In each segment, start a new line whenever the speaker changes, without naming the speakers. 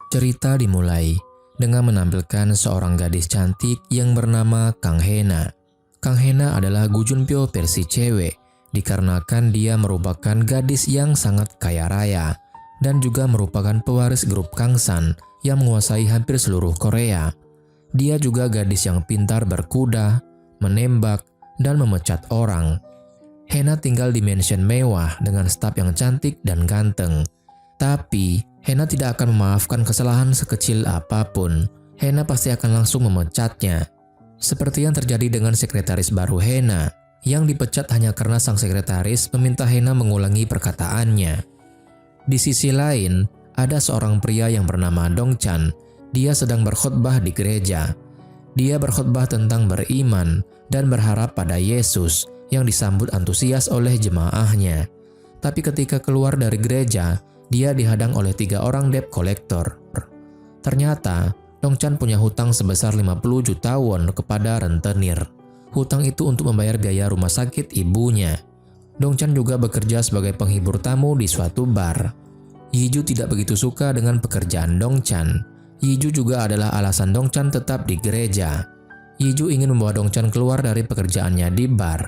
Cerita dimulai dengan menampilkan seorang gadis cantik yang bernama Kang Hena. Kang Hena adalah Gujunpyo versi cewek, dikarenakan dia merupakan gadis yang sangat kaya raya dan juga merupakan pewaris grup Kangsan yang menguasai hampir seluruh Korea. Dia juga gadis yang pintar berkuda, menembak, dan memecat orang. Hena tinggal di mansion mewah dengan staf yang cantik dan ganteng. Tapi, Hena tidak akan memaafkan kesalahan sekecil apapun. Hena pasti akan langsung memecatnya. Seperti yang terjadi dengan sekretaris baru Hena, yang dipecat hanya karena sang sekretaris meminta Hena mengulangi perkataannya. Di sisi lain, ada seorang pria yang bernama Dongchan. Dia sedang berkhotbah di gereja. Dia berkhotbah tentang beriman dan berharap pada Yesus yang disambut antusias oleh jemaahnya. Tapi ketika keluar dari gereja, dia dihadang oleh 3 orang debt collector. Ternyata, Dongchan punya hutang sebesar 50 juta won kepada rentenir. Hutang itu untuk membayar biaya rumah sakit ibunya. Dongchan juga bekerja sebagai penghibur tamu di suatu bar. Yiju tidak begitu suka dengan pekerjaan Dongchan. Yiju juga adalah alasan Dongchan tetap di gereja. Yiju ingin membawa Dongchan keluar dari pekerjaannya di bar.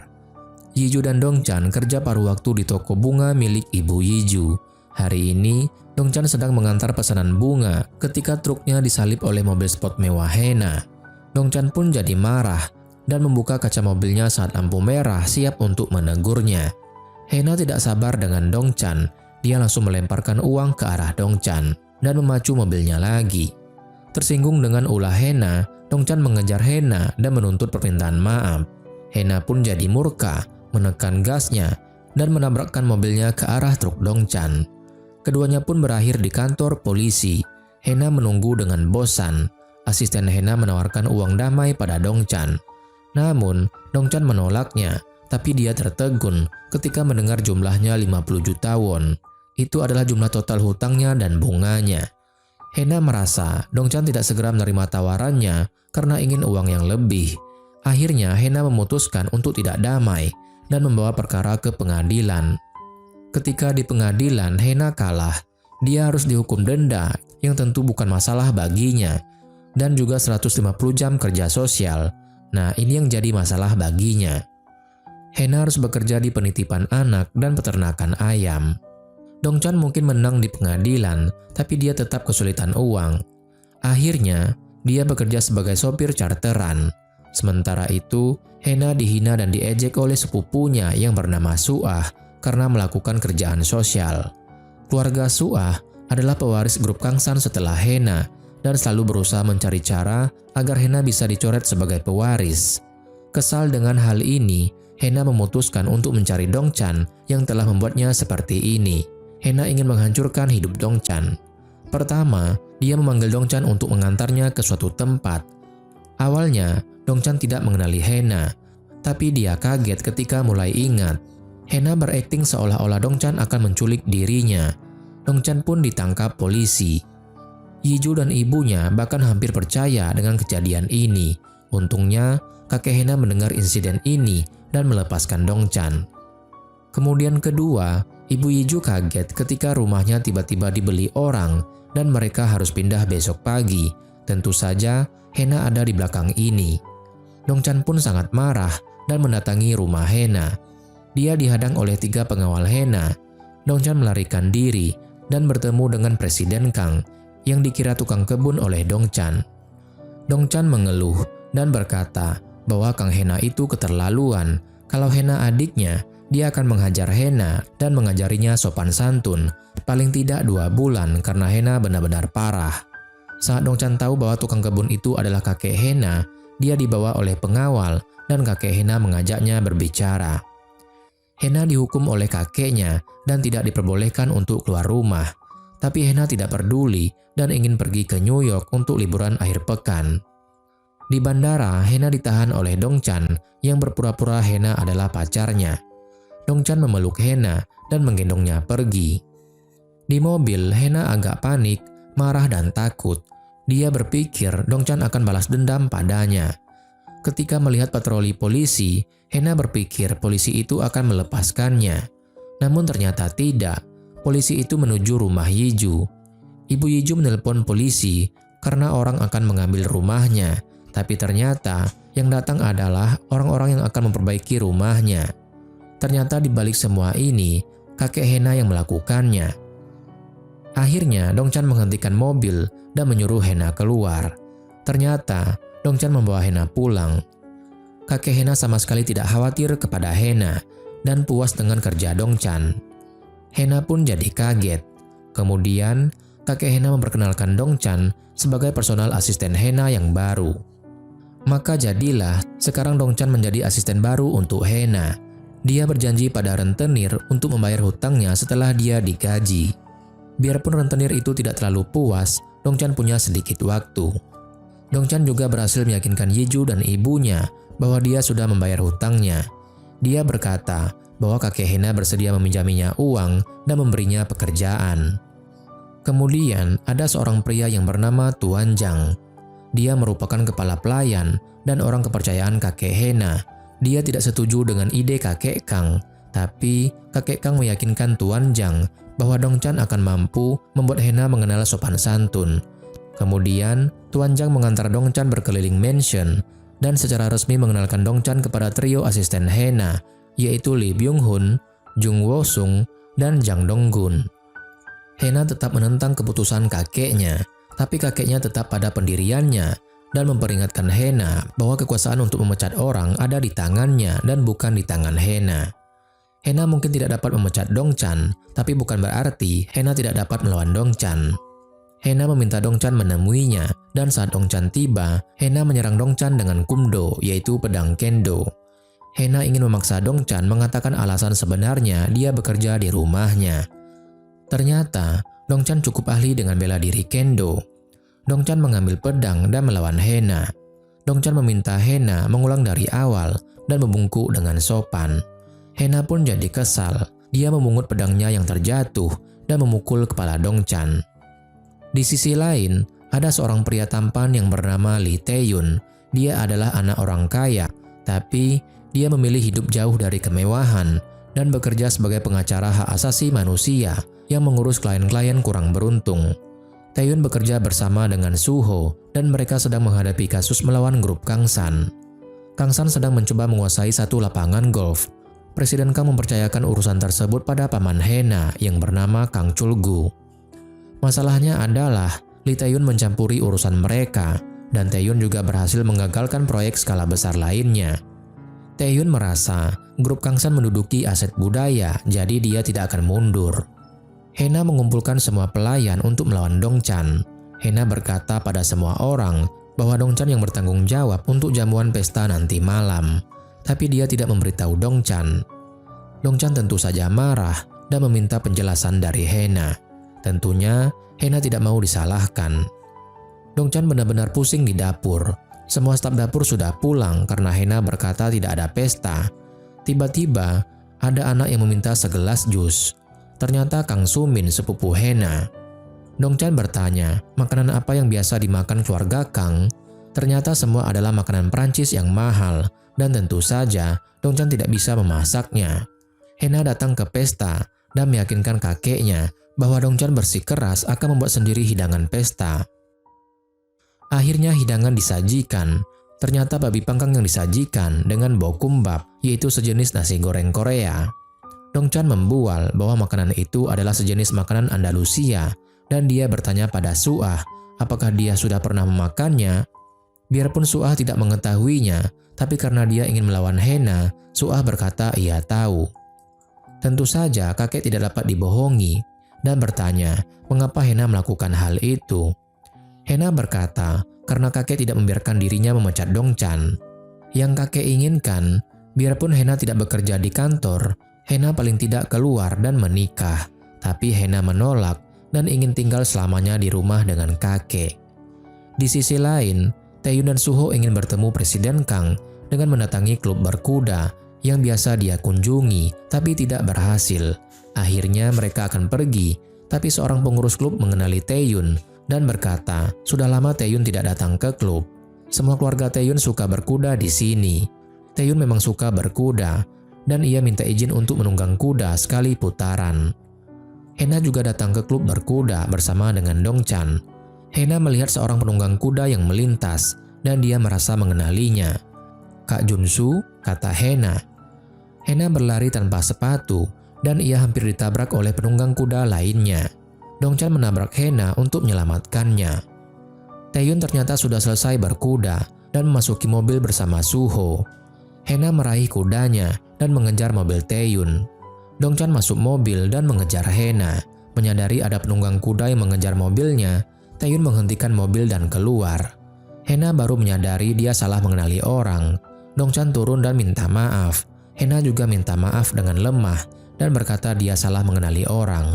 Yiju dan Dongchan kerja paruh waktu di toko bunga milik ibu Yiju. Hari ini, Dongchan sedang mengantar pesanan bunga ketika truknya disalip oleh mobil sport mewah Hena. Dongchan pun jadi marah dan membuka kaca mobilnya saat lampu merah siap untuk menegurnya. Hena tidak sabar dengan Dongchan. Dia langsung melemparkan uang ke arah Dongchan dan memacu mobilnya lagi. Tersinggung dengan ulah Hena, Dongchan mengejar Hena dan menuntut permintaan maaf. Hena pun jadi murka, menekan gasnya, dan menabrakkan mobilnya ke arah truk Dongchan. Keduanya pun berakhir di kantor polisi. Hena menunggu dengan bosan. Asisten Hena menawarkan uang damai pada Dongchan. Namun, Dongchan menolaknya, tapi dia tertegun ketika mendengar jumlahnya 50 juta won. Itu adalah jumlah total hutangnya dan bunganya. Hena merasa Dongchan tidak segera menerima tawarannya karena ingin uang yang lebih. Akhirnya, Hena memutuskan untuk tidak damai dan membawa perkara ke pengadilan. Ketika di pengadilan, Hena kalah. Dia harus dihukum denda yang tentu bukan masalah baginya, dan juga 150 jam kerja sosial. Nah, ini yang jadi masalah baginya. Hena harus bekerja di penitipan anak dan peternakan ayam. Dongchan mungkin menang di pengadilan, tapi dia tetap kesulitan uang. Akhirnya, dia bekerja sebagai sopir charteran. Sementara itu, Hena dihina dan diejek oleh sepupunya yang bernama Suah karena melakukan kerjaan sosial. Keluarga Suah adalah pewaris grup Kangsan setelah Hena dan selalu berusaha mencari cara agar Hena bisa dicoret sebagai pewaris. Kesal dengan hal ini, Hena memutuskan untuk mencari Dongchan yang telah membuatnya seperti ini. Hena ingin menghancurkan hidup Dongchan. Pertama, dia memanggil Dongchan untuk mengantarnya ke suatu tempat. Awalnya, Dongchan tidak mengenali Hena, tapi dia kaget ketika mulai ingat. Hena berakting seolah-olah Dongchan akan menculik dirinya. Dongchan pun ditangkap polisi. Yiju dan ibunya bahkan hampir percaya dengan kejadian ini. Untungnya, kakek Hena mendengar insiden ini dan melepaskan Dongchan. Kemudian kedua, ibu Yiju kaget ketika rumahnya tiba-tiba dibeli orang dan mereka harus pindah besok pagi. Tentu saja, Hena ada di belakang ini. Dongchan pun sangat marah dan mendatangi rumah Hena. Dia dihadang oleh 3 pengawal Hena. Dongchan melarikan diri dan bertemu dengan Presiden Kang yang dikira tukang kebun oleh Dongchan. Dongchan mengeluh dan berkata bahwa Kang Hena itu keterlaluan. Kalau Hena adiknya, dia akan menghajar Hena dan mengajarinya sopan santun. Paling tidak 2 bulan karena Hena benar-benar parah. Saat Dongchan tahu bahwa tukang kebun itu adalah kakek Hena, dia dibawa oleh pengawal dan kakek Hena mengajaknya berbicara. Hena dihukum oleh kakeknya dan tidak diperbolehkan untuk keluar rumah. Tapi Hena tidak peduli dan ingin pergi ke New York untuk liburan akhir pekan. Di bandara, Hena ditahan oleh Dongchan yang berpura-pura Hena adalah pacarnya. Dongchan memeluk Hena dan menggendongnya pergi. Di mobil, Hena agak panik, marah dan takut. Dia berpikir Dongchan akan balas dendam padanya. Ketika melihat patroli polisi, Hena berpikir polisi itu akan melepaskannya. Namun ternyata tidak. Polisi itu menuju rumah Yiju. Ibu Yiju menelpon polisi karena orang akan mengambil rumahnya, tapi ternyata yang datang adalah orang-orang yang akan memperbaiki rumahnya. Ternyata di balik semua ini, kakek Hena yang melakukannya. Akhirnya, Dongchan menghentikan mobil dan menyuruh Hena keluar. Ternyata, Dongchan membawa Hena pulang. Kakek Hena sama sekali tidak khawatir kepada Hena dan puas dengan kerja Dongchan. Hena pun jadi kaget. Kemudian, kakek Hena memperkenalkan Dongchan sebagai personal asisten Hena yang baru. Maka jadilah sekarang Dongchan menjadi asisten baru untuk Hena. Dia berjanji pada rentenir untuk membayar hutangnya setelah dia digaji. Biarpun rentenir itu tidak terlalu puas, Dongchan punya sedikit waktu. Dongchan juga berhasil meyakinkan Yiju dan ibunya bahwa dia sudah membayar hutangnya. Dia berkata bahwa kakek Hena bersedia meminjaminya uang dan memberinya pekerjaan. Kemudian ada seorang pria yang bernama Tuan Zhang. Dia merupakan kepala pelayan dan orang kepercayaan kakek Hena. Dia tidak setuju dengan ide kakek Kang, tapi kakek Kang meyakinkan Tuan Zhang bahwa Dongchan akan mampu membuat Hena mengenal sopan santun. Kemudian, Tuan Zhang mengantar Dongchan berkeliling mansion dan secara resmi mengenalkan Dongchan kepada trio asisten Hena, yaitu Lee Byung-hun, Jung Wo-sung, dan Jang Dong-gun. Hena tetap menentang keputusan kakeknya, tapi kakeknya tetap pada pendiriannya dan memperingatkan Hena bahwa kekuasaan untuk memecat orang ada di tangannya dan bukan di tangan Hena. Hena mungkin tidak dapat memecat Dongchan, tapi bukan berarti Hena tidak dapat melawan Dongchan. Hena meminta Dongchan menemuinya, dan saat Dongchan tiba, Hena menyerang Dongchan dengan kumdo, yaitu pedang kendo. Hena ingin memaksa Dongchan mengatakan alasan sebenarnya dia bekerja di rumahnya. Ternyata, Dongchan cukup ahli dengan bela diri kendo. Dongchan mengambil pedang dan melawan Hena. Dongchan meminta Hena mengulang dari awal dan membungkuk dengan sopan. Hena pun jadi kesal. Dia memungut pedangnya yang terjatuh dan memukul kepala Dongchan. Di sisi lain, ada seorang pria tampan yang bernama Lee Tae-yun. Dia adalah anak orang kaya, tapi dia memilih hidup jauh dari kemewahan dan bekerja sebagai pengacara hak asasi manusia yang mengurus klien-klien kurang beruntung. Tae-yun bekerja bersama dengan Suho dan mereka sedang menghadapi kasus melawan grup Kang San. Kang San sedang mencoba menguasai satu lapangan golf. Presiden Kang mempercayakan urusan tersebut pada paman Hena yang bernama Kang Chul-gu. Masalahnya adalah Lee Tae-yun mencampuri urusan mereka dan Tae-yun juga berhasil menggagalkan proyek skala besar lainnya. Tae-yun merasa grup Kang San menduduki aset budaya, jadi dia tidak akan mundur. Hena mengumpulkan semua pelayan untuk melawan Dongchan. Hena berkata pada semua orang bahwa Dongchan yang bertanggung jawab untuk jamuan pesta nanti malam. Tapi dia tidak memberitahu Dongchan. Dongchan tentu saja marah dan meminta penjelasan dari Hena. Tentunya Hena tidak mau disalahkan. Dongchan benar-benar pusing di dapur. Semua staf dapur sudah pulang karena Hena berkata tidak ada pesta. Tiba-tiba ada anak yang meminta segelas jus. Ternyata Kang Sumin, sepupu Hena. Dongchan bertanya, makanan apa yang biasa dimakan keluarga Kang? Ternyata semua adalah makanan Prancis yang mahal, dan tentu saja Dongchan tidak bisa memasaknya. Hena datang ke pesta dan meyakinkan kakeknya bahwa Dongchan bersikeras akan membuat sendiri hidangan pesta. Akhirnya hidangan disajikan. Ternyata babi panggang yang disajikan dengan bokumbap, yaitu sejenis nasi goreng Korea. Dongchan membual bahwa makanan itu adalah sejenis makanan Andalusia dan dia bertanya pada Suah apakah dia sudah pernah memakannya. Biarpun Suah tidak mengetahuinya, tapi karena dia ingin melawan Hena, Suah berkata ia tahu. Tentu saja kakek tidak dapat dibohongi dan bertanya mengapa Hena melakukan hal itu. Hena berkata karena kakek tidak membiarkan dirinya memecat Dongchan. Yang kakek inginkan, biarpun Hena tidak bekerja di kantor, Hena paling tidak keluar dan menikah, tapi Hena menolak dan ingin tinggal selamanya di rumah dengan kakek. Di sisi lain, Tae-yun dan Suho ingin bertemu Presiden Kang dengan mendatangi klub berkuda yang biasa dia kunjungi, tapi tidak berhasil. Akhirnya mereka akan pergi, tapi seorang pengurus klub mengenali Tae-yun dan berkata, sudah lama Tae-yun tidak datang ke klub. Semua keluarga Tae-yun suka berkuda di sini. Tae-yun memang suka berkuda, dan ia minta izin untuk menunggang kuda sekali putaran. Hena juga datang ke klub berkuda bersama dengan Dongchan. Hena melihat seorang penunggang kuda yang melintas dan dia merasa mengenalinya. "Kak Junsu," kata Hena. Hena berlari tanpa sepatu dan ia hampir ditabrak oleh penunggang kuda lainnya. Dongchan menabrak Hena untuk menyelamatkannya. Taeyun ternyata sudah selesai berkuda dan memasuki mobil bersama Suho. Hena meraih kudanya dan mengejar mobil Taeyun. Dongchan masuk mobil dan mengejar Hena. Menyadari ada penunggang kuda yang mengejar mobilnya, Taeyun menghentikan mobil dan keluar. Hena baru menyadari dia salah mengenali orang. Dongchan turun dan minta maaf. Hena juga minta maaf dengan lemah dan berkata dia salah mengenali orang.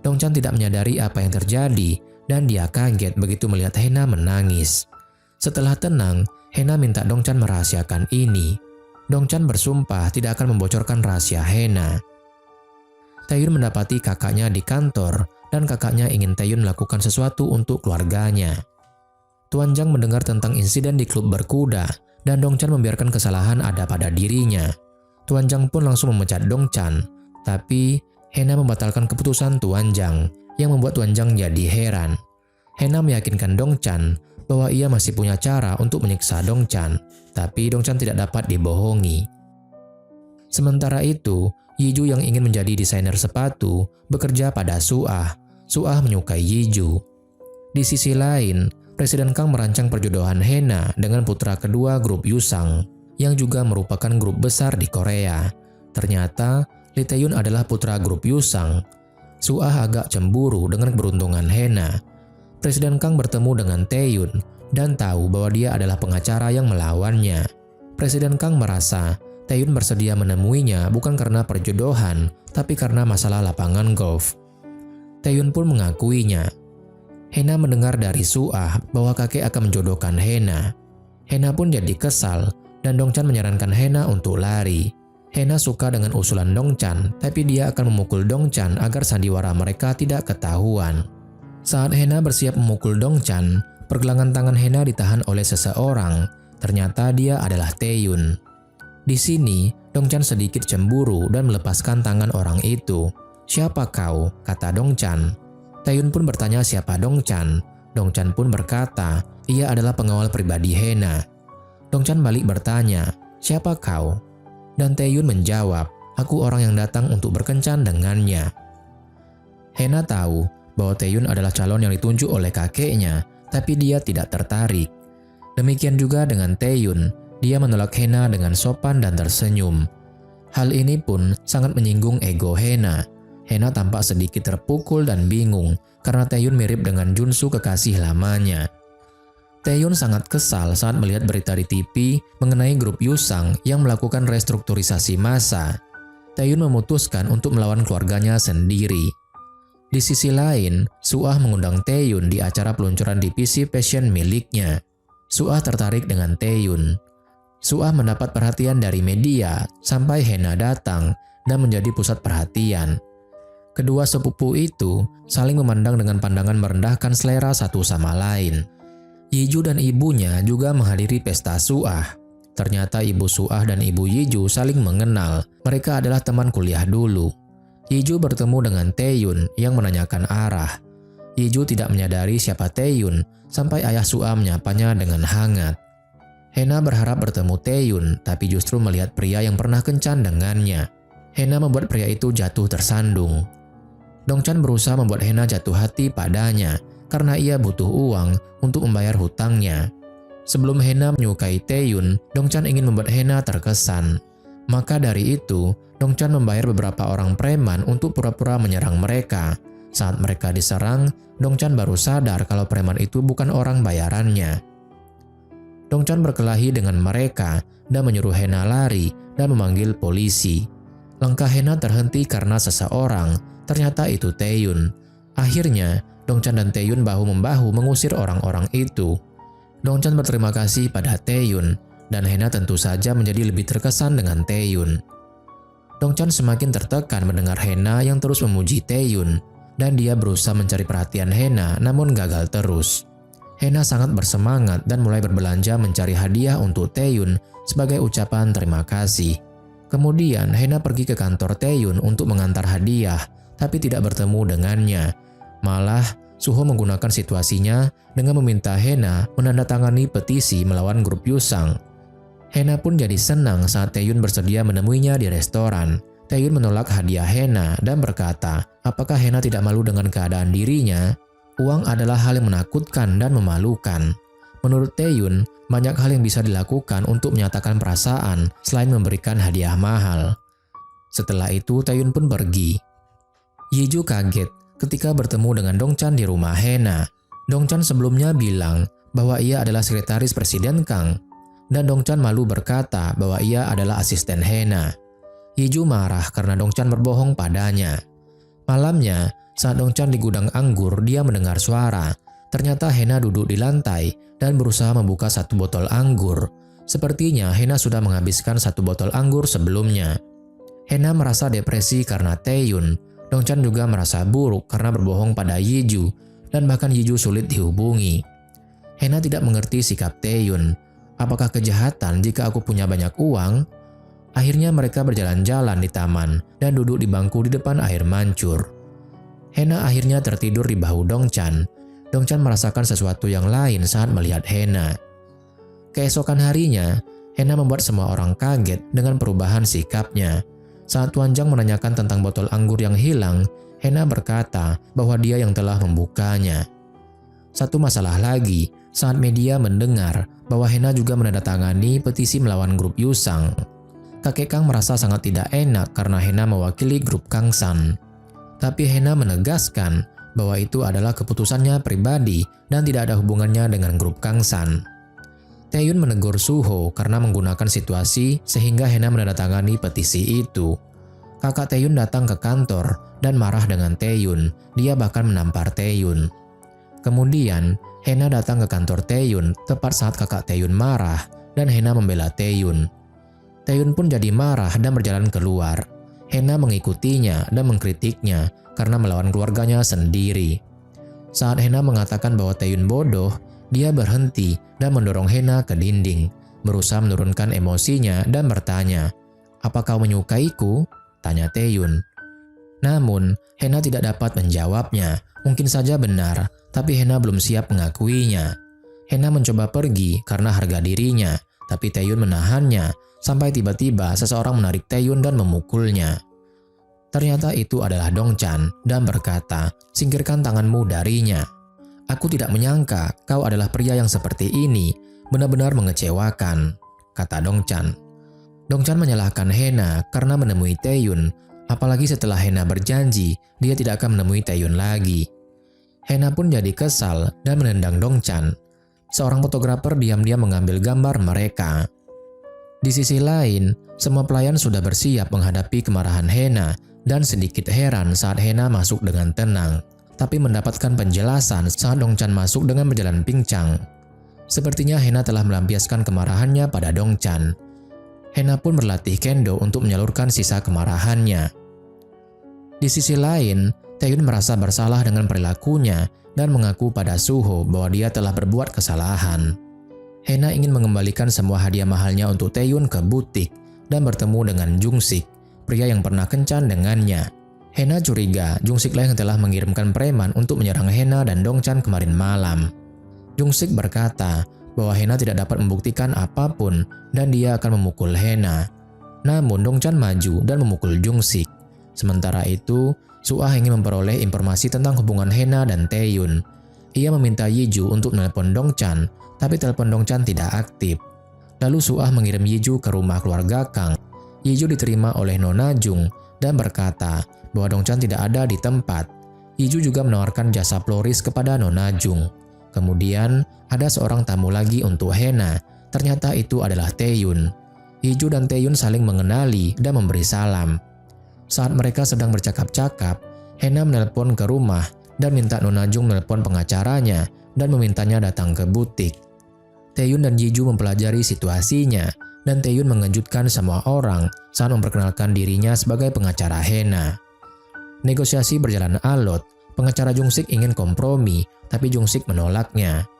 Dongchan tidak menyadari apa yang terjadi dan dia kaget begitu melihat Hena menangis. Setelah tenang, Hena minta Dongchan merahasiakan ini. Dongchan bersumpah tidak akan membocorkan rahasia Hena. Taeyun mendapati kakaknya di kantor dan kakaknya ingin Taeyun melakukan sesuatu untuk keluarganya. Tuan Zhang mendengar tentang insiden di klub berkuda dan Dongchan membiarkan kesalahan ada pada dirinya. Tuan Zhang pun langsung memecat Dongchan, tapi Hena membatalkan keputusan Tuan Zhang yang membuat Tuan Zhang jadi heran. Hena meyakinkan Dongchan bahwa ia masih punya cara untuk menyiksa Dongchan, tapi Dongchan tidak dapat dibohongi. Sementara itu, Yiju yang ingin menjadi desainer sepatu bekerja pada Suah. Suah menyukai Yiju. Di sisi lain, Presiden Kang merancang perjodohan Hena dengan putra kedua grup Yusang, yang juga merupakan grup besar di Korea. Ternyata, Lee Taeyun adalah putra grup Yusang. Suah agak cemburu dengan keberuntungan Hena. Presiden Kang bertemu dengan Taeyun dan tahu bahwa dia adalah pengacara yang melawannya. Presiden Kang merasa Taeyun bersedia menemuinya bukan karena perjodohan, tapi karena masalah lapangan golf. Taeyun pun mengakuinya. Hena mendengar dari Suah bahwa kakek akan menjodohkan Hena. Hena pun jadi kesal dan Dongchan menyarankan Hena untuk lari. Hena suka dengan usulan Dongchan, tapi dia akan memukul Dongchan agar sandiwara mereka tidak ketahuan. Saat Hena bersiap memukul Dongchan, pergelangan tangan Hena ditahan oleh seseorang. Ternyata dia adalah Taeyun. Di sini, Dongchan sedikit cemburu dan melepaskan tangan orang itu. "Siapa kau?" kata Dongchan. Taeyun pun bertanya siapa Dongchan. Dongchan pun berkata, ia adalah pengawal pribadi Hena. Dongchan balik bertanya, "Siapa kau?" Dan Taeyun menjawab, "Aku orang yang datang untuk berkencan dengannya." Hena tahu bahwa Taeyun adalah calon yang ditunjuk oleh kakeknya, tapi dia tidak tertarik. Demikian juga dengan Taeyun, dia menolak Hena dengan sopan dan tersenyum. Hal ini pun sangat menyinggung ego Hena. Hena tampak sedikit terpukul dan bingung karena Taeyun mirip dengan Junsu kekasih lamanya. Taeyun sangat kesal saat melihat berita di TV mengenai grup Yusang yang melakukan restrukturisasi massa. Taeyun memutuskan untuk melawan keluarganya sendiri. Di sisi lain, Suah mengundang Taeyun di acara peluncuran divisi fashion miliknya. Suah tertarik dengan Taeyun. Suah mendapat perhatian dari media sampai Hena datang dan menjadi pusat perhatian. Kedua sepupu itu saling memandang dengan pandangan merendahkan selera satu sama lain. Yiju dan ibunya juga menghadiri pesta Suah. Ternyata ibu Suah dan ibu Yiju saling mengenal. Mereka adalah teman kuliah dulu. Yiju bertemu dengan Taeyun yang menanyakan arah. Yiju tidak menyadari siapa Taeyun sampai ayah Suah menyapanya dengan hangat. Hena berharap bertemu Taeyun, tapi justru melihat pria yang pernah kencan dengannya. Hena membuat pria itu jatuh tersandung. Dongchan berusaha membuat Hena jatuh hati padanya karena ia butuh uang untuk membayar hutangnya. Sebelum Hena menyukai Taeyun, Dongchan ingin membuat Hena terkesan. Maka dari itu, Dongchan membayar beberapa orang preman untuk pura-pura menyerang mereka. Saat mereka diserang, Dongchan baru sadar kalau preman itu bukan orang bayarannya. Dongchan berkelahi dengan mereka dan menyuruh Hena lari dan memanggil polisi. Langkah Hena terhenti karena seseorang, ternyata itu Taeyun. Akhirnya, Dongchan dan Taeyun bahu-membahu mengusir orang-orang itu. Dongchan berterima kasih pada Taeyun, dan Hena tentu saja menjadi lebih terkesan dengan Taeyun. Dongchan semakin tertekan mendengar Hena yang terus memuji Taeyun, dan dia berusaha mencari perhatian Hena namun gagal terus. Hena sangat bersemangat dan mulai berbelanja mencari hadiah untuk Taeyun sebagai ucapan terima kasih. Kemudian Hena pergi ke kantor Taeyun untuk mengantar hadiah, tapi tidak bertemu dengannya. Malah, Suho menggunakan situasinya dengan meminta Hena menandatangani petisi melawan grup Yusang. Hena pun jadi senang saat Taeyun bersedia menemuinya di restoran. Taeyun menolak hadiah Hena dan berkata, apakah Hena tidak malu dengan keadaan dirinya? Uang adalah hal yang menakutkan dan memalukan. Menurut Taeyun, banyak hal yang bisa dilakukan untuk menyatakan perasaan selain memberikan hadiah mahal. Setelah itu, Taeyun pun pergi. Yeju kaget ketika bertemu dengan Dongchan di rumah Hena. Dongchan sebelumnya bilang bahwa ia adalah sekretaris Presiden Kang, dan Dongchan malu berkata bahwa ia adalah asisten Hena. Yeju marah karena Dongchan berbohong padanya. Malamnya, saat Dongchan di gudang anggur, dia mendengar suara. Ternyata Hena duduk di lantai dan berusaha membuka satu botol anggur. Sepertinya Hena sudah menghabiskan satu botol anggur sebelumnya. Hena merasa depresi karena Taeyun. Dongchan juga merasa buruk karena berbohong pada Yeju, dan bahkan Yeju sulit dihubungi. Hena tidak mengerti sikap Taeyun. Apakah kejahatan jika aku punya banyak uang? Akhirnya mereka berjalan-jalan di taman dan duduk di bangku di depan air mancur. Hena akhirnya tertidur di bahu Dongchan. Dongchan merasakan sesuatu yang lain saat melihat Hena. Keesokan harinya, Hena membuat semua orang kaget dengan perubahan sikapnya. Saat Tuan Zhang menanyakan tentang botol anggur yang hilang, Hena berkata bahwa dia yang telah membukanya. Satu masalah lagi, saat media mendengar bahwa Hena juga menandatangani petisi melawan grup Yusang. Kakek Kang merasa sangat tidak enak karena Hena mewakili grup Kang San. Tapi Hena menegaskan bahwa itu adalah keputusannya pribadi dan tidak ada hubungannya dengan grup Kang San. Taeyun menegur Suho karena menggunakan situasi sehingga Hena menandatangani petisi itu. Kakak Taeyun datang ke kantor dan marah dengan Taeyun. Dia bahkan menampar Taeyun. Kemudian, Hena datang ke kantor Taeyun tepat saat kakak Taeyun marah dan Hena membela Taeyun. Taeyun pun jadi marah dan berjalan keluar. Hena mengikutinya dan mengkritiknya karena melawan keluarganya sendiri. Saat Hena mengatakan bahwa Taeyun bodoh, dia berhenti dan mendorong Hena ke dinding, berusaha menurunkan emosinya dan bertanya, "Apa kau menyukaiku?" tanya Taeyun. Namun, Hena tidak dapat menjawabnya. Mungkin saja benar, tapi Hena belum siap mengakuinya. Hena mencoba pergi karena harga dirinya, tapi Taeyun menahannya sampai tiba-tiba seseorang menarik Taeyun dan memukulnya. Ternyata itu adalah Dongchan dan berkata, "Singkirkan tanganmu darinya." "Aku tidak menyangka kau adalah pria yang seperti ini, benar-benar mengecewakan," kata Dongchan. Dongchan menyalahkan Hena karena menemui Taeyun, apalagi setelah Hena berjanji dia tidak akan menemui Taeyun lagi. Hena pun jadi kesal dan menendang Dongchan. Seorang fotografer diam-diam mengambil gambar mereka. Di sisi lain, semua pelayan sudah bersiap menghadapi kemarahan Hena dan sedikit heran saat Hena masuk dengan tenang, tapi mendapatkan penjelasan saat Dongchan masuk dengan berjalan pincang. Sepertinya Hena telah melampiaskan kemarahannya pada Dongchan. Hena pun berlatih kendo untuk menyalurkan sisa kemarahannya. Di sisi lain, Taeyun merasa bersalah dengan perilakunya dan mengaku pada Suho bahwa dia telah berbuat kesalahan. Hena ingin mengembalikan semua hadiah mahalnya untuk Taeyun ke butik dan bertemu dengan Jungsik, pria yang pernah kencan dengannya. Hena curiga Jungsik lah yang telah mengirimkan preman untuk menyerang Hena dan Dongchan kemarin malam. Jungsik berkata bahwa Hena tidak dapat membuktikan apapun dan dia akan memukul Hena. Namun Dongchan maju dan memukul Jungsik. Sementara itu, Suah ingin memperoleh informasi tentang hubungan Hena dan Taeyun. Ia meminta Yeju untuk menelepon Dongchan, tapi telepon Dongchan tidak aktif. Lalu Suah mengirim Yeju ke rumah keluarga Kang. Yeju diterima oleh Nona Jung dan berkata bahwa Dongchan tidak ada di tempat. Yeju juga menawarkan jasa floris kepada Nona Jung. Kemudian ada seorang tamu lagi untuk Hena. Ternyata itu adalah Taeyun. Yeju dan Taeyun saling mengenali dan memberi salam. Saat mereka sedang bercakap-cakap, Hena menelpon ke rumah dan minta Nona Jung menelpon pengacaranya dan memintanya datang ke butik. Taeyun dan Yeju mempelajari situasinya dan Taeyun mengejutkan semua orang saat memperkenalkan dirinya sebagai pengacara Hena. Negosiasi berjalan alot. Pengacara Jungsik ingin kompromi, tapi Jungsik menolaknya.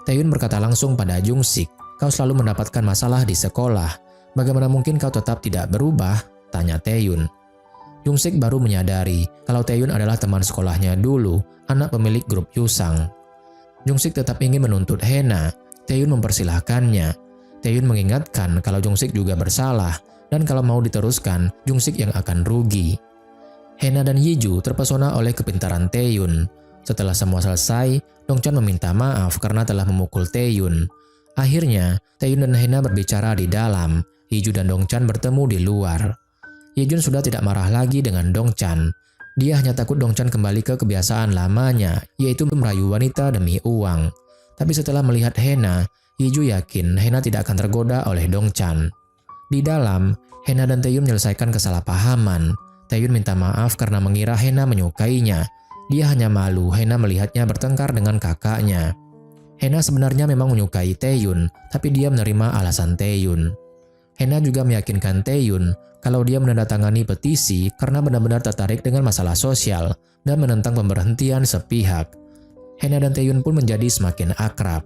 Taeyun berkata langsung pada Jungsik, "Kau selalu mendapatkan masalah di sekolah. Bagaimana mungkin kau tetap tidak berubah?" tanya Taeyun. Jungsik baru menyadari kalau Taeyun adalah teman sekolahnya dulu, anak pemilik grup Yusang. Jungsik tetap ingin menuntut Hena. Taeyun mempersilahkannya. Taeyun mengingatkan kalau Jungsik juga bersalah, dan kalau mau diteruskan, Jungsik yang akan rugi. Hena dan Yiju terpesona oleh kepintaran Taeyun. Setelah semua selesai, Dongchan meminta maaf karena telah memukul Taeyun. Akhirnya, Taeyun dan Hena berbicara di dalam. Yiju dan Dongchan bertemu di luar. Yejun sudah tidak marah lagi dengan Dongchan. Dia hanya takut Dongchan kembali ke kebiasaan lamanya, yaitu merayu wanita demi uang. Tapi setelah melihat Hena, Yiju yakin Hena tidak akan tergoda oleh Dongchan. Di dalam, Hena dan Taeyun menyelesaikan kesalahpahaman. Taeyun minta maaf karena mengira Hena menyukainya. Dia hanya malu Hena melihatnya bertengkar dengan kakaknya. Hena sebenarnya memang menyukai Taeyun, tapi dia menerima alasan Taeyun. Hena juga meyakinkan Taeyun kalau dia menandatangani petisi karena benar-benar tertarik dengan masalah sosial dan menentang pemberhentian sepihak. Hena dan Taeyun pun menjadi semakin akrab.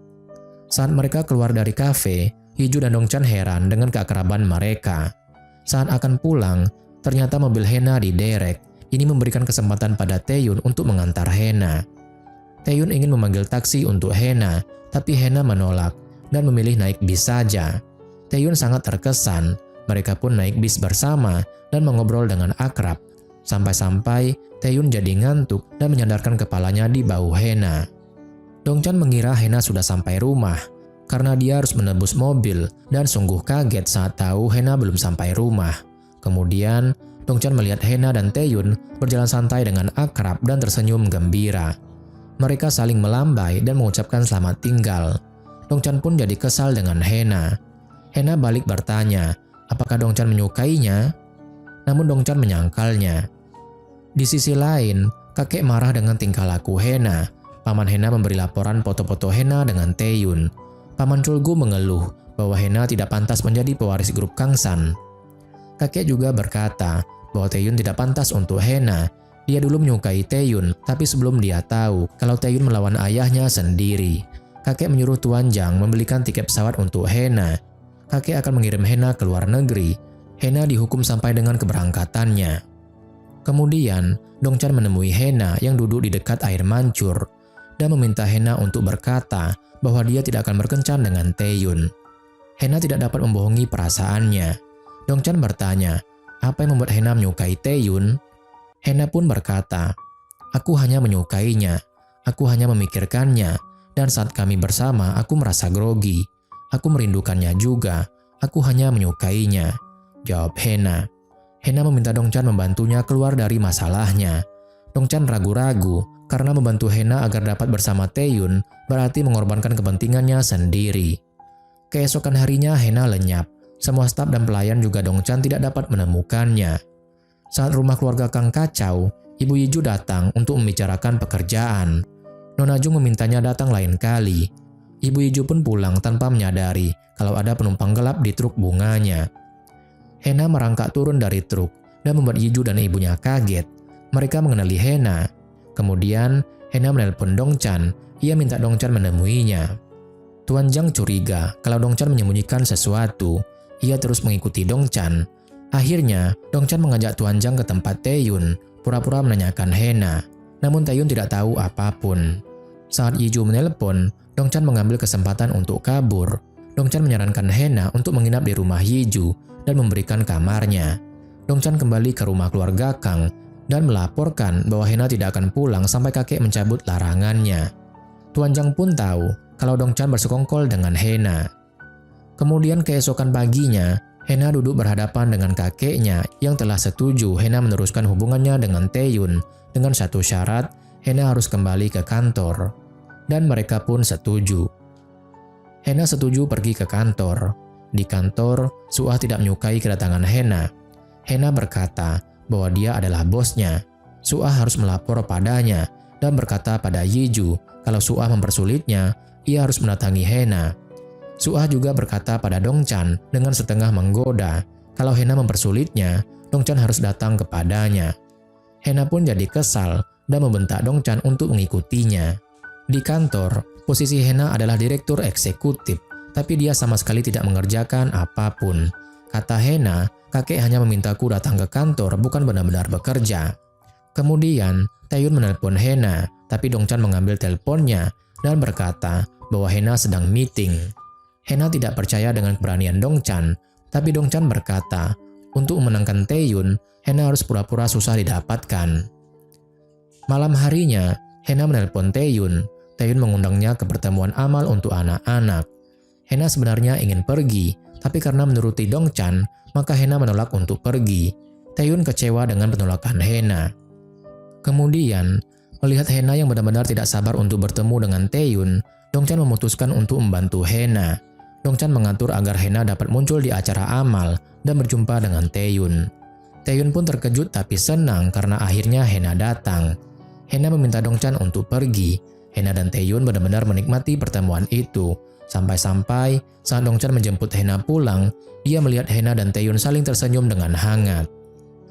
Saat mereka keluar dari kafe, Yiju dan Dongchan heran dengan keakraban mereka. Saat akan pulang, ternyata mobil Hena diderek. Ini memberikan kesempatan pada Taeyun untuk mengantar Hena. Taeyun ingin memanggil taksi untuk Hena, tapi Hena menolak dan memilih naik bis saja. Taeyun sangat terkesan. Mereka pun naik bis bersama dan mengobrol dengan akrab. Sampai-sampai Taeyun jadi ngantuk dan menyandarkan kepalanya di bahu Hena. Dongchan mengira Hena sudah sampai rumah karena dia harus menebus mobil dan sungguh kaget saat tahu Hena belum sampai rumah. Kemudian, Dongchan melihat Hena dan Taeyun berjalan santai dengan akrab dan tersenyum gembira. Mereka saling melambai dan mengucapkan selamat tinggal. Dongchan pun jadi kesal dengan Hena. Hena balik bertanya, apakah Dongchan menyukainya? Namun Dongchan menyangkalnya. Di sisi lain, kakek marah dengan tingkah laku Hena. Paman Hena memberi laporan foto-foto Hena dengan Taeyun. Paman Chulgu mengeluh bahwa Hena tidak pantas menjadi pewaris grup Kangsan. Kakek juga berkata bahwa Taeyun tidak pantas untuk Hena. Dia dulu menyukai Taeyun, tapi sebelum dia tahu kalau Taeyun melawan ayahnya sendiri. Kakek menyuruh Tuan Zhang membelikan tiket pesawat untuk Hena. Kakek akan mengirim Hena ke luar negeri. Hena dihukum sampai dengan keberangkatannya. Kemudian, Dongchan menemui Hena yang duduk di dekat air mancur dan meminta Hena untuk berkata bahwa dia tidak akan berkencan dengan Taeyun. Hena tidak dapat membohongi perasaannya. Dongchan bertanya, apa yang membuat Hena menyukai Taeyun? Hena pun berkata, aku hanya menyukainya. Aku hanya memikirkannya. Dan saat kami bersama, aku merasa grogi. Aku merindukannya juga. Aku hanya menyukainya, jawab Hena. Hena meminta Dongchan membantunya keluar dari masalahnya. Dongchan ragu-ragu karena membantu Hena agar dapat bersama Taeyun berarti mengorbankan kepentingannya sendiri. Keesokan harinya Hena lenyap. Semua staf dan pelayan juga Dongchan tidak dapat menemukannya. Saat rumah keluarga Kang kacau, Ibu Yiju datang untuk membicarakan pekerjaan. Nona Jung memintanya datang lain kali. Ibu Yiju pun pulang tanpa menyadari kalau ada penumpang gelap di truk bunganya. Hena merangkak turun dari truk dan membuat Yiju dan ibunya kaget. Mereka mengenali Hena. Kemudian, Hena menelpon Dongchan. Ia minta Dongchan menemuinya. Tuan Zhang curiga kalau Dongchan menyembunyikan sesuatu. Ia terus mengikuti Dongchan. Akhirnya, Dongchan mengajak Tuan Zhang ke tempat Taeyun, pura-pura menanyakan Hena. Namun Taeyun tidak tahu apapun. Saat Yiju menelpon, Dongchan mengambil kesempatan untuk kabur. Dongchan menyarankan Hena untuk menginap di rumah Yiju dan memberikan kamarnya. Dongchan kembali ke rumah keluarga Kang dan melaporkan bahwa Hena tidak akan pulang sampai kakek mencabut larangannya. Tuan Zhang pun tahu kalau Dongchan bersekongkol dengan Hena. Kemudian keesokan paginya, Hena duduk berhadapan dengan kakeknya yang telah setuju Hena meneruskan hubungannya dengan Taeyun dengan satu syarat, Hena harus kembali ke kantor. Dan mereka pun setuju. Hena setuju pergi ke kantor. Di kantor, Suah tidak menyukai kedatangan Hena. Hena berkata bahwa dia adalah bosnya. Suah harus melapor padanya dan berkata pada Yiju kalau Suah mempersulitnya, ia harus mendatangi Hena. Suah juga berkata pada Dongchan dengan setengah menggoda kalau Hena mempersulitnya, Dongchan harus datang kepadanya. Hena pun jadi kesal dan membentak Dongchan untuk mengikutinya. Di kantor, posisi Hena adalah direktur eksekutif, tapi dia sama sekali tidak mengerjakan apapun. Kata Hena, kakek hanya memintaku datang ke kantor, bukan benar-benar bekerja. Kemudian, Taeyun menelpon Hena, tapi Dongchan mengambil teleponnya dan berkata bahwa Hena sedang meeting. Hena tidak percaya dengan keberanian Dongchan, tapi Dongchan berkata, untuk memenangkan Taeyun, Hena harus pura-pura susah didapatkan. Malam harinya, Hena menelpon Taeyun. Taeyun mengundangnya ke pertemuan amal untuk anak-anak. Hena sebenarnya ingin pergi, tapi karena menuruti Dongchan, maka Hena menolak untuk pergi. Taeyun kecewa dengan penolakan Hena. Kemudian, melihat Hena yang benar-benar tidak sabar untuk bertemu dengan Taeyun, Dongchan memutuskan untuk membantu Hena. Dongchan mengatur agar Hena dapat muncul di acara amal dan berjumpa dengan Taeyun. Taeyun pun terkejut tapi senang karena akhirnya Hena datang. Hena meminta Dongchan untuk pergi. Hena dan Taeyun benar-benar menikmati pertemuan itu. Sampai-sampai saat Dongchan menjemput Hena pulang, dia melihat Hena dan Taeyun saling tersenyum dengan hangat.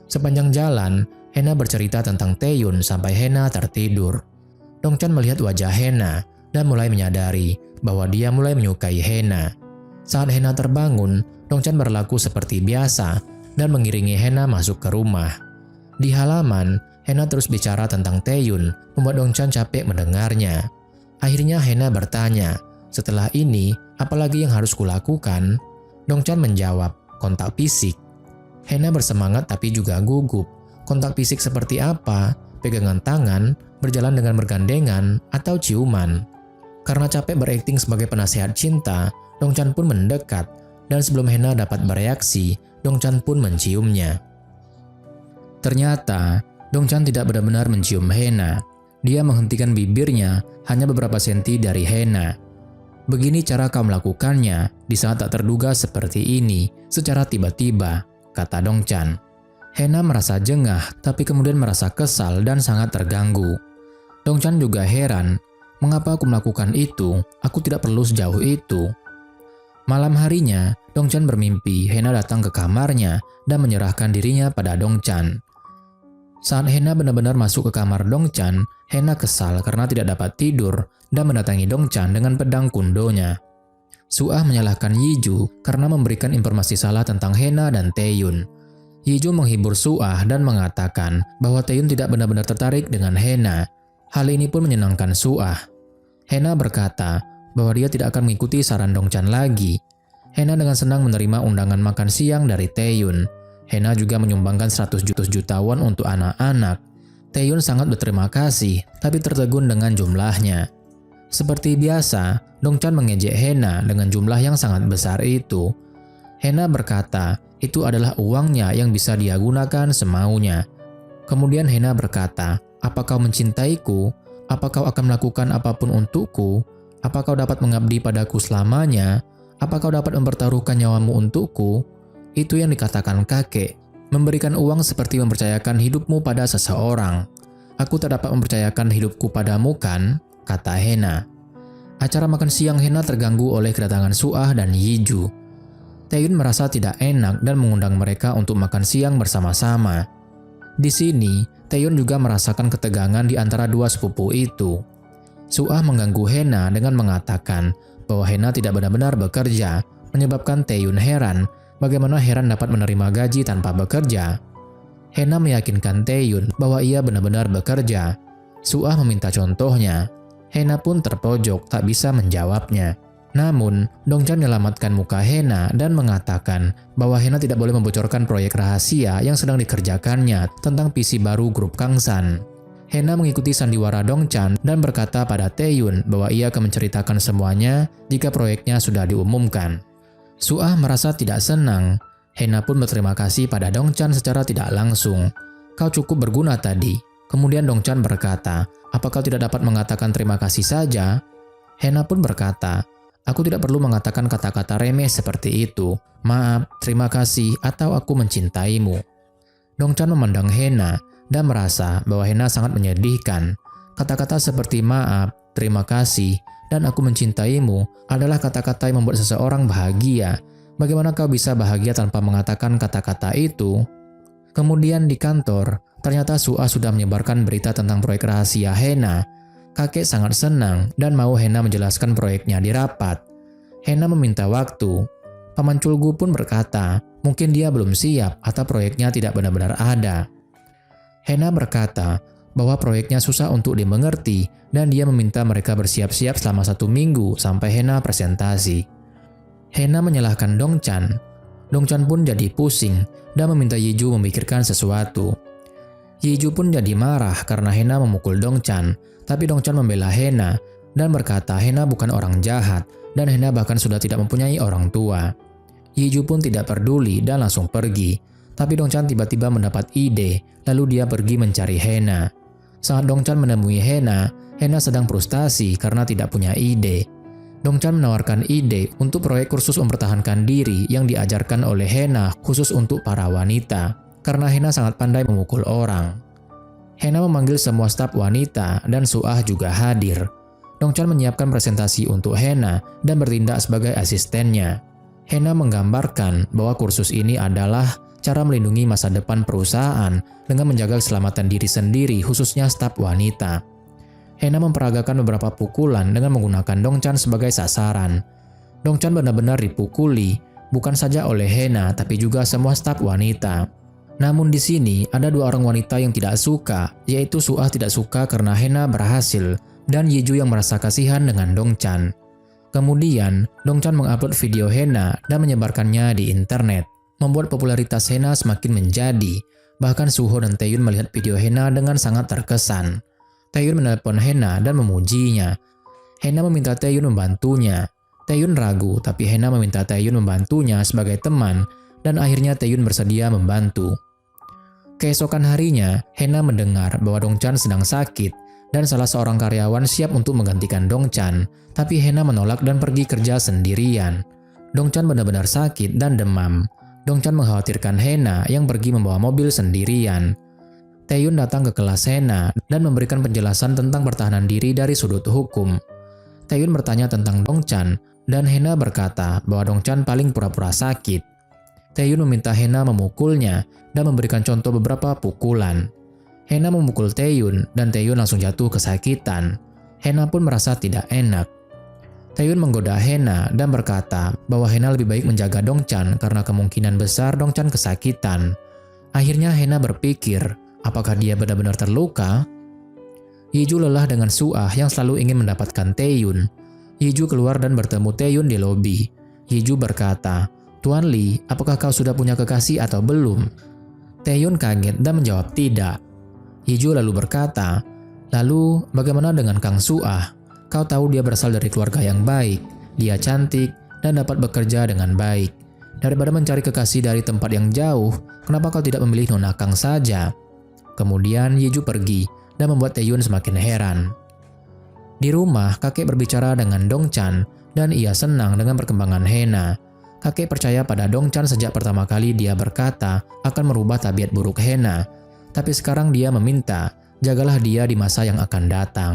Sepanjang jalan, Hena bercerita tentang Taeyun sampai Hena tertidur. Dongchan melihat wajah Hena dan mulai menyadari bahwa dia mulai menyukai Hena. Saat Hena terbangun, Dongchan berlaku seperti biasa dan mengiringi Hena masuk ke rumah. Di halaman, Hena terus bicara tentang Taeyun, membuat Dongchan capek mendengarnya. Akhirnya Hena bertanya, setelah ini, apalagi yang harus kulakukan? Dongchan menjawab, kontak fisik. Hena bersemangat tapi juga gugup. Kontak fisik seperti apa? Pegangan tangan, berjalan dengan bergandengan, atau ciuman? Karena capek berakting sebagai penasihat cinta, Dongchan pun mendekat, dan sebelum Hena dapat bereaksi, Dongchan pun menciumnya. Ternyata, Dongchan tidak benar-benar mencium Hena. Dia menghentikan bibirnya hanya beberapa senti dari Hena. Begini cara kau melakukannya di saat tak terduga seperti ini, secara tiba-tiba, kata Dongchan. Hena merasa jengah, tapi kemudian merasa kesal dan sangat terganggu. Dongchan juga heran, mengapa aku melakukan itu? Aku tidak perlu sejauh itu. Malam harinya, Dongchan bermimpi Hena datang ke kamarnya dan menyerahkan dirinya pada Dongchan. Saat Hena benar-benar masuk ke kamar Dongchan, Hena kesal karena tidak dapat tidur dan mendatangi Dongchan dengan pedang kundonya. Suah menyalahkan Yiju karena memberikan informasi salah tentang Hena dan Taeyun. Yiju menghibur Suah dan mengatakan bahwa Taeyun tidak benar-benar tertarik dengan Hena. Hal ini pun menyenangkan Suah. Hena berkata bahwa dia tidak akan mengikuti saran Dongchan lagi. Hena dengan senang menerima undangan makan siang dari Taeyun. Hena juga menyumbangkan 100 juta won untuk anak-anak. Taeyun sangat berterima kasih, tapi tertegun dengan jumlahnya. Seperti biasa, Dongchan mengejek Hena dengan jumlah yang sangat besar itu. Hena berkata, itu adalah uangnya yang bisa dia gunakan semaunya. Kemudian Hena berkata, apa kau mencintaiku? Apa kau akan melakukan apapun untukku? Apa kau dapat mengabdi padaku selamanya? Apa kau dapat mempertaruhkan nyawamu untukku? Itu yang dikatakan kakek. Memberikan uang seperti mempercayakan hidupmu pada seseorang. Aku tak dapat mempercayakan hidupku padamu kan? Kata Hena. Acara makan siang Hena terganggu oleh kedatangan Suah dan Yiju. Taeyun merasa tidak enak dan mengundang mereka untuk makan siang bersama-sama. Di sini, Taeyun juga merasakan ketegangan di antara dua sepupu itu. Suah mengganggu Hena dengan mengatakan bahwa Hena tidak benar-benar bekerja, menyebabkan Taeyun heran bagaimana Heran dapat menerima gaji tanpa bekerja. Hena meyakinkan Taeyun bahwa ia benar-benar bekerja. Suah meminta contohnya. Hena pun terpojok tak bisa menjawabnya. Namun, Dongchan menyelamatkan muka Hena dan mengatakan bahwa Hena tidak boleh membocorkan proyek rahasia yang sedang dikerjakannya tentang PC baru grup Kangsan. Hena mengikuti sandiwara Dongchan dan berkata pada Taeyun bahwa ia akan menceritakan semuanya jika proyeknya sudah diumumkan. Suah merasa tidak senang. Hena pun berterima kasih pada Dongchan secara tidak langsung. Kau cukup berguna tadi. Kemudian Dongchan berkata, apa kau tidak dapat mengatakan terima kasih saja? Hena pun berkata, aku tidak perlu mengatakan kata-kata remeh seperti itu. Maaf, terima kasih, atau aku mencintaimu. Dongchan memandang Hena dan merasa bahwa Hena sangat menyedihkan. Kata-kata seperti maaf, terima kasih, dan aku mencintaimu adalah kata-kata yang membuat seseorang bahagia. Bagaimana kau bisa bahagia tanpa mengatakan kata-kata itu? Kemudian di kantor, ternyata Suah sudah menyebarkan berita tentang proyek rahasia Hena. Kakek sangat senang dan mau Hena menjelaskan proyeknya di rapat. Hena meminta waktu. Paman Culgu pun berkata, mungkin dia belum siap atau proyeknya tidak benar-benar ada. Hena berkata bahwa proyeknya susah untuk dimengerti dan dia meminta mereka bersiap-siap selama 1 minggu sampai Hena presentasi. Hena menyalahkan Dongchan. Dongchan pun jadi pusing dan meminta Yiju memikirkan sesuatu. Yiju pun jadi marah karena Hena memukul Dongchan, tapi Dongchan membela Hena dan berkata Hena bukan orang jahat dan Hena bahkan sudah tidak mempunyai orang tua. Yiju pun tidak peduli dan langsung pergi, tapi Dongchan tiba-tiba mendapat ide, lalu dia pergi mencari Hena. Saat Dongchan menemui Hena, Hena sedang frustasi karena tidak punya ide. Dongchan menawarkan ide untuk proyek kursus mempertahankan diri yang diajarkan oleh Hena khusus untuk para wanita, karena Hena sangat pandai memukul orang. Hena memanggil semua staf wanita dan Suah juga hadir. Dongchan menyiapkan presentasi untuk Hena dan bertindak sebagai asistennya. Hena menggambarkan bahwa kursus ini adalah cara melindungi masa depan perusahaan dengan menjaga keselamatan diri sendiri khususnya staf wanita. Hena memperagakan beberapa pukulan dengan menggunakan Dongchan sebagai sasaran. Dongchan benar-benar dipukuli, bukan saja oleh Hena tapi juga semua staf wanita. Namun di sini ada 2 orang wanita yang tidak suka, yaitu Suah tidak suka karena Hena berhasil dan Yiju yang merasa kasihan dengan Dongchan. Kemudian, Dongchan mengupload video Hena dan menyebarkannya di internet, membuat popularitas Hena semakin menjadi. Bahkan Suho dan Taeyun melihat video Hena dengan sangat terkesan. Taeyun menelpon Hena dan memujinya. Hena meminta Taeyun membantunya. Taeyun ragu, tapi Hena meminta Taeyun membantunya sebagai teman, dan akhirnya Taeyun bersedia membantu. Keesokan harinya, Hena mendengar bahwa Dongchan sedang sakit, dan salah seorang karyawan siap untuk menggantikan Dongchan, tapi Hena menolak dan pergi kerja sendirian. Dongchan benar-benar sakit dan demam. Dongchan mengkhawatirkan Hena yang pergi membawa mobil sendirian. Taeyun datang ke kelas Hena dan memberikan penjelasan tentang pertahanan diri dari sudut hukum. Taeyun bertanya tentang Dongchan dan Hena berkata bahwa Dongchan paling pura-pura sakit. Taeyun meminta Hena memukulnya dan memberikan contoh beberapa pukulan. Hena memukul Taeyun dan Taeyun langsung jatuh kesakitan. Hena pun merasa tidak enak. Taeyun menggoda Hena dan berkata bahwa Hena lebih baik menjaga Dongchan karena kemungkinan besar Dongchan kesakitan. Akhirnya Hena berpikir, apakah dia benar-benar terluka? Yiju lelah dengan Suah yang selalu ingin mendapatkan Taeyun. Yiju keluar dan bertemu Taeyun di lobi. Yiju berkata, "Tuan Lee, apakah kau sudah punya kekasih atau belum?" Taeyun kaget dan menjawab tidak. Yiju lalu berkata, "Lalu bagaimana dengan Kang Suah? Kau tahu dia berasal dari keluarga yang baik, dia cantik dan dapat bekerja dengan baik. Daripada mencari kekasih dari tempat yang jauh, kenapa kau tidak memilih Nona Kang saja?" Kemudian Yiju pergi dan membuat Taeyun semakin heran. Di rumah, kakek berbicara dengan Dongchan dan ia senang dengan perkembangan Hena. Kakek percaya pada Dongchan sejak pertama kali dia berkata akan merubah tabiat buruk Hena. Tapi sekarang dia meminta, jagalah dia di masa yang akan datang.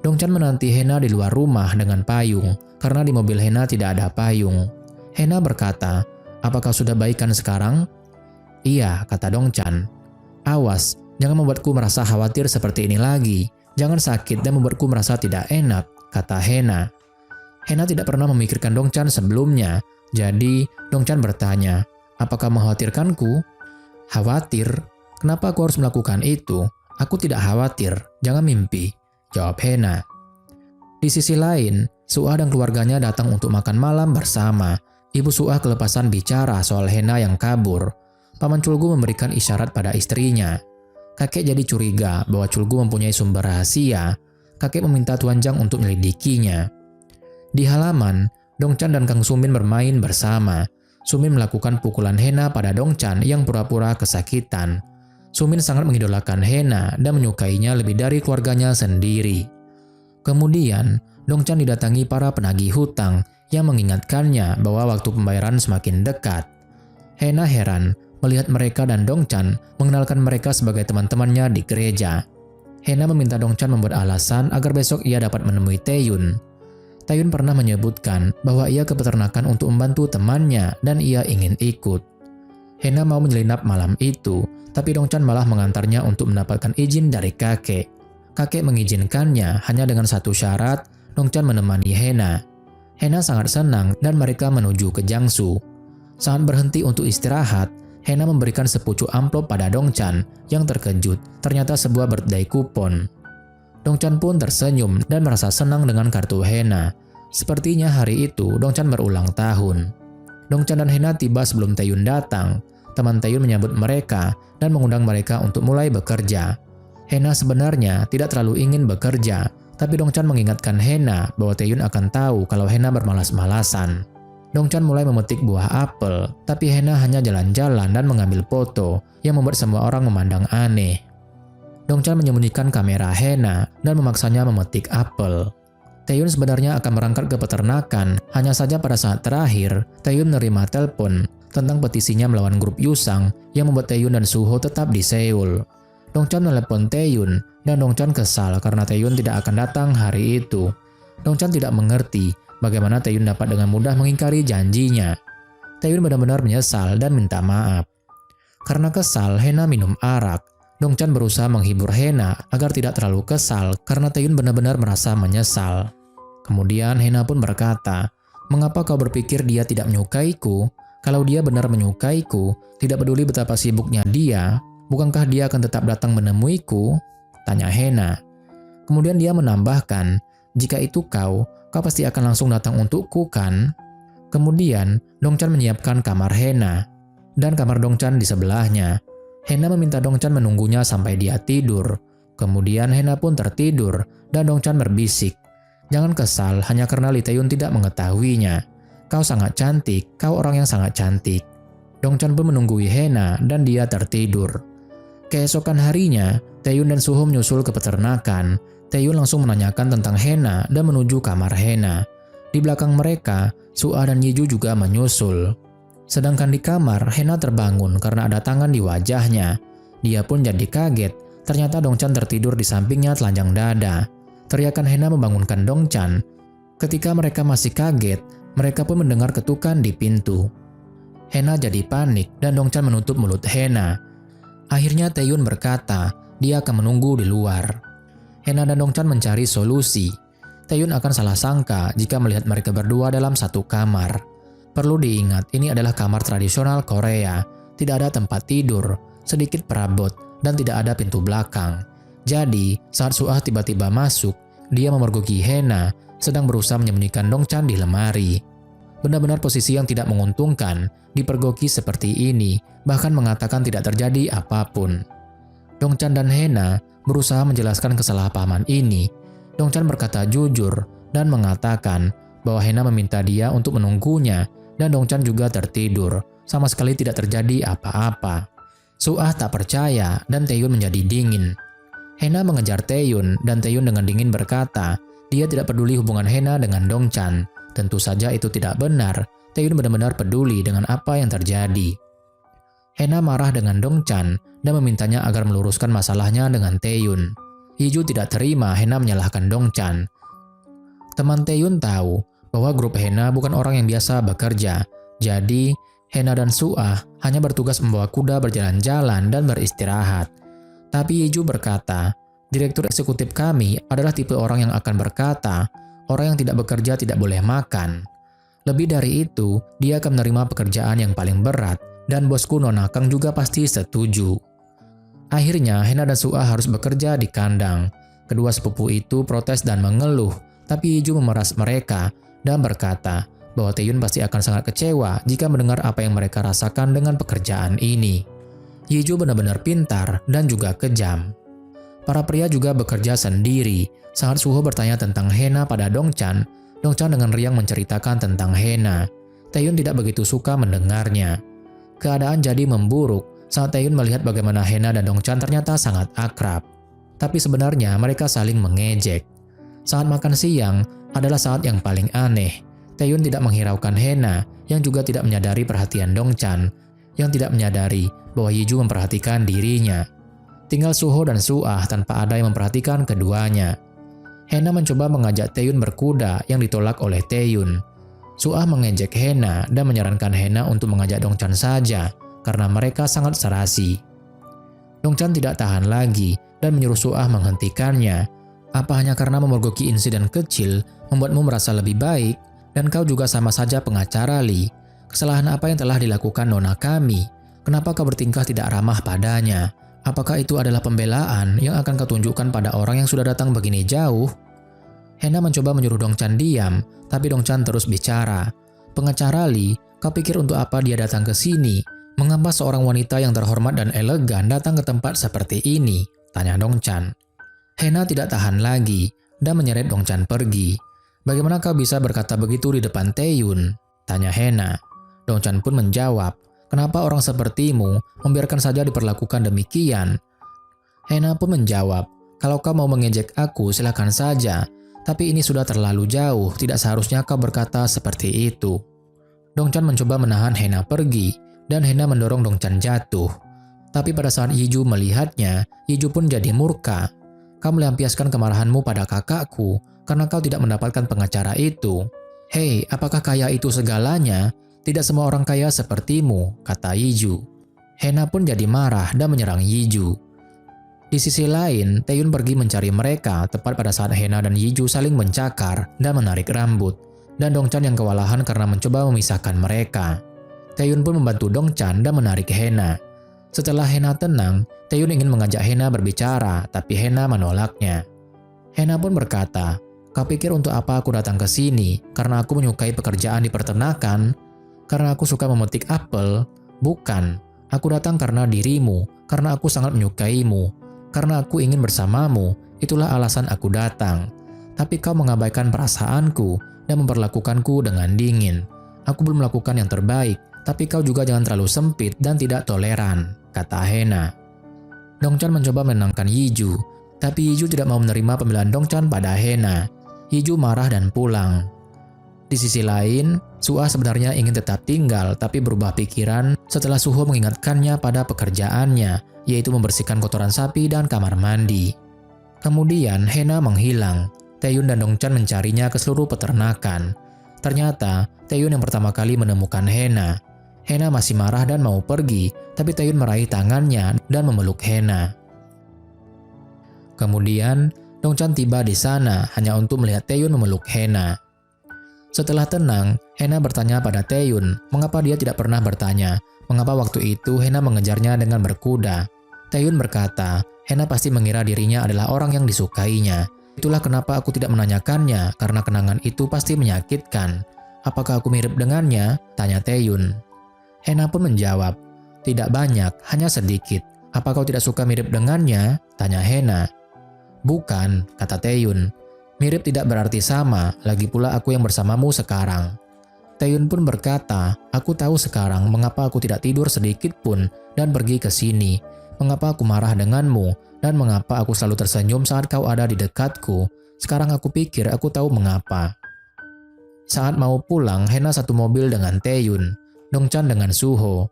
Dongchan menanti Hena di luar rumah dengan payung, karena di mobil Hena tidak ada payung. Hena berkata, "Apakah sudah baikan sekarang?" "Iya," kata Dongchan. "Awas, jangan membuatku merasa khawatir seperti ini lagi. Jangan sakit dan membuatku merasa tidak enak," kata Hena. Hena tidak pernah memikirkan Dongchan sebelumnya, jadi Dongchan bertanya, "Apakah mengkhawatirkanku?" "Khawatir? Kenapa aku harus melakukan itu? Aku tidak khawatir, jangan mimpi," jawab Hena. Di sisi lain, Suah dan keluarganya datang untuk makan malam bersama. Ibu Suah kelepasan bicara soal Hena yang kabur. Paman Culgu memberikan isyarat pada istrinya. Kakek jadi curiga bahwa Culgu mempunyai sumber rahasia. Kakek meminta Tuan Jang untuk menyelidikinya. Di halaman, Dongchan dan Kang Sumin bermain bersama. Sumin melakukan pukulan Hena pada Dongchan yang pura-pura kesakitan. Sumin sangat mengidolakan Hena dan menyukainya lebih dari keluarganya sendiri. Kemudian, Dongchan didatangi para penagih hutang yang mengingatkannya bahwa waktu pembayaran semakin dekat. Hena heran melihat mereka dan Dongchan mengenalkan mereka sebagai teman-temannya di gereja. Hena meminta Dongchan membuat alasan agar besok ia dapat menemui Taeyun. Taeyun pernah menyebutkan bahwa ia ke peternakan untuk membantu temannya dan ia ingin ikut. Hena mau menyelinap malam itu, tapi Dongchan malah mengantarnya untuk mendapatkan izin dari kakek. Kakek mengizinkannya hanya dengan satu syarat, Dongchan menemani Hena. Hena sangat senang dan mereka menuju ke Jiangsu. Saat berhenti untuk istirahat, Hena memberikan sepucuk amplop pada Dongchan yang terkejut ternyata sebuah birthday kupon. Dongchan pun tersenyum dan merasa senang dengan kartu Hena. Sepertinya hari itu Dongchan berulang tahun. Dongchan dan Hena tiba sebelum Taeyun datang. Teman Taeyun menyambut mereka dan mengundang mereka untuk mulai bekerja. Hena sebenarnya tidak terlalu ingin bekerja, tapi Dongchan mengingatkan Hena bahwa Taeyun akan tahu kalau Hena bermalas-malasan. Dongchan mulai memetik buah apel, tapi Hena hanya jalan-jalan dan mengambil foto yang membuat semua orang memandang aneh. Dongchan menyembunyikan kamera Hena dan memaksanya memetik apel. Taeyun sebenarnya akan berangkat ke peternakan, hanya saja pada saat terakhir, Taeyun menerima telepon tentang petisinya melawan grup Yusang yang membuat Taeyun dan Suho tetap di Seoul. Dongchan menelepon Taeyun dan Dongchan kesal karena Taeyun tidak akan datang hari itu. Dongchan tidak mengerti bagaimana Taeyun dapat dengan mudah mengingkari janjinya. Taeyun benar-benar menyesal dan minta maaf. Karena kesal, Hena minum arak. Dongchan berusaha menghibur Hena agar tidak terlalu kesal karena Taeyun benar-benar merasa menyesal. Kemudian Hena pun berkata, "Mengapa kau berpikir dia tidak menyukaiku? Kalau dia benar menyukaiku, tidak peduli betapa sibuknya dia, bukankah dia akan tetap datang menemuiku?" tanya Hena. Kemudian dia menambahkan, "Jika itu kau pasti akan langsung datang untukku kan?" Kemudian Dongchan menyiapkan kamar Hena dan kamar Dongchan di sebelahnya. Hena meminta Dongchan menunggunya sampai dia tidur. Kemudian Hena pun tertidur dan Dongchan berbisik, "Jangan kesal hanya karena Lee Taeyun tidak mengetahuinya. Kau sangat cantik, kau orang yang sangat cantik." Dongchan pun menunggui Hena dan dia tertidur. Keesokan harinya, Taeyun dan Suho menyusul ke peternakan. Taeyun langsung menanyakan tentang Hena dan menuju kamar Hena. Di belakang mereka, Suah dan Yiju juga menyusul. Sedangkan di kamar, Hena terbangun karena ada tangan di wajahnya. Dia pun jadi kaget, ternyata Dongchan tertidur di sampingnya telanjang dada. Teriakan Hena membangunkan Dongchan. Ketika mereka masih kaget, mereka pun mendengar ketukan di pintu. Hena jadi panik dan Dongchan menutup mulut Hena. Akhirnya Taeyun berkata, dia akan menunggu di luar. Hena dan Dongchan mencari solusi. Taeyun akan salah sangka jika melihat mereka berdua dalam satu kamar. Perlu diingat, ini adalah kamar tradisional Korea. Tidak ada tempat tidur, sedikit perabot, dan tidak ada pintu belakang. Jadi, saat Suah tiba-tiba masuk, dia memergoki Hena, sedang berusaha menyembunyikan Dongchan di lemari. Benar-benar posisi yang tidak menguntungkan, dipergoki seperti ini, bahkan mengatakan tidak terjadi apapun. Dongchan dan Hena berusaha menjelaskan kesalahpahaman ini. Dongchan berkata jujur dan mengatakan bahwa Hena meminta dia untuk menunggunya, dan Dongchan juga tertidur, sama sekali tidak terjadi apa-apa. Suah tak percaya dan Taeyun menjadi dingin. Hena mengejar Taeyun dan Taeyun dengan dingin berkata, dia tidak peduli hubungan Hena dengan Dongchan. Tentu saja itu tidak benar, Taeyun benar-benar peduli dengan apa yang terjadi. Hena marah dengan Dongchan dan memintanya agar meluruskan masalahnya dengan Taeyun. Yiju tidak terima Hena menyalahkan Dongchan. Teman Taeyun tahu bahwa grup Hena bukan orang yang biasa bekerja, jadi Hena dan Suah hanya bertugas membawa kuda berjalan-jalan dan beristirahat. Tapi Yiju berkata, direktur eksekutif kami adalah tipe orang yang akan berkata, orang yang tidak bekerja tidak boleh makan. Lebih dari itu, dia akan menerima pekerjaan yang paling berat, dan bosku Nona Kang juga pasti setuju. Akhirnya, Hena dan Suah harus bekerja di kandang. Kedua sepupu itu protes dan mengeluh, tapi Yiju memeras mereka dan berkata bahwa Taeyun pasti akan sangat kecewa jika mendengar apa yang mereka rasakan dengan pekerjaan ini. Yiju benar-benar pintar dan juga kejam. Para pria juga bekerja sendiri. Saat Suho bertanya tentang Hena pada Dongchan, Dongchan dengan riang menceritakan tentang Hena. Taeyun tidak begitu suka mendengarnya. Keadaan jadi memburuk saat Taeyun melihat bagaimana Hena dan Dongchan ternyata sangat akrab. Tapi sebenarnya mereka saling mengejek. Saat makan siang adalah saat yang paling aneh. Taeyun tidak menghiraukan Hena yang juga tidak menyadari perhatian Dongchan, yang tidak menyadari bahwa Yiju memperhatikan dirinya. Tinggal Suho dan Suah tanpa ada yang memperhatikan keduanya. Hena mencoba mengajak Taeyun berkuda yang ditolak oleh Taeyun. Suah mengejek Hena dan menyarankan Hena untuk mengajak Dongchan saja karena mereka sangat serasi. Dongchan tidak tahan lagi dan menyuruh Suah menghentikannya. Apa hanya karena memergoki insiden kecil membuatmu merasa lebih baik? Dan kau juga sama saja pengacara Li. Kesalahan apa yang telah dilakukan nona kami? Kenapa kau bertingkah tidak ramah padanya? Apakah itu adalah pembelaan yang akan kau tunjukkan pada orang yang sudah datang begini jauh? Hena mencoba menyuruh Dongchan diam, tapi Dongchan terus bicara. Pengacara Li, kau pikir untuk apa dia datang ke sini? Mengapa seorang wanita yang terhormat dan elegan datang ke tempat seperti ini? Tanya Dongchan. Hena tidak tahan lagi dan menyeret Dongchan pergi. Bagaimana kau bisa berkata begitu di depan Taeyun? Tanya Hena. Dongchan pun menjawab, kenapa orang sepertimu membiarkan saja diperlakukan demikian? Hena pun menjawab, kalau kau mau mengejek aku silakan saja, tapi ini sudah terlalu jauh, tidak seharusnya kau berkata seperti itu. Dongchan mencoba menahan Hena pergi, dan Hena mendorong Dongchan jatuh. Tapi pada saat Yiju melihatnya, Yiju pun jadi murka. Kau melampiaskan kemarahanmu pada kakakku, karena kau tidak mendapatkan pengacara itu. Hei, apakah kaya itu segalanya? Tidak semua orang kaya sepertimu, kata Yiju. Hena pun jadi marah dan menyerang Yiju. Di sisi lain, Taeyun pergi mencari mereka tepat pada saat Hena dan Yiju saling mencakar dan menarik rambut, dan Dongchan yang kewalahan karena mencoba memisahkan mereka. Taeyun pun membantu Dongchan dan menarik Hena. Setelah Hena tenang, Taeyun ingin mengajak Hena berbicara, tapi Hena menolaknya. Hena pun berkata, kau pikir untuk apa aku datang ke sini? Karena aku menyukai pekerjaan di peternakan? Karena aku suka memetik apel? Bukan, aku datang karena dirimu, karena aku sangat menyukaimu, karena aku ingin bersamamu, itulah alasan aku datang. Tapi kau mengabaikan perasaanku dan memperlakukanku dengan dingin. Aku belum melakukan yang terbaik, tapi kau juga jangan terlalu sempit dan tidak toleran, kata Hena. Dongchan mencoba menenangkan Yiju, tapi Yiju tidak mau menerima pembelaan Dongchan pada Hena. Yiju marah dan pulang. Di sisi lain, Suah sebenarnya ingin tetap tinggal tapi berubah pikiran setelah Suho mengingatkannya pada pekerjaannya, yaitu membersihkan kotoran sapi dan kamar mandi. Kemudian Hena menghilang. Taeyun dan Dongchan mencarinya ke seluruh peternakan. Ternyata Taeyun yang pertama kali menemukan Hena. Hena masih marah dan mau pergi, tapi Taeyun meraih tangannya dan memeluk Hena. Kemudian Dongchan tiba di sana hanya untuk melihat Taeyun memeluk Hena. Setelah tenang, Hena bertanya pada Taeyun mengapa dia tidak pernah bertanya mengapa waktu itu Hena mengejarnya dengan berkuda. Taeyun berkata, Hena pasti mengira dirinya adalah orang yang disukainya. Itulah kenapa aku tidak menanyakannya, karena kenangan itu pasti menyakitkan. Apakah aku mirip dengannya? Tanya Taeyun. Hena pun menjawab, tidak banyak, hanya sedikit. Apa kau tidak suka mirip dengannya? Tanya Hena. Bukan, kata Taeyun. Mirip tidak berarti sama, lagi pula aku yang bersamamu sekarang. Taeyun pun berkata, aku tahu sekarang mengapa aku tidak tidur sedikit pun dan pergi ke sini. Mengapa aku marah denganmu dan mengapa aku selalu tersenyum saat kau ada di dekatku. Sekarang aku pikir aku tahu mengapa. Saat mau pulang, Hena satu mobil dengan Taeyun, Dongchan dengan Suho.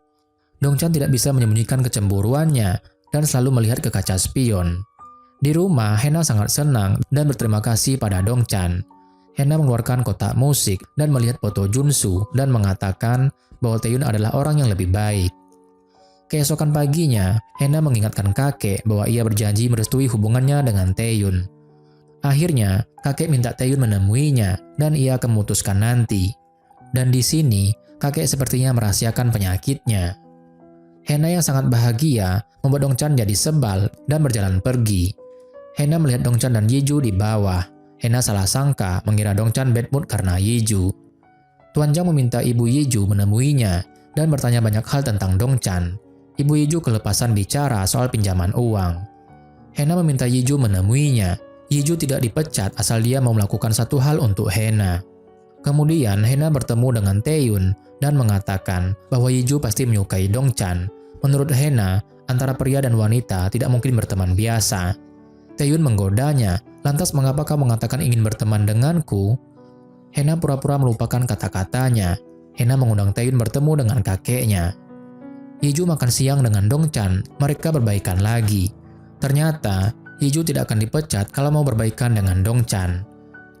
Dongchan tidak bisa menyembunyikan kecemburuannya dan selalu melihat ke kaca spion. Di rumah, Hena sangat senang dan berterima kasih pada Dongchan. Hena mengeluarkan kotak musik dan melihat foto Junsu dan mengatakan bahwa Taeyun adalah orang yang lebih baik. Keesokan paginya, Hena mengingatkan kakek bahwa ia berjanji merestui hubungannya dengan Taeyun. Akhirnya, kakek minta Taeyun menemuinya dan ia akan memutuskan nanti. Dan di sini, kakek sepertinya merahasiakan penyakitnya. Hena yang sangat bahagia membuat Dongchan jadi sebal dan berjalan pergi. Hena melihat Dongchan dan Yiju di bawah. Hena salah sangka mengira Dongchan bad mood karena Yiju. Tuan Zhang meminta Ibu Yiju menemuinya dan bertanya banyak hal tentang Dongchan. Ibu Yiju kelepasan bicara soal pinjaman uang. Hena meminta Yiju menemuinya. Yiju tidak dipecat asal dia mau melakukan satu hal untuk Hena. Kemudian Hena bertemu dengan Taeyun dan mengatakan bahwa Yiju pasti menyukai Dongchan. Menurut Hena, antara pria dan wanita tidak mungkin berteman biasa. Taeyun menggodanya, lantas mengapa kau mengatakan ingin berteman denganku? Hena pura-pura melupakan kata-katanya. Hena mengundang Taeyun bertemu dengan kakeknya. Yiju makan siang dengan Dongchan, mereka berbaikan lagi. Ternyata, Yiju tidak akan dipecat kalau mau berbaikan dengan Dongchan.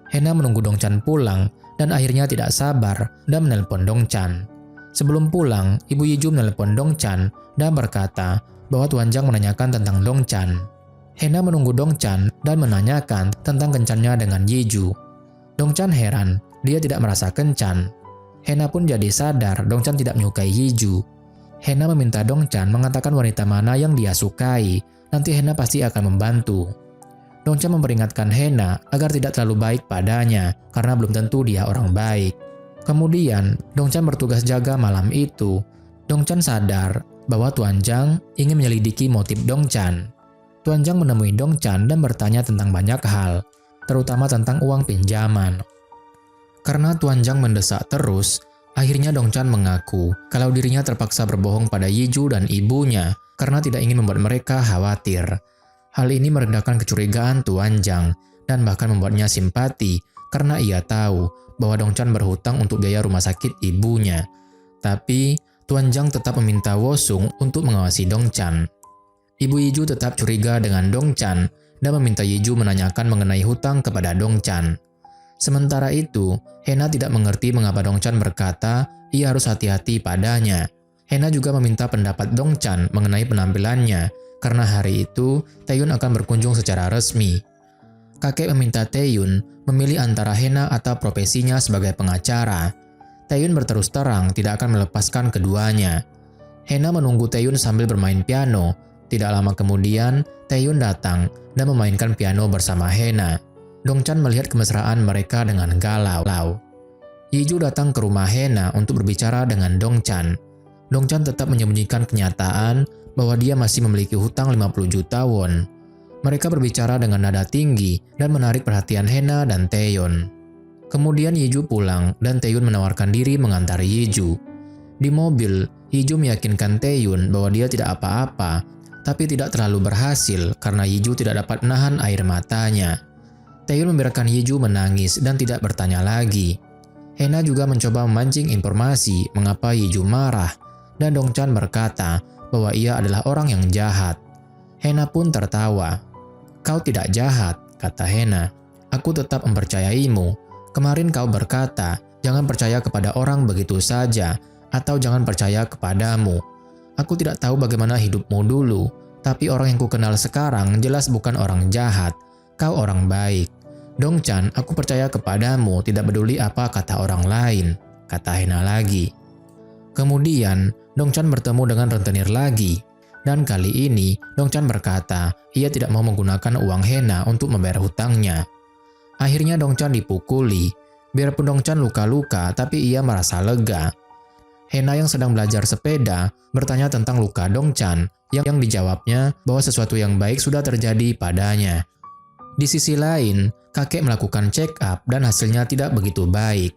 Hena menunggu Dongchan pulang dan akhirnya tidak sabar dan menelpon Dongchan. Sebelum pulang, Ibu Yiju menelpon Dongchan dan berkata bahwa Tuan Zhang menanyakan tentang Dongchan. Hena menunggu Dongchan dan menanyakan tentang kencannya dengan Yiju. Dongchan heran, dia tidak merasa kencan. Hena pun jadi sadar Dongchan tidak menyukai Yiju. Hena meminta Dongchan mengatakan wanita mana yang dia sukai, nanti Hena pasti akan membantu. Dongchan memperingatkan Hena agar tidak terlalu baik padanya, karena belum tentu dia orang baik. Kemudian, Dongchan bertugas jaga malam itu. Dongchan sadar bahwa Tuan Zhang ingin menyelidiki motif Dongchan. Tuan Zhang menemui Dongchan dan bertanya tentang banyak hal, terutama tentang uang pinjaman. Karena Tuan Zhang mendesak terus, akhirnya Dongchan mengaku kalau dirinya terpaksa berbohong pada Yiju dan ibunya karena tidak ingin membuat mereka khawatir. Hal ini meredakan kecurigaan Tuan Zhang dan bahkan membuatnya simpati karena ia tahu bahwa Dongchan berhutang untuk biaya rumah sakit ibunya. Tapi Tuan Zhang tetap meminta Wosung untuk mengawasi Dongchan. Ibu Yiju tetap curiga dengan Dongchan dan meminta Yiju menanyakan mengenai hutang kepada Dongchan. Sementara itu, Hena tidak mengerti mengapa Dongchan berkata ia harus hati-hati padanya. Hena juga meminta pendapat Dongchan mengenai penampilannya, karena hari itu Taeyun akan berkunjung secara resmi. Kakek meminta Taeyun memilih antara Hena atau profesinya sebagai pengacara. Taeyun berterus terang tidak akan melepaskan keduanya. Hena menunggu Taeyun sambil bermain piano. Tidak lama kemudian, Taeyun datang dan memainkan piano bersama Hena. Dongchan melihat kemesraan mereka dengan galau. Yiju datang ke rumah Hena untuk berbicara dengan Dongchan. Dongchan tetap menyembunyikan kenyataan bahwa dia masih memiliki hutang 50 juta won. Mereka berbicara dengan nada tinggi dan menarik perhatian Hena dan Taeyun. Kemudian Yiju pulang dan Taeyun menawarkan diri mengantar Yiju. Di mobil, Yiju meyakinkan Taeyun bahwa dia tidak apa-apa, tapi tidak terlalu berhasil karena Yiju tidak dapat menahan air matanya. Taeyun membiarkan Yiju menangis dan tidak bertanya lagi. Hena juga mencoba memancing informasi mengapa Yiju marah, dan Dongchan berkata bahwa ia adalah orang yang jahat. Hena pun tertawa. "Kau tidak jahat," kata Hena. "Aku tetap mempercayaimu. Kemarin kau berkata, jangan percaya kepada orang begitu saja, atau jangan percaya kepadamu. Aku tidak tahu bagaimana hidupmu dulu, tapi orang yang kukenal sekarang jelas bukan orang jahat. Kau orang baik. Dongchan, aku percaya kepadamu tidak peduli apa kata orang lain," kata Hena lagi. Kemudian, Dongchan bertemu dengan rentenir lagi. Dan kali ini, Dongchan berkata ia tidak mau menggunakan uang Hena untuk membayar hutangnya. Akhirnya Dongchan dipukuli. Biarpun Dongchan luka-luka, tapi ia merasa lega. Hena yang sedang belajar sepeda bertanya tentang luka Dongchan, yang dijawabnya bahwa sesuatu yang baik sudah terjadi padanya. Di sisi lain, kakek melakukan check up dan hasilnya tidak begitu baik.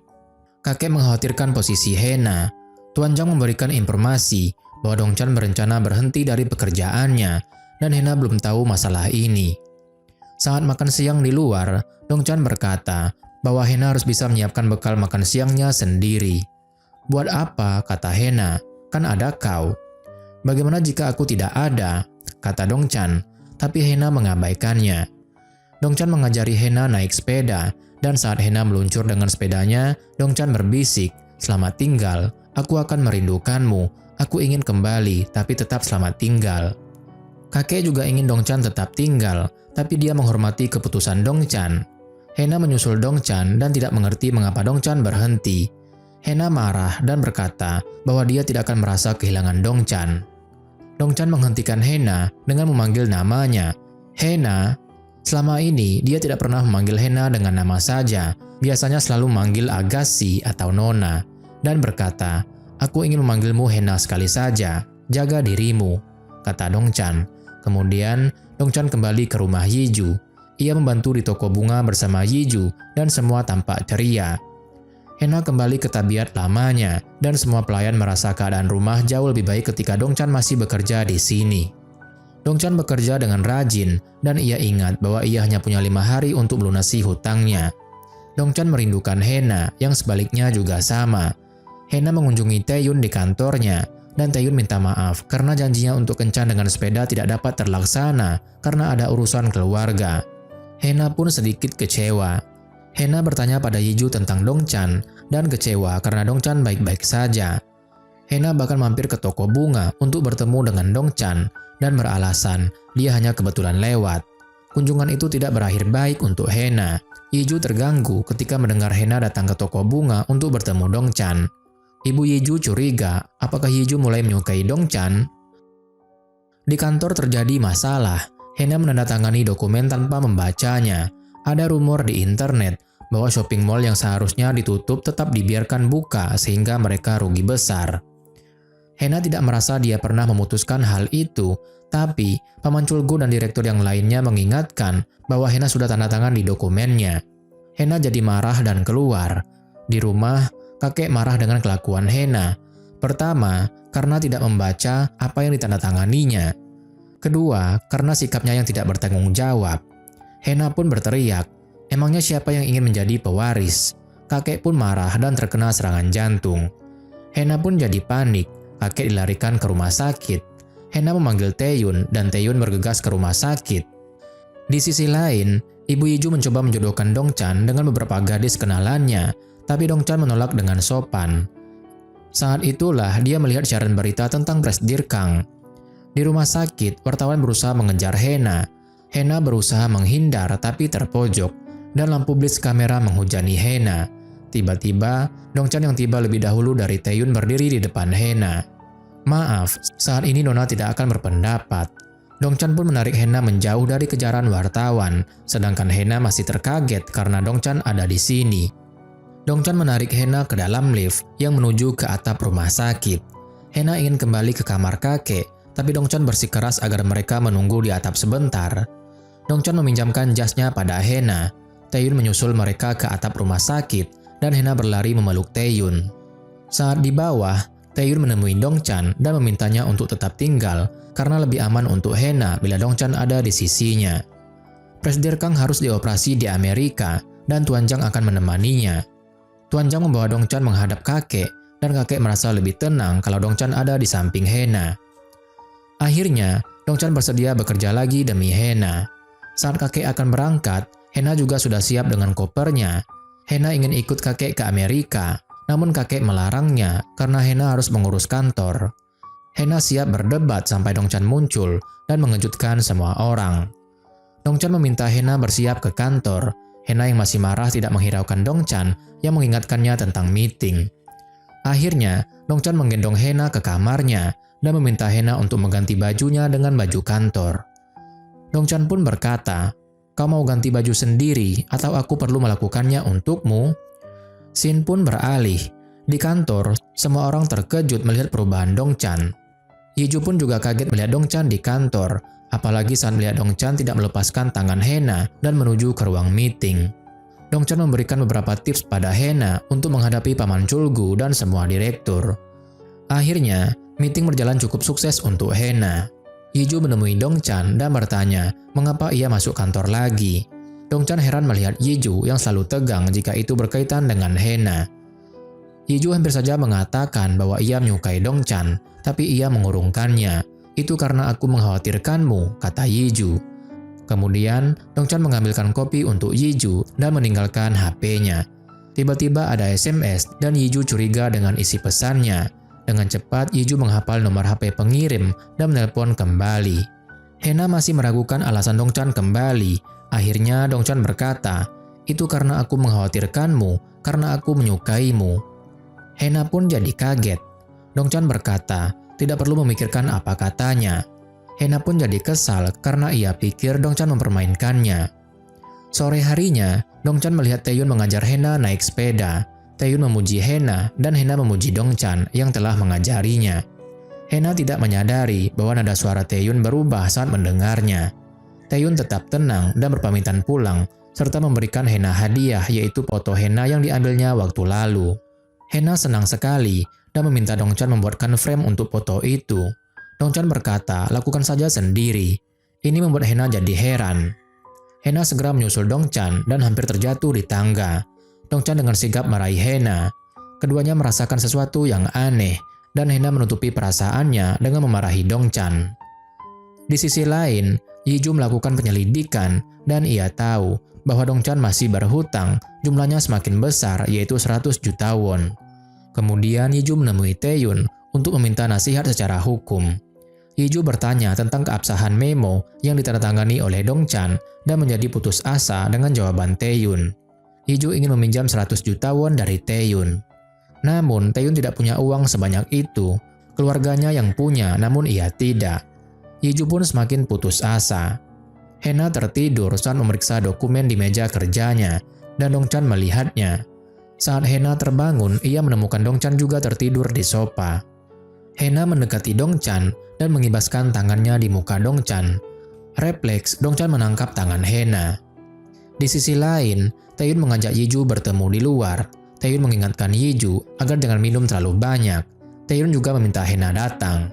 Kakek mengkhawatirkan posisi Hena. Tuan Zhang memberikan informasi bahwa Dongchan berencana berhenti dari pekerjaannya dan Hena belum tahu masalah ini. Saat makan siang di luar, Dongchan berkata bahwa Hena harus bisa menyiapkan bekal makan siangnya sendiri. "Buat apa?" kata Hena. "Kan ada kau." "Bagaimana jika aku tidak ada?" kata Dongchan, tapi Hena mengabaikannya. Dongchan mengajari Hena naik sepeda, dan saat Hena meluncur dengan sepedanya, Dongchan berbisik, "Selamat tinggal, aku akan merindukanmu, aku ingin kembali, tapi tetap selamat tinggal." Kakek juga ingin Dongchan tetap tinggal, tapi dia menghormati keputusan Dongchan. Hena menyusul Dongchan dan tidak mengerti mengapa Dongchan berhenti. Hena marah dan berkata bahwa dia tidak akan merasa kehilangan Dongchan. Dongchan menghentikan Hena dengan memanggil namanya. "Hena." Selama ini, dia tidak pernah memanggil Hena dengan nama saja, biasanya selalu memanggil Agassi atau Nona, dan berkata, "Aku ingin memanggilmu Hena sekali saja, jaga dirimu," kata Dongchan. Kemudian, Dongchan kembali ke rumah Yiju. Ia membantu di toko bunga bersama Yiju, dan semua tampak ceria. Hena kembali ke tabiat lamanya, dan semua pelayan merasa keadaan rumah jauh lebih baik ketika Dongchan masih bekerja di sini. Dongchan bekerja dengan rajin, dan ia ingat bahwa ia hanya punya 5 hari untuk melunasi hutangnya. Dongchan merindukan Hena, yang sebaliknya juga sama. Hena mengunjungi Taeyun di kantornya, dan Taeyun minta maaf karena janjinya untuk kencan dengan sepeda tidak dapat terlaksana karena ada urusan keluarga. Hena pun sedikit kecewa. Hena bertanya pada Yiju tentang Dongchan, dan kecewa karena Dongchan baik-baik saja. Hena bahkan mampir ke toko bunga untuk bertemu dengan Dongchan, dan beralasan dia hanya kebetulan lewat. Kunjungan itu tidak berakhir baik untuk Hena. Yiju terganggu ketika mendengar Hena datang ke toko bunga untuk bertemu Dongchan. Ibu Yiju curiga apakah Yiju mulai menyukai Dongchan. Di kantor terjadi masalah. Hena menandatangani dokumen tanpa membacanya. Ada rumor di internet bahwa shopping mall yang seharusnya ditutup tetap dibiarkan buka sehingga mereka rugi besar. Hena tidak merasa dia pernah memutuskan hal itu, tapi Paman Culgu dan direktur yang lainnya mengingatkan bahwa Hena sudah tanda tangan di dokumennya. Hena jadi marah dan keluar. Di rumah, kakek marah dengan kelakuan Hena. Pertama, karena tidak membaca apa yang ditandatanganinya. Kedua, karena sikapnya yang tidak bertanggung jawab. Hena pun berteriak, emangnya siapa yang ingin menjadi pewaris? Kakek pun marah dan terkena serangan jantung. Hena pun jadi panik. Kakek dilarikan ke rumah sakit. Hena memanggil Taeyun dan Taeyun bergegas ke rumah sakit. Di sisi lain, Ibu Yiju mencoba menjodohkan Dongchan dengan beberapa gadis kenalannya, tapi Dongchan menolak dengan sopan. Saat itulah dia melihat siaran berita tentang Presidir Kang. Di rumah sakit, wartawan berusaha mengejar Hena. Hena berusaha menghindar tapi terpojok, dan lampu blitz kamera menghujani Hena. Tiba-tiba, Dongchan yang tiba lebih dahulu dari Taeyun berdiri di depan Hena. Maaf, saat ini Nona tidak akan berpendapat. Dongchan pun menarik Hena menjauh dari kejaran wartawan, sedangkan Hena masih terkaget karena Dongchan ada di sini. Dongchan menarik Hena ke dalam lift yang menuju ke atap rumah sakit. Hena ingin kembali ke kamar kakek, tapi Dongchan bersikeras agar mereka menunggu di atap sebentar. Dongchan meminjamkan jasnya pada Hena. Taeyun menyusul mereka ke atap rumah sakit, dan Hena berlari memeluk Taeyun. Saat di bawah, Taeyun menemui Dongchan dan memintanya untuk tetap tinggal karena lebih aman untuk Hena bila Dongchan ada di sisinya. Presidir Kang harus dioperasi di Amerika dan Tuan Zhang akan menemaninya. Tuan Zhang membawa Dongchan menghadap kakek dan kakek merasa lebih tenang kalau Dongchan ada di samping Hena. Akhirnya, Dongchan bersedia bekerja lagi demi Hena. Saat kakek akan berangkat, Hena juga sudah siap dengan kopernya. Hena ingin ikut kakek ke Amerika, namun kakek melarangnya karena Hena harus mengurus kantor. Hena siap berdebat sampai Dongchan muncul dan mengejutkan semua orang. Dongchan meminta Hena bersiap ke kantor. Hena yang masih marah tidak menghiraukan Dongchan yang mengingatkannya tentang meeting. Akhirnya, Dongchan menggendong Hena ke kamarnya dan meminta Hena untuk mengganti bajunya dengan baju kantor. Dongchan pun berkata, "Kau mau ganti baju sendiri atau aku perlu melakukannya untukmu?" Scene pun beralih. Di kantor, semua orang terkejut melihat perubahan Dongchan. Yiju pun juga kaget melihat Dongchan di kantor, apalagi saat melihat Dongchan tidak melepaskan tangan Hena dan menuju ke ruang meeting. Dongchan memberikan beberapa tips pada Hena untuk menghadapi Paman Culgu dan semua direktur. Akhirnya, meeting berjalan cukup sukses untuk Hena. Yiju menemui Dongchan dan bertanya mengapa ia masuk kantor lagi. Dongchan heran melihat Yiju yang selalu tegang jika itu berkaitan dengan Hena. Yiju hampir saja mengatakan bahwa ia menyukai Dongchan, tapi ia mengurungkannya. "Itu karena aku mengkhawatirkanmu," kata Yiju. Kemudian, Dongchan mengambilkan kopi untuk Yiju dan meninggalkan HP-nya. Tiba-tiba ada SMS dan Yiju curiga dengan isi pesannya. Dengan cepat, Yiju menghafal nomor HP pengirim dan menelpon kembali. Hena masih meragukan alasan Dongchan kembali. Akhirnya Dongchan berkata, "Itu karena aku mengkhawatirkanmu, karena aku menyukaimu." Hena pun jadi kaget. Dongchan berkata, tidak perlu memikirkan apa katanya. Hena pun jadi kesal karena ia pikir Dongchan mempermainkannya. Sore harinya, Dongchan melihat Taeyun mengajar Hena naik sepeda. Taeyun memuji Hena dan Hena memuji Dongchan yang telah mengajarinya. Hena tidak menyadari bahwa nada suara Taeyun berubah saat mendengarnya. Taeyun tetap tenang dan berpamitan pulang, serta memberikan Hena hadiah yaitu foto Hena yang diambilnya waktu lalu. Hena senang sekali dan meminta Dongchan membuatkan frame untuk foto itu. Dongchan berkata, lakukan saja sendiri. Ini membuat Hena jadi heran. Hena segera menyusul Dongchan dan hampir terjatuh di tangga. Dongchan dengan sigap meraih Hena. Keduanya merasakan sesuatu yang aneh, dan Hena menutupi perasaannya dengan memarahi Dongchan. Di sisi lain, Yiju melakukan penyelidikan, dan ia tahu bahwa Dongchan masih berhutang, jumlahnya semakin besar yaitu 100 juta won. Kemudian Yiju menemui Taeyun untuk meminta nasihat secara hukum. Yeju bertanya tentang keabsahan memo yang ditandatangani oleh Dongchan dan menjadi putus asa dengan jawaban Taeyun. Yeju ingin meminjam 100 juta won dari Taeyun. Namun Taeyun tidak punya uang sebanyak itu. Keluarganya yang punya, namun ia tidak. Yeju pun semakin putus asa. Hena tertidur saat memeriksa dokumen di meja kerjanya, dan Dongchan melihatnya. Saat Hena terbangun, ia menemukan Dongchan juga tertidur di sofa. Hena mendekati Dongchan dan mengibaskan tangannya di muka Dongchan. Refleks, Dongchan menangkap tangan Hena. Di sisi lain, Taeyun mengajak Yeju bertemu di luar. Taeyun mengingatkan Yeju agar jangan minum terlalu banyak. Taeyun juga meminta Hena datang.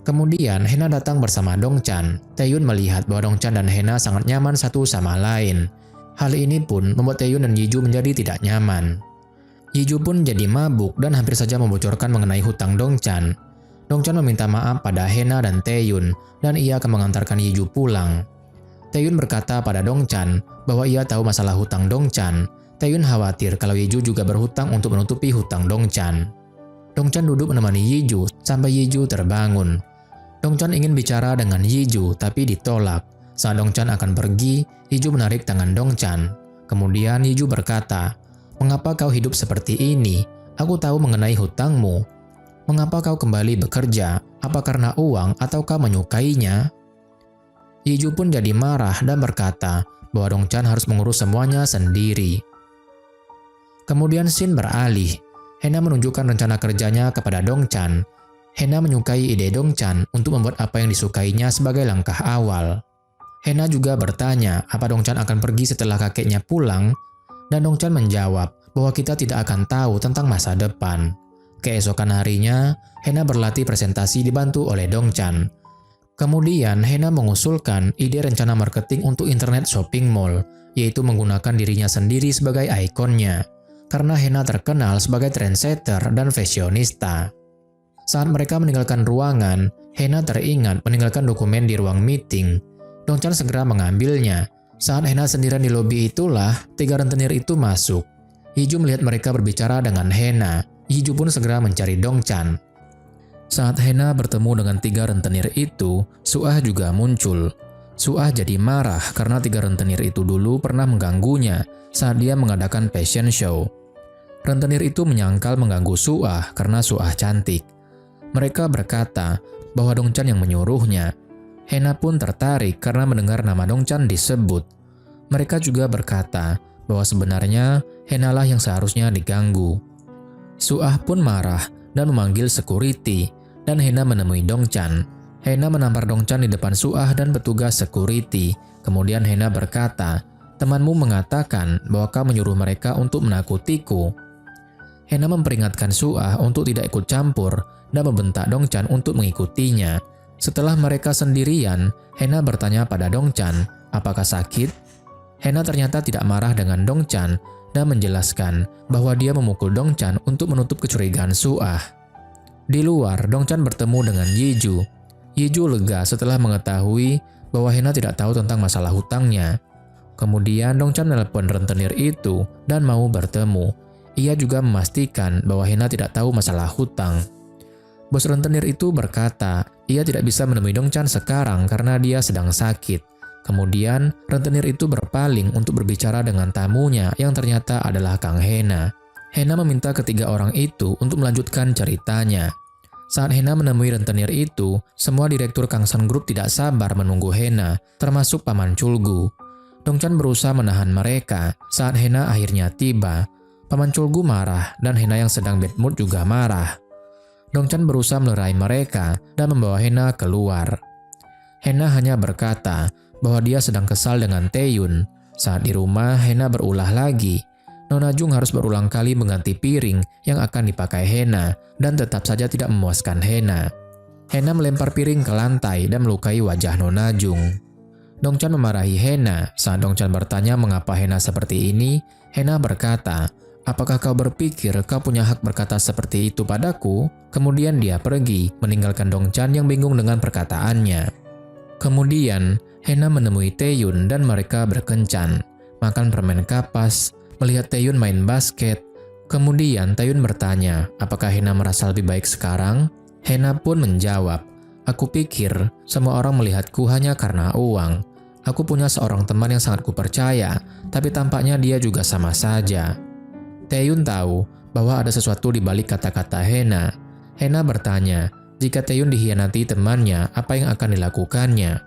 Kemudian Hena datang bersama Dongchan. Taeyun melihat bahwa Dongchan dan Hena sangat nyaman satu sama lain. Hal ini pun membuat Taeyun dan Yeju menjadi tidak nyaman. Yeju pun jadi mabuk dan hampir saja membocorkan mengenai hutang Dongchan. Dongchan meminta maaf pada Hena dan Taeyun, dan ia akan mengantarkan Yeju pulang. Taeyun berkata pada Dongchan bahwa ia tahu masalah hutang Dongchan. Taeyun khawatir kalau Yeju juga berhutang untuk menutupi hutang Dongchan. Dongchan duduk menemani Yeju sampai Yeju terbangun. Dongchan ingin bicara dengan Yeju, tapi ditolak. Saat Dongchan akan pergi, Yeju menarik tangan Dongchan. Kemudian Yeju berkata, "Mengapa kau hidup seperti ini? Aku tahu mengenai hutangmu. Mengapa kau kembali bekerja? Apa karena uang atau kau menyukainya?" Yeju pun jadi marah dan berkata bahwa Dongchan harus mengurus semuanya sendiri. Kemudian scene beralih. Hena menunjukkan rencana kerjanya kepada Dongchan. Hena menyukai ide Dongchan untuk membuat apa yang disukainya sebagai langkah awal. Hena juga bertanya apa Dongchan akan pergi setelah kakeknya pulang, dan Dongchan menjawab bahwa kita tidak akan tahu tentang masa depan. Keesokan harinya, Hena berlatih presentasi dibantu oleh Dongchan. Kemudian, Hena mengusulkan ide rencana marketing untuk internet shopping mall, yaitu menggunakan dirinya sendiri sebagai ikonnya, karena Hena terkenal sebagai trendsetter dan fashionista. Saat mereka meninggalkan ruangan, Hena teringat meninggalkan dokumen di ruang meeting. Dongchan segera mengambilnya. Saat Hena sendirian di lobi itulah, 3 rentenir itu masuk. Yeju melihat mereka berbicara dengan Hena. Yeju pun segera mencari Dongchan. Saat Hena bertemu dengan 3 rentenir itu, Suah juga muncul. Suah jadi marah karena 3 rentenir itu dulu pernah mengganggunya saat dia mengadakan fashion show. Rentenir itu menyangkal mengganggu Suah karena Suah cantik. Mereka berkata bahwa Dongchan yang menyuruhnya. Hena pun tertarik karena mendengar nama Dongchan disebut. Mereka juga berkata bahwa sebenarnya Hena lah yang seharusnya diganggu. Suah pun marah dan memanggil security, dan Hena menemui Dongchan. Hena menampar Dongchan di depan Suah dan petugas security. Kemudian Hena berkata, "Temanmu mengatakan bahwa kau menyuruh mereka untuk menakutiku." Hena memperingatkan Suah untuk tidak ikut campur dan membentak Dongchan untuk mengikutinya. Setelah mereka sendirian, Hena bertanya pada Dongchan, apakah sakit? Hena ternyata tidak marah dengan Dongchan dan menjelaskan bahwa dia memukul Dongchan untuk menutup kecurigaan Suah. Di luar, Dongchan bertemu dengan Yeju. Yeju lega setelah mengetahui bahwa Hena tidak tahu tentang masalah hutangnya. Kemudian Dongchan menelepon rentenir itu dan mau bertemu. Ia juga memastikan bahwa Hena tidak tahu masalah hutang. Bos rentenir itu berkata, ia tidak bisa menemui Dongchan sekarang karena dia sedang sakit. Kemudian, rentenir itu berpaling untuk berbicara dengan tamunya yang ternyata adalah Kang Hena. Hena meminta ketiga orang itu untuk melanjutkan ceritanya. Saat Hena menemui rentenir itu, semua direktur Kangsan Group tidak sabar menunggu Hena, termasuk Paman Chulgu. Dongchan berusaha menahan mereka saat Hena akhirnya tiba. Paman Chulgu marah dan Hena yang sedang bad mood juga marah. Dongchan berusaha melerai mereka dan membawa Hena keluar. Hena hanya berkata bahwa dia sedang kesal dengan Taeyun. Saat di rumah, Hena berulah lagi. Nona Jung harus berulang kali mengganti piring yang akan dipakai Hena dan tetap saja tidak memuaskan Hena. Hena melempar piring ke lantai dan melukai wajah Nona Jung. Dongchan memarahi Hena. Saat Dongchan bertanya mengapa Hena seperti ini, Hena berkata, "Apakah kau berpikir kau punya hak berkata seperti itu padaku?" Kemudian dia pergi, meninggalkan Dongchan yang bingung dengan perkataannya. Kemudian, Hena menemui Taeyun dan mereka berkencan, makan permen kapas, melihat Taeyun main basket. Kemudian Taeyun bertanya, apakah Hena merasa lebih baik sekarang? Hena pun menjawab, Aku pikir semua orang melihatku hanya karena uang. Aku punya seorang teman yang sangat kupercaya, tapi tampaknya dia juga sama saja. Taeyun tahu bahwa ada sesuatu di balik kata-kata Hena. Hena bertanya, jika Taeyun dikhianati temannya, apa yang akan dilakukannya?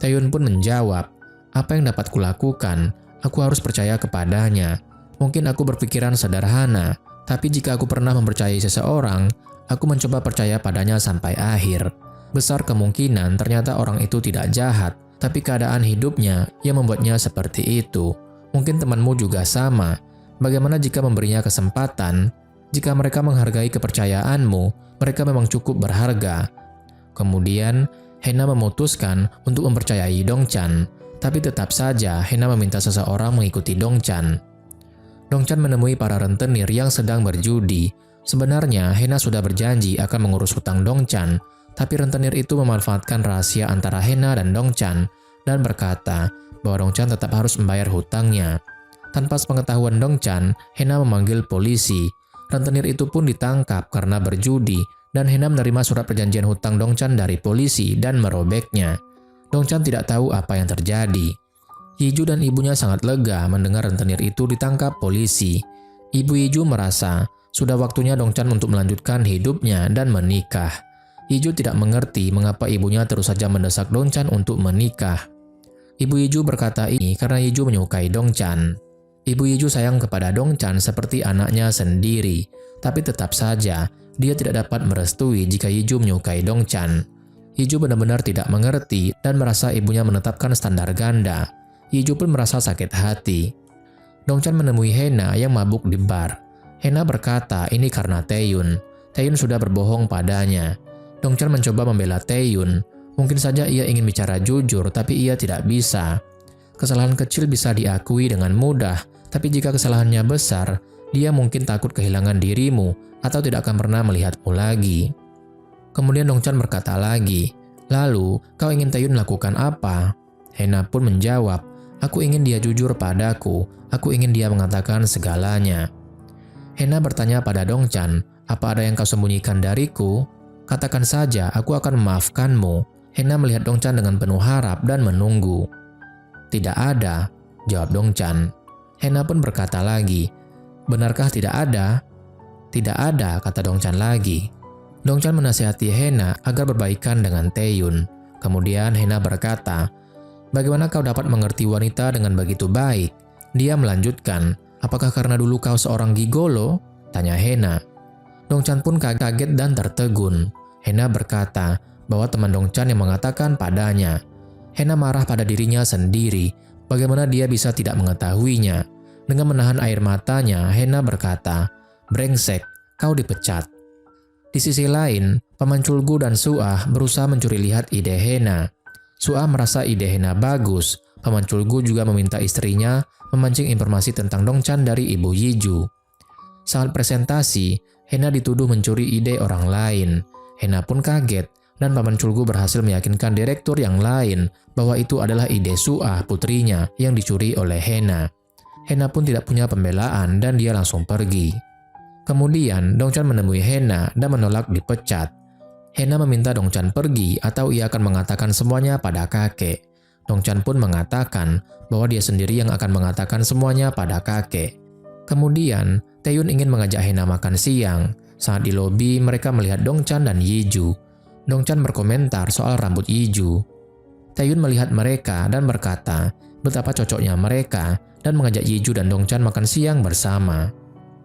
Taeyun pun menjawab, apa yang dapat kulakukan? Aku harus percaya kepadanya. Mungkin aku berpikiran sederhana, tapi jika aku pernah mempercayai seseorang, aku mencoba percaya padanya sampai akhir. Besar kemungkinan ternyata orang itu tidak jahat, tapi keadaan hidupnya yang membuatnya seperti itu. Mungkin temanmu juga sama. Bagaimana jika memberinya kesempatan? Jika mereka menghargai kepercayaanmu, mereka memang cukup berharga. Kemudian, Hena memutuskan untuk mempercayai Dongchan. Tapi tetap saja Hena meminta seseorang mengikuti Dongchan. Dongchan menemui para rentenir yang sedang berjudi. Sebenarnya, Hena sudah berjanji akan mengurus hutang Dongchan, tapi rentenir itu memanfaatkan rahasia antara Hena dan Dongchan dan berkata bahwa Dongchan tetap harus membayar hutangnya. Tanpa sepengetahuan Dongchan, Hena memanggil polisi. Rentenir itu pun ditangkap karena berjudi dan Hena menerima surat perjanjian hutang Dongchan dari polisi dan merobeknya. Dongchan tidak tahu apa yang terjadi. Yiju dan ibunya sangat lega mendengar rentenir itu ditangkap polisi. Ibu Yiju merasa sudah waktunya Dongchan untuk melanjutkan hidupnya dan menikah. Yiju tidak mengerti mengapa ibunya terus saja mendesak Dongchan untuk menikah. Ibu Yiju berkata ini karena Yiju menyukai Dongchan. Ibu Yiju sayang kepada Dongchan seperti anaknya sendiri, tapi tetap saja dia tidak dapat merestui jika Yiju menyukai Dongchan. Yiju benar-benar tidak mengerti dan merasa ibunya menetapkan standar ganda. Yiju pun merasa sakit hati. Dongchan menemui Hena yang mabuk di bar. Hena berkata ini karena Taeyun. Taeyun sudah berbohong padanya. Dongchan mencoba membela Taeyun. Mungkin saja ia ingin bicara jujur, tapi ia tidak bisa. Kesalahan kecil bisa diakui dengan mudah, tapi jika kesalahannya besar, dia mungkin takut kehilangan dirimu atau tidak akan pernah melihatmu lagi. Kemudian Dongchan berkata lagi, lalu kau ingin Taeyun melakukan apa? Hena pun menjawab, aku ingin dia jujur padaku, aku ingin dia mengatakan segalanya. Hena bertanya pada Dongchan, apa ada yang kau sembunyikan dariku? Katakan saja, aku akan memaafkanmu. Hena melihat Dongchan dengan penuh harap dan menunggu. Tidak ada, jawab Dongchan. Hena pun berkata lagi, benarkah tidak ada? Tidak ada, kata Dongchan lagi. Dongchan menasihati Hena agar berbaikan dengan Taeyun. Kemudian Hena berkata, bagaimana kau dapat mengerti wanita dengan begitu baik? Dia melanjutkan, apakah karena dulu kau seorang gigolo? Tanya Hena. Dongchan pun kaget dan tertegun. Hena berkata bahwa teman Dongchan yang mengatakan padanya. Hena marah pada dirinya sendiri, bagaimana dia bisa tidak mengetahuinya. Dengan menahan air matanya, Hena berkata, brengsek, kau dipecat. Di sisi lain, Paman Culgu dan Suah berusaha mencuri lihat ide Hena. Suah merasa ide Hena bagus. Paman Culgu juga meminta istrinya memancing informasi tentang Dongchan dari Ibu Yiju. Saat presentasi, Hena dituduh mencuri ide orang lain. Hena pun kaget dan Paman Culgu berhasil meyakinkan direktur yang lain bahwa itu adalah ide Suah putrinya yang dicuri oleh Hena. Hena pun tidak punya pembelaan dan dia langsung pergi. Kemudian Dongchan menemui Hena dan menolak dipecat. Hena meminta Dongchan pergi atau ia akan mengatakan semuanya pada kakek. Dongchan pun mengatakan bahwa dia sendiri yang akan mengatakan semuanya pada kakek. Kemudian Taeyun ingin mengajak Hena makan siang. Saat di lobi mereka melihat Dongchan dan Yiju. Dongchan berkomentar soal rambut Yiju. Taeyun melihat mereka dan berkata betapa cocoknya mereka dan mengajak Yiju dan Dongchan makan siang bersama.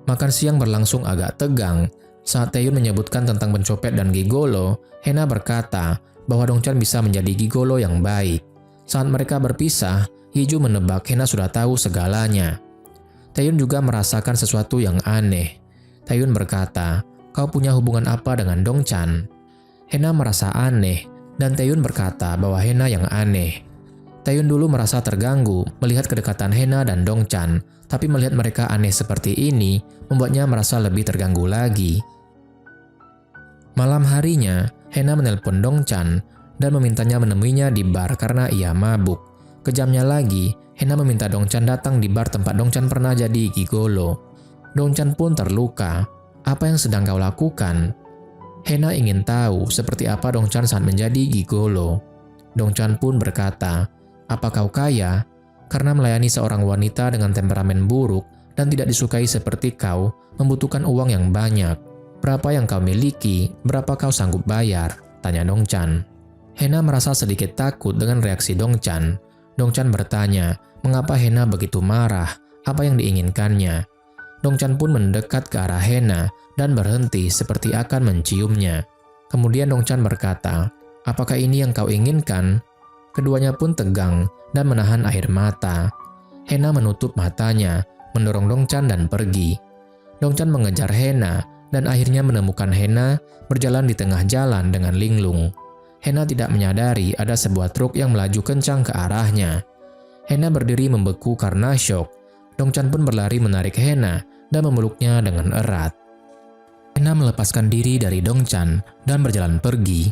Makan siang berlangsung agak tegang. Saat Taeyun menyebutkan tentang pencopet dan gigolo, Hena berkata bahwa Dongchan bisa menjadi gigolo yang baik. Saat mereka berpisah, Yiju menebak Hena sudah tahu segalanya. Taeyun juga merasakan sesuatu yang aneh. Taeyun berkata, kau punya hubungan apa dengan Dongchan? Hena merasa aneh, dan Taeyun berkata bahwa Hena yang aneh. Taeyun dulu merasa terganggu melihat kedekatan Hena dan Dongchan, tapi melihat mereka aneh seperti ini, membuatnya merasa lebih terganggu lagi. Malam harinya, Hena menelpon Dongchan dan memintanya menemuinya di bar karena ia mabuk. Kejamnya lagi, Hena meminta Dongchan datang di bar tempat Dongchan pernah jadi gigolo. Dongchan pun terluka. Apa yang sedang kau lakukan? Hena ingin tahu seperti apa Dongchan saat menjadi gigolo. Dongchan pun berkata, "Apa kau kaya? Karena melayani seorang wanita dengan temperamen buruk dan tidak disukai seperti kau membutuhkan uang yang banyak. Berapa yang kau miliki? Berapa kau sanggup bayar?" tanya Dongchan. Hena merasa sedikit takut dengan reaksi Dongchan. Dongchan bertanya, mengapa Hena begitu marah? Apa yang diinginkannya? Dongchan pun mendekat ke arah Hena dan berhenti seperti akan menciumnya. Kemudian Dongchan berkata, "Apakah ini yang kau inginkan?" Keduanya pun tegang dan menahan air mata. Hena menutup matanya, mendorong Dongchan dan pergi. Dongchan mengejar Hena dan akhirnya menemukan Hena berjalan di tengah jalan dengan linglung. Hena tidak menyadari ada sebuah truk yang melaju kencang ke arahnya. Hena berdiri membeku karena syok. Dongchan pun berlari menarik Hena dan memeluknya dengan erat. Hena melepaskan diri dari Dongchan dan berjalan pergi.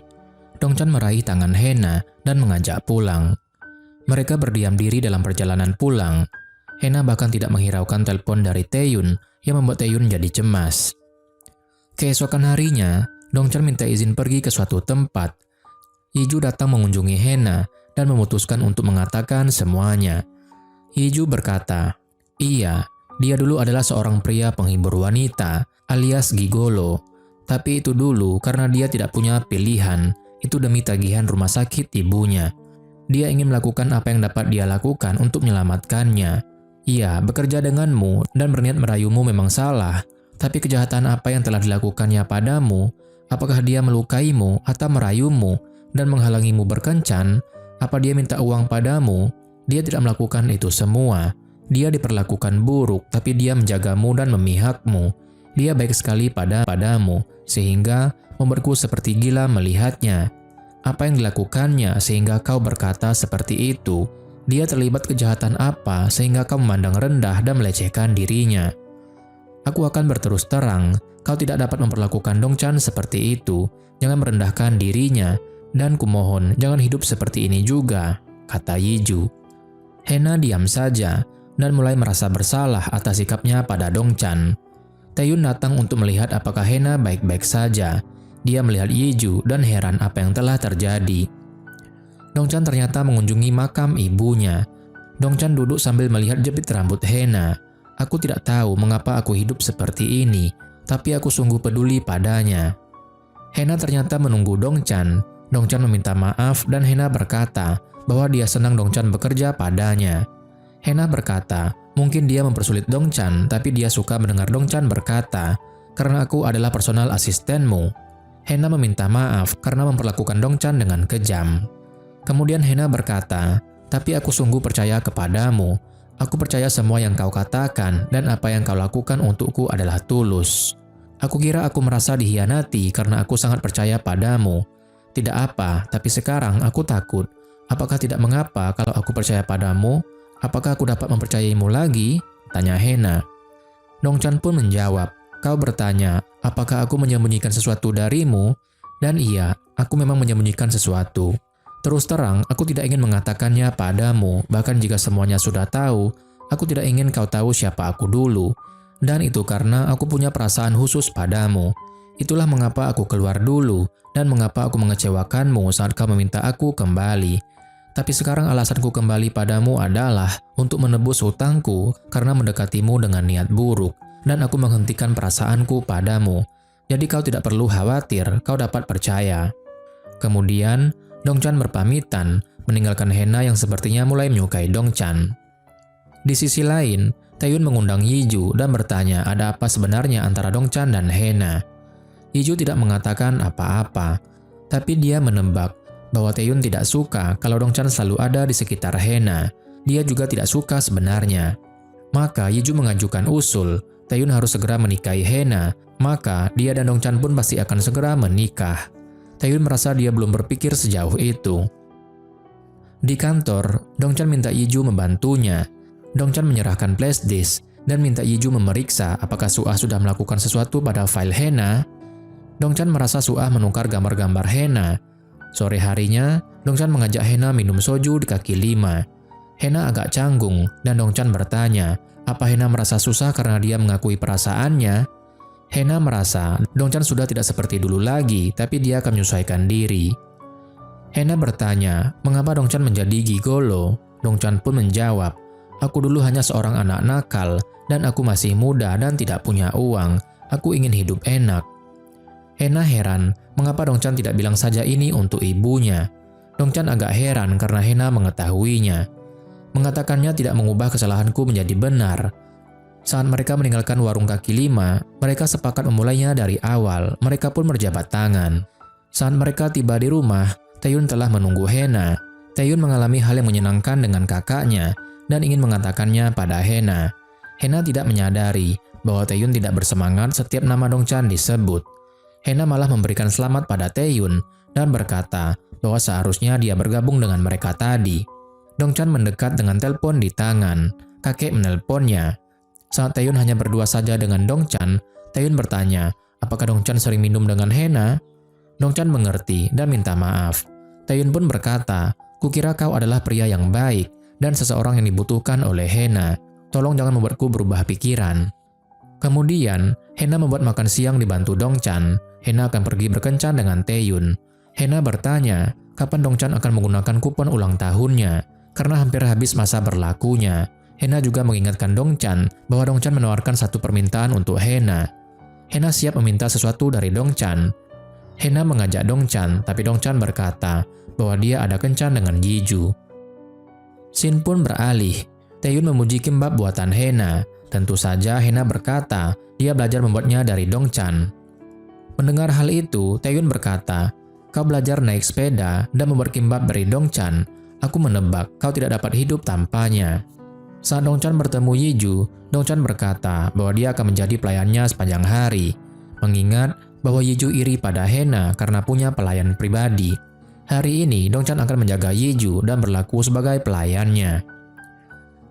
Dongchan meraih tangan Hena dan mengajak pulang. Mereka berdiam diri dalam perjalanan pulang. Hena bahkan tidak menghiraukan telepon dari Taeyun yang membuat Taeyun jadi cemas. Keesokan harinya, Dongchan minta izin pergi ke suatu tempat. Yiju datang mengunjungi Hena dan memutuskan untuk mengatakan semuanya. Yiju berkata, "Iya, dia dulu adalah seorang pria penghibur wanita, alias gigolo. Tapi itu dulu karena dia tidak punya pilihan, itu demi tagihan rumah sakit ibunya. Dia ingin melakukan apa yang dapat dia lakukan untuk menyelamatkannya. Iya, bekerja denganmu dan berniat merayumu memang salah, tapi kejahatan apa yang telah dilakukannya padamu? Apakah dia melukaimu atau merayumu dan menghalangimu berkencan? Apa dia minta uang padamu? Dia tidak melakukan itu semua. Dia diperlakukan buruk, tapi dia menjagamu dan memihakmu. Dia baik sekali padamu, sehingga membuatku seperti gila melihatnya. Apa yang dilakukannya sehingga kau berkata seperti itu? Dia terlibat kejahatan apa sehingga kau memandang rendah dan melecehkan dirinya? Aku akan berterus terang, kau tidak dapat memperlakukan Dongchan seperti itu. Jangan merendahkan dirinya, dan kumohon jangan hidup seperti ini juga," kata Yiju. Hena diam saja dan mulai merasa bersalah atas sikapnya pada Dongchan. Taeyun datang untuk melihat apakah Hena baik-baik saja. Dia melihat Yiju dan heran apa yang telah terjadi. Dongchan ternyata mengunjungi makam ibunya. Dongchan duduk sambil melihat jepit rambut Hena. "Aku tidak tahu mengapa aku hidup seperti ini, tapi aku sungguh peduli padanya." Hena ternyata menunggu Dongchan. Dongchan meminta maaf dan Hena berkata bahwa dia senang Dongchan bekerja padanya. Hena berkata, mungkin dia mempersulit Dongchan, tapi dia suka mendengar Dongchan berkata, "Karena aku adalah personal asistenmu." Hena meminta maaf karena memperlakukan Dongchan dengan kejam. Kemudian Hena berkata, "Tapi aku sungguh percaya kepadamu. Aku percaya semua yang kau katakan dan apa yang kau lakukan untukku adalah tulus. Aku kira aku merasa dihianati karena aku sangat percaya padamu. Tidak apa, tapi sekarang aku takut. Apakah tidak mengapa kalau aku percaya padamu? Apakah aku dapat mempercayaimu lagi?" tanya Hena. Dongchan pun menjawab, "Kau bertanya, apakah aku menyembunyikan sesuatu darimu? Dan iya, aku memang menyembunyikan sesuatu. Terus terang, aku tidak ingin mengatakannya padamu, bahkan jika semuanya sudah tahu, aku tidak ingin kau tahu siapa aku dulu. Dan itu karena aku punya perasaan khusus padamu. Itulah mengapa aku keluar dulu, dan mengapa aku mengecewakanmu saat kau meminta aku kembali. Tapi sekarang alasanku kembali padamu adalah untuk menebus hutangku karena mendekatimu dengan niat buruk, dan aku menghentikan perasaanku padamu. Jadi kau tidak perlu khawatir, kau dapat percaya." Kemudian, Dongchan berpamitan, meninggalkan Hena yang sepertinya mulai menyukai Dongchan. Di sisi lain, Taeyun mengundang Yiju dan bertanya ada apa sebenarnya antara Dongchan dan Hena. Yiju tidak mengatakan apa-apa, tapi dia menebak bahwa Taeyun tidak suka kalau Dongchan selalu ada di sekitar Hena. Dia juga tidak suka sebenarnya. Maka Yiju mengajukan usul, Taeyun harus segera menikahi Hena, maka dia dan Dongchan pun pasti akan segera menikah. Taeyun merasa dia belum berpikir sejauh itu. Di kantor, Dongchan minta Yiju membantunya. Dongchan menyerahkan flash disk dan minta Yiju memeriksa apakah Suah sudah melakukan sesuatu pada file Hena. Dongchan merasa Suah menukar gambar-gambar Hena. Sore harinya, Dongchan mengajak Hena minum soju di kaki 5. Hena agak canggung dan Dongchan bertanya, apa Hena merasa susah karena dia mengakui perasaannya? Hena merasa Dongchan sudah tidak seperti dulu lagi, tapi dia akan menyesuaikan diri. Hena bertanya, mengapa Dongchan menjadi gigolo? Dongchan pun menjawab, aku dulu hanya seorang anak nakal, dan aku masih muda dan tidak punya uang. Aku ingin hidup enak. Hena heran, mengapa Dongchan tidak bilang saja ini untuk ibunya. Dongchan agak heran karena Hena mengetahuinya. Mengatakannya tidak mengubah kesalahanku menjadi benar. Saat mereka meninggalkan warung kaki lima, mereka sepakat memulainya dari awal. Mereka pun berjabat tangan. Saat mereka tiba di rumah, Taeyun telah menunggu Hena. Taeyun mengalami hal yang menyenangkan dengan kakaknya dan ingin mengatakannya pada Hena. Hena tidak menyadari bahwa Taeyun tidak bersemangat setiap nama Dongchan disebut. Hena malah memberikan selamat pada Taeyun dan berkata bahwa seharusnya dia bergabung dengan mereka tadi. Dongchan mendekat dengan telepon di tangan. Kakek menelponnya. Saat Taeyun hanya berdua saja dengan Dongchan, Taeyun bertanya, apakah Dongchan sering minum dengan Hena? Dongchan mengerti dan minta maaf. Taeyun pun berkata, kukira kau adalah pria yang baik dan seseorang yang dibutuhkan oleh Hena. Tolong jangan membuatku berubah pikiran. Kemudian, Hena membuat makan siang dibantu Dongchan. Hena akan pergi berkencan dengan Taeyun. Hena bertanya, kapan Dongchan akan menggunakan kupon ulang tahunnya, karena hampir habis masa berlakunya. Hena juga mengingatkan Dongchan bahwa Dongchan menawarkan satu permintaan untuk Hena. Hena siap meminta sesuatu dari Dongchan. Hena mengajak Dongchan, tapi Dongchan berkata bahwa dia ada kencan dengan Yiju. Scene pun beralih. Taeyun memuji kimbap buatan Hena. Tentu saja Hena berkata dia belajar membuatnya dari Dongchan. Mendengar hal itu, Taeyun berkata, kau belajar naik sepeda dan membuat kimbap dari Dongchan. Aku menebak kau tidak dapat hidup tanpanya. Saat Dongchan bertemu Yiju, Dongchan berkata bahwa dia akan menjadi pelayannya sepanjang hari. Mengingat bahwa Yiju iri pada Hena karena punya pelayan pribadi. Hari ini Dongchan akan menjaga Yiju dan berlaku sebagai pelayannya.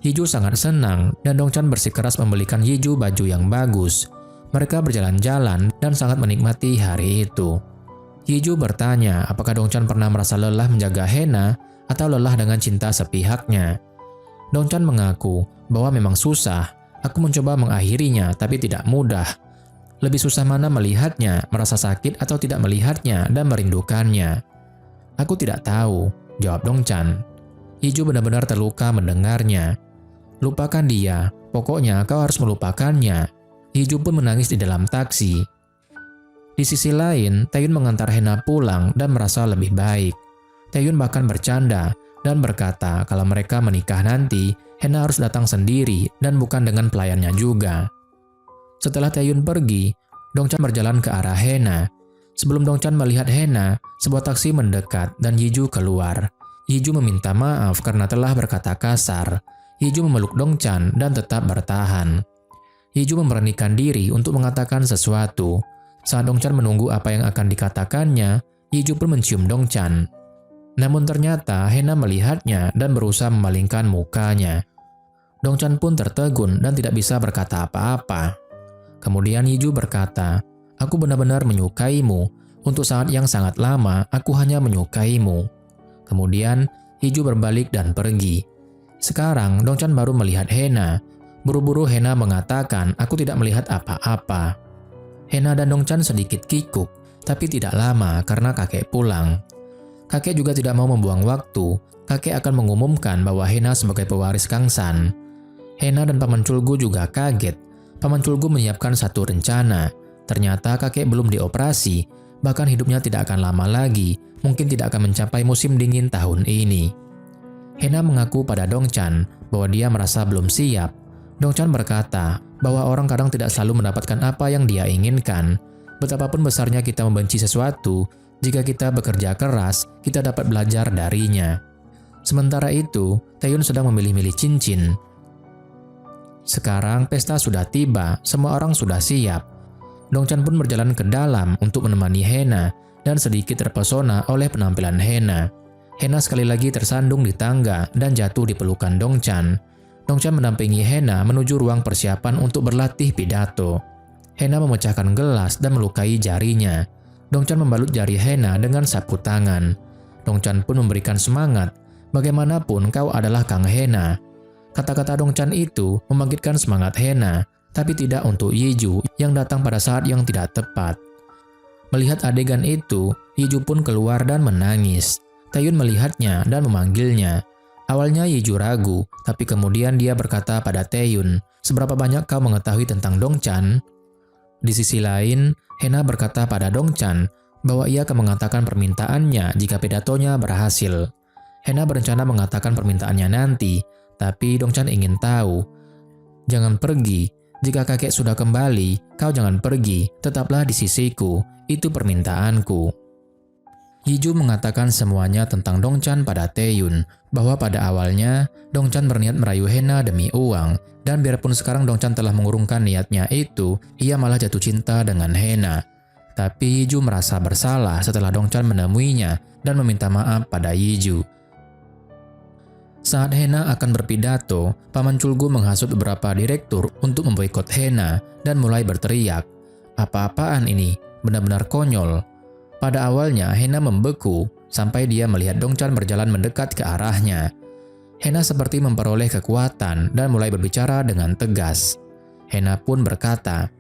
Yiju sangat senang dan Dongchan bersikeras membelikan Yiju baju yang bagus. Mereka berjalan-jalan dan sangat menikmati hari itu. Yiju bertanya apakah Dongchan pernah merasa lelah menjaga Hena atau lelah dengan cinta sepihaknya. Dongchan mengaku bahwa memang susah. Aku mencoba mengakhirinya tapi tidak mudah. Lebih susah mana melihatnya, merasa sakit atau tidak melihatnya dan merindukannya. Aku tidak tahu, jawab Dongchan. Yiju benar-benar terluka mendengarnya. Lupakan dia, pokoknya kau harus melupakannya. Yiju pun menangis di dalam taksi. Di sisi lain, Taeyun mengantar Hena pulang dan merasa lebih baik. Taeyun bahkan bercanda dan berkata kalau mereka menikah nanti, Hena harus datang sendiri dan bukan dengan pelayannya juga. Setelah Taeyun pergi, Dongchan berjalan ke arah Hena. Sebelum Dongchan melihat Hena, sebuah taksi mendekat dan Yiju keluar. Yiju meminta maaf karena telah berkata kasar. Yiju memeluk Dongchan dan tetap bertahan. Yiju memberanikan diri untuk mengatakan sesuatu. Saat Dongchan menunggu apa yang akan dikatakannya, Yiju pun mencium Dongchan. Namun ternyata Hena melihatnya dan berusaha memalingkan mukanya. Dongchan pun tertegun dan tidak bisa berkata apa-apa. Kemudian Yiju berkata, aku benar-benar menyukaimu. Untuk saat yang sangat lama, aku hanya menyukaimu. Kemudian Yiju berbalik dan pergi. Sekarang Dongchan baru melihat Hena. Buru-buru Hena mengatakan, aku tidak melihat apa-apa. Hena dan Dongchan sedikit kikuk, tapi tidak lama karena kakek pulang. Kakek juga tidak mau membuang waktu. Kakek akan mengumumkan bahwa Hena sebagai pewaris Kangsan. Hena dan Paman Chulgu juga kaget. Paman Chulgu menyiapkan satu rencana. Ternyata kakek belum dioperasi, bahkan hidupnya tidak akan lama lagi, mungkin tidak akan mencapai musim dingin tahun ini. Hena mengaku pada Dongchan bahwa dia merasa belum siap. Dongchan berkata bahwa orang kadang tidak selalu mendapatkan apa yang dia inginkan. Betapapun besarnya kita membenci sesuatu, jika kita bekerja keras, kita dapat belajar darinya. Sementara itu, Taeyun sedang memilih-milih cincin. Sekarang pesta sudah tiba, semua orang sudah siap. Dongchan pun berjalan ke dalam untuk menemani Hena dan sedikit terpesona oleh penampilan Hena. Hena sekali lagi tersandung di tangga dan jatuh di pelukan Dongchan. Dongchan mendampingi Hena menuju ruang persiapan untuk berlatih pidato. Hena memecahkan gelas dan melukai jarinya. Dongchan membalut jari Hena dengan sapu tangan. Dongchan pun memberikan semangat, bagaimanapun kau adalah Kang Hena. Kata-kata Dongchan itu membangkitkan semangat Hena. tapi tidak untuk Yeju yang datang pada saat yang tidak tepat. Melihat adegan itu, Yeju pun keluar dan menangis. Taeyun melihatnya dan memanggilnya. Awalnya Yeju ragu, tapi kemudian dia berkata pada Taeyun, "Seberapa banyak kau mengetahui tentang Dongchan?" Di sisi lain, Hena berkata pada Dongchan bahwa ia akan mengatakan permintaannya jika pidatonya berhasil. Hena berencana mengatakan permintaannya nanti, tapi Dongchan ingin tahu. "Jangan pergi. Jika kakek sudah kembali, kau jangan pergi. Tetaplah di sisiku. Itu permintaanku." Yeju mengatakan semuanya tentang Dongchan pada Taeyun, bahwa pada awalnya Dongchan berniat merayu Hena demi uang, dan biarpun sekarang Dongchan telah mengurungkan niatnya itu, ia malah jatuh cinta dengan Hena. Tapi Yeju merasa bersalah setelah Dongchan menemuinya dan meminta maaf pada Yeju. Saat Hena akan berpidato, Paman Chulgu menghasut beberapa direktur untuk memboikot Hena dan mulai berteriak, "Apa-apaan ini? Benar-benar konyol." Pada awalnya, Hena membeku sampai dia melihat Dongchan berjalan mendekat ke arahnya. Hena seperti memperoleh kekuatan dan mulai berbicara dengan tegas. Hena pun berkata,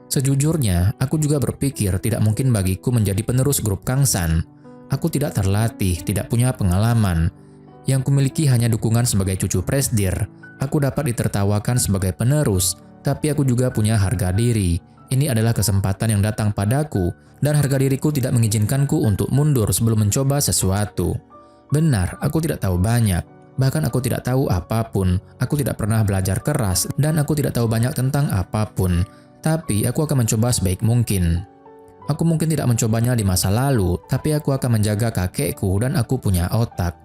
"Sejujurnya, aku juga berpikir tidak mungkin bagiku menjadi penerus grup Kangsan. Aku tidak terlatih, tidak punya pengalaman. Yang kumiliki hanya dukungan sebagai cucu presdir. Aku dapat ditertawakan sebagai penerus, tapi aku juga punya harga diri. Ini adalah kesempatan yang datang padaku, dan harga diriku tidak mengizinkanku untuk mundur sebelum mencoba sesuatu. Benar, aku tidak tahu banyak. Bahkan aku tidak tahu apapun. Aku tidak pernah belajar keras, dan aku tidak tahu banyak tentang apapun. Tapi aku akan mencoba sebaik mungkin. Aku mungkin tidak mencobanya di masa lalu, tapi aku akan menjaga kakekku dan aku punya otak.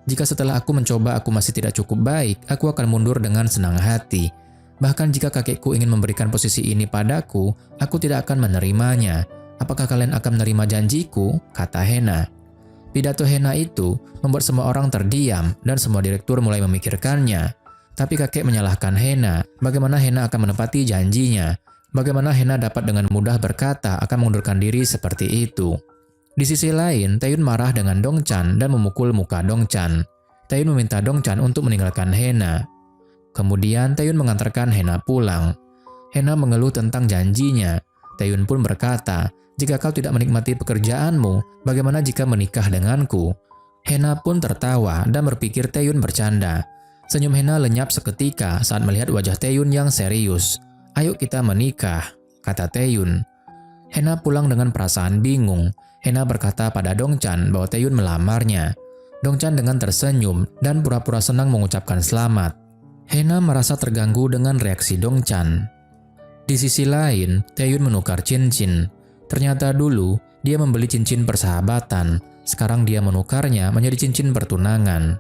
Jika setelah aku mencoba aku masih tidak cukup baik, aku akan mundur dengan senang hati. Bahkan jika kakekku ingin memberikan posisi ini padaku, aku tidak akan menerimanya. Apakah kalian akan menerima janjiku?" kata Hena. Pidato Hena itu membuat semua orang terdiam dan semua direktur mulai memikirkannya. Tapi kakek menyalahkan Hena. Bagaimana Hena akan menepati janjinya? Bagaimana Hena dapat dengan mudah berkata akan mengundurkan diri seperti itu? Di sisi lain, Taeyun marah dengan Dongchan dan memukul muka Dongchan. Taeyun meminta Dongchan untuk meninggalkan Hena. Kemudian Taeyun mengantarkan Hena pulang. Hena mengeluh tentang janjinya. Taeyun pun berkata, "Jika kau tidak menikmati pekerjaanmu, bagaimana jika menikah denganku?" Hena pun tertawa dan berpikir Taeyun bercanda. Senyum Hena lenyap seketika saat melihat wajah Taeyun yang serius. "Ayo kita menikah," kata Taeyun. Hena pulang dengan perasaan bingung. Hena berkata pada Dongchan bahwa Taeyun melamarnya. Dongchan dengan tersenyum dan pura-pura senang mengucapkan selamat. Hena merasa terganggu dengan reaksi Dongchan. Di sisi lain, Taeyun menukar cincin. Ternyata dulu dia membeli cincin persahabatan, sekarang dia menukarnya menjadi cincin pertunangan.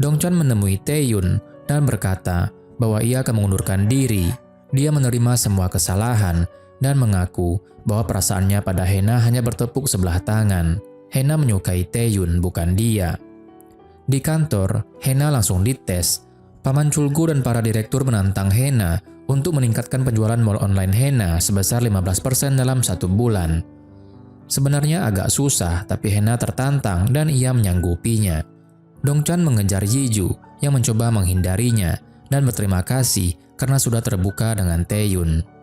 Dongchan menemui Taeyun dan berkata bahwa ia akan mengundurkan diri. Dia menerima semua kesalahan dan mengaku bahwa perasaannya pada Hena hanya bertepuk sebelah tangan. Hena menyukai Taeyun, bukan dia. Di kantor, Hena langsung dites. Paman Chulgu dan para direktur menantang Hena untuk meningkatkan penjualan mall online Hena sebesar 15% dalam 1 bulan. Sebenarnya agak susah, tapi Hena tertantang dan ia menyanggupinya. Dongchan mengejar Yeju yang mencoba menghindarinya dan berterima kasih karena sudah terbuka dengan Taeyun.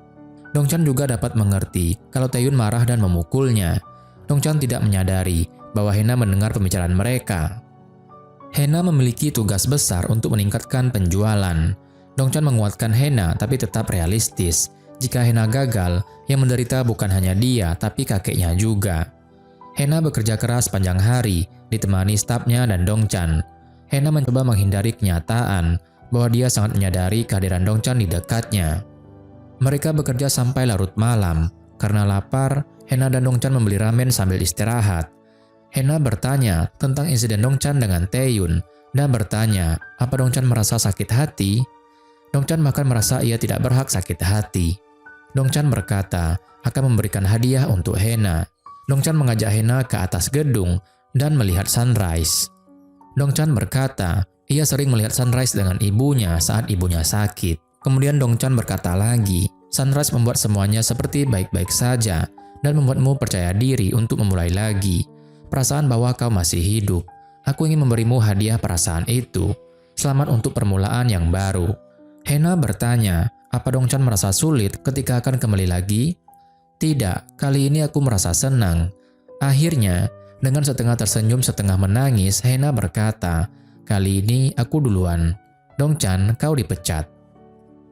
Dongchan juga dapat mengerti kalau Taeyun marah dan memukulnya. Dongchan tidak menyadari bahwa Hena mendengar pembicaraan mereka. Hena memiliki tugas besar untuk meningkatkan penjualan. Dongchan menguatkan Hena tapi tetap realistis. Jika Hena gagal, yang menderita bukan hanya dia tapi kakeknya juga. Hena bekerja keras panjang hari, ditemani stafnya dan Dongchan. Hena mencoba menghindari kenyataan bahwa dia sangat menyadari kehadiran Dongchan di dekatnya. Mereka bekerja sampai larut malam. Karena lapar, Hena dan Dongchan membeli ramen sambil istirahat. Hena bertanya tentang insiden Dongchan dengan Taeyun dan bertanya apa Dongchan merasa sakit hati. Dongchan bahkan merasa ia tidak berhak sakit hati. Dongchan berkata akan memberikan hadiah untuk Hena. Dongchan mengajak Hena ke atas gedung dan melihat sunrise. Dongchan berkata ia sering melihat sunrise dengan ibunya saat ibunya sakit. Kemudian Dongchan berkata lagi, sunrise membuat semuanya seperti baik-baik saja dan membuatmu percaya diri untuk memulai lagi. Perasaan bahwa kau masih hidup. Aku ingin memberimu hadiah perasaan itu. Selamat untuk permulaan yang baru. Hena bertanya, Apa Dongchan merasa sulit ketika akan kembali lagi? Tidak, kali ini aku merasa senang. Akhirnya, dengan setengah tersenyum setengah menangis, Hena berkata, kali ini aku duluan. Dongchan, kau dipecat.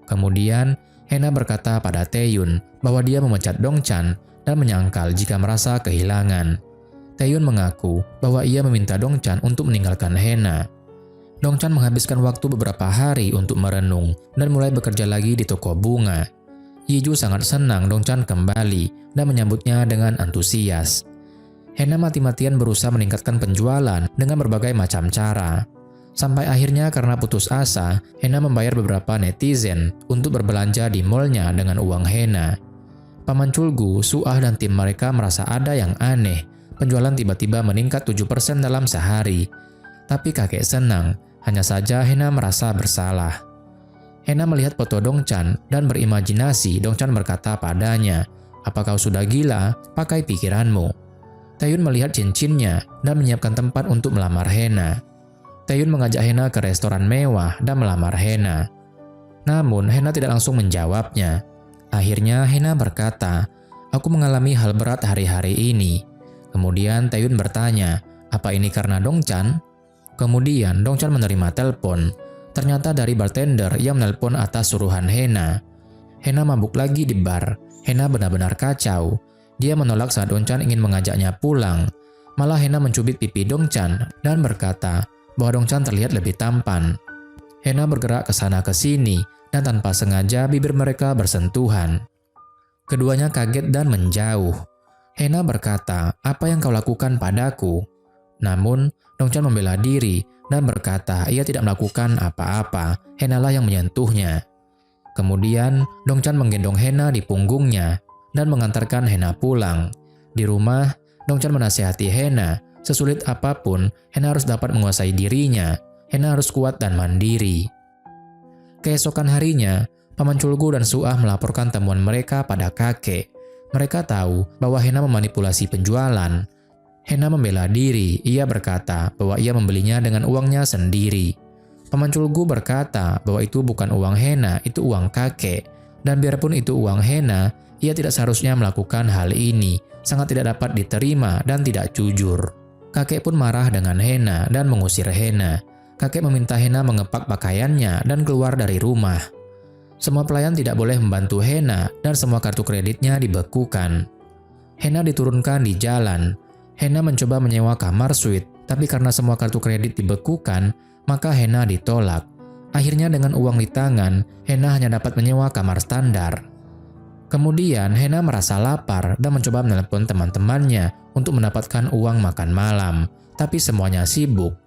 Kemudian, Hena berkata pada Taeyun bahwa dia memecat Dongchan dan menyangkal jika merasa kehilangan. Taeyun mengaku bahwa ia meminta Dongchan untuk meninggalkan Hena. Dongchan menghabiskan waktu beberapa hari untuk merenung dan mulai bekerja lagi di toko bunga. Yiju sangat senang Dongchan kembali dan menyambutnya dengan antusias. Hena mati-matian berusaha meningkatkan penjualan dengan berbagai macam cara. Sampai akhirnya karena putus asa, Hena membayar beberapa netizen untuk berbelanja di mallnya dengan uang Hena. Paman Culgu, Suah dan tim mereka merasa ada yang aneh. Penjualan tiba-tiba meningkat 7% dalam sehari. Tapi kakek senang. Hanya saja Hena merasa bersalah. Hena melihat foto Dongchan dan berimajinasi Dongchan berkata padanya, "Apa kau sudah gila? Pakai pikiranmu." Taeyun melihat cincinnya dan menyiapkan tempat untuk melamar Hena. Taeyun mengajak Hena ke restoran mewah dan melamar Hena. Namun Hena tidak langsung menjawabnya. Akhirnya Hena berkata, "Aku mengalami hal berat hari-hari ini." Kemudian Taeyun bertanya, "Apa ini karena Dongchan?" Kemudian Dongchan menerima telepon. Ternyata dari bartender yang menelpon atas suruhan Hena. Hena mabuk lagi di bar. Hena benar-benar kacau. Dia menolak saat Dongchan ingin mengajaknya pulang. Malah Hena mencubit pipi Dongchan dan berkata bahwa Dongchan terlihat lebih tampan. Hena bergerak ke sana ke sini dan tanpa sengaja bibir mereka bersentuhan. Keduanya kaget dan menjauh. Hena berkata, "Apa yang kau lakukan padaku?" Namun, Dongchan membela diri dan berkata ia tidak melakukan apa-apa, Hena lah yang menyentuhnya. Kemudian, Dongchan menggendong Hena di punggungnya dan mengantarkan Hena pulang. Di rumah, Dongchan menasihati Hena, sesulit apapun, Hena harus dapat menguasai dirinya. Hena harus kuat dan mandiri. Keesokan harinya, Paman Culgu dan Suah melaporkan temuan mereka pada kakek. Mereka tahu bahwa Hena memanipulasi penjualan. Hena membela diri, ia berkata bahwa ia membelinya dengan uangnya sendiri. Paman Culgu berkata bahwa itu bukan uang Hena, itu uang kakek. Dan biarpun itu uang Hena, ia tidak seharusnya melakukan hal ini, sangat tidak dapat diterima dan tidak jujur. Kakek pun marah dengan Hena dan mengusir Hena. Kakek meminta Hena mengepak pakaiannya dan keluar dari rumah. Semua pelayan tidak boleh membantu Hena dan semua kartu kreditnya dibekukan. Hena diturunkan di jalan. Hena mencoba menyewa kamar suite, tapi karena semua kartu kredit dibekukan, maka Hena ditolak. Akhirnya dengan uang di tangan, Hena hanya dapat menyewa kamar standar. Kemudian Hena merasa lapar dan mencoba menelepon teman-temannya untuk mendapatkan uang makan malam, tapi semuanya sibuk.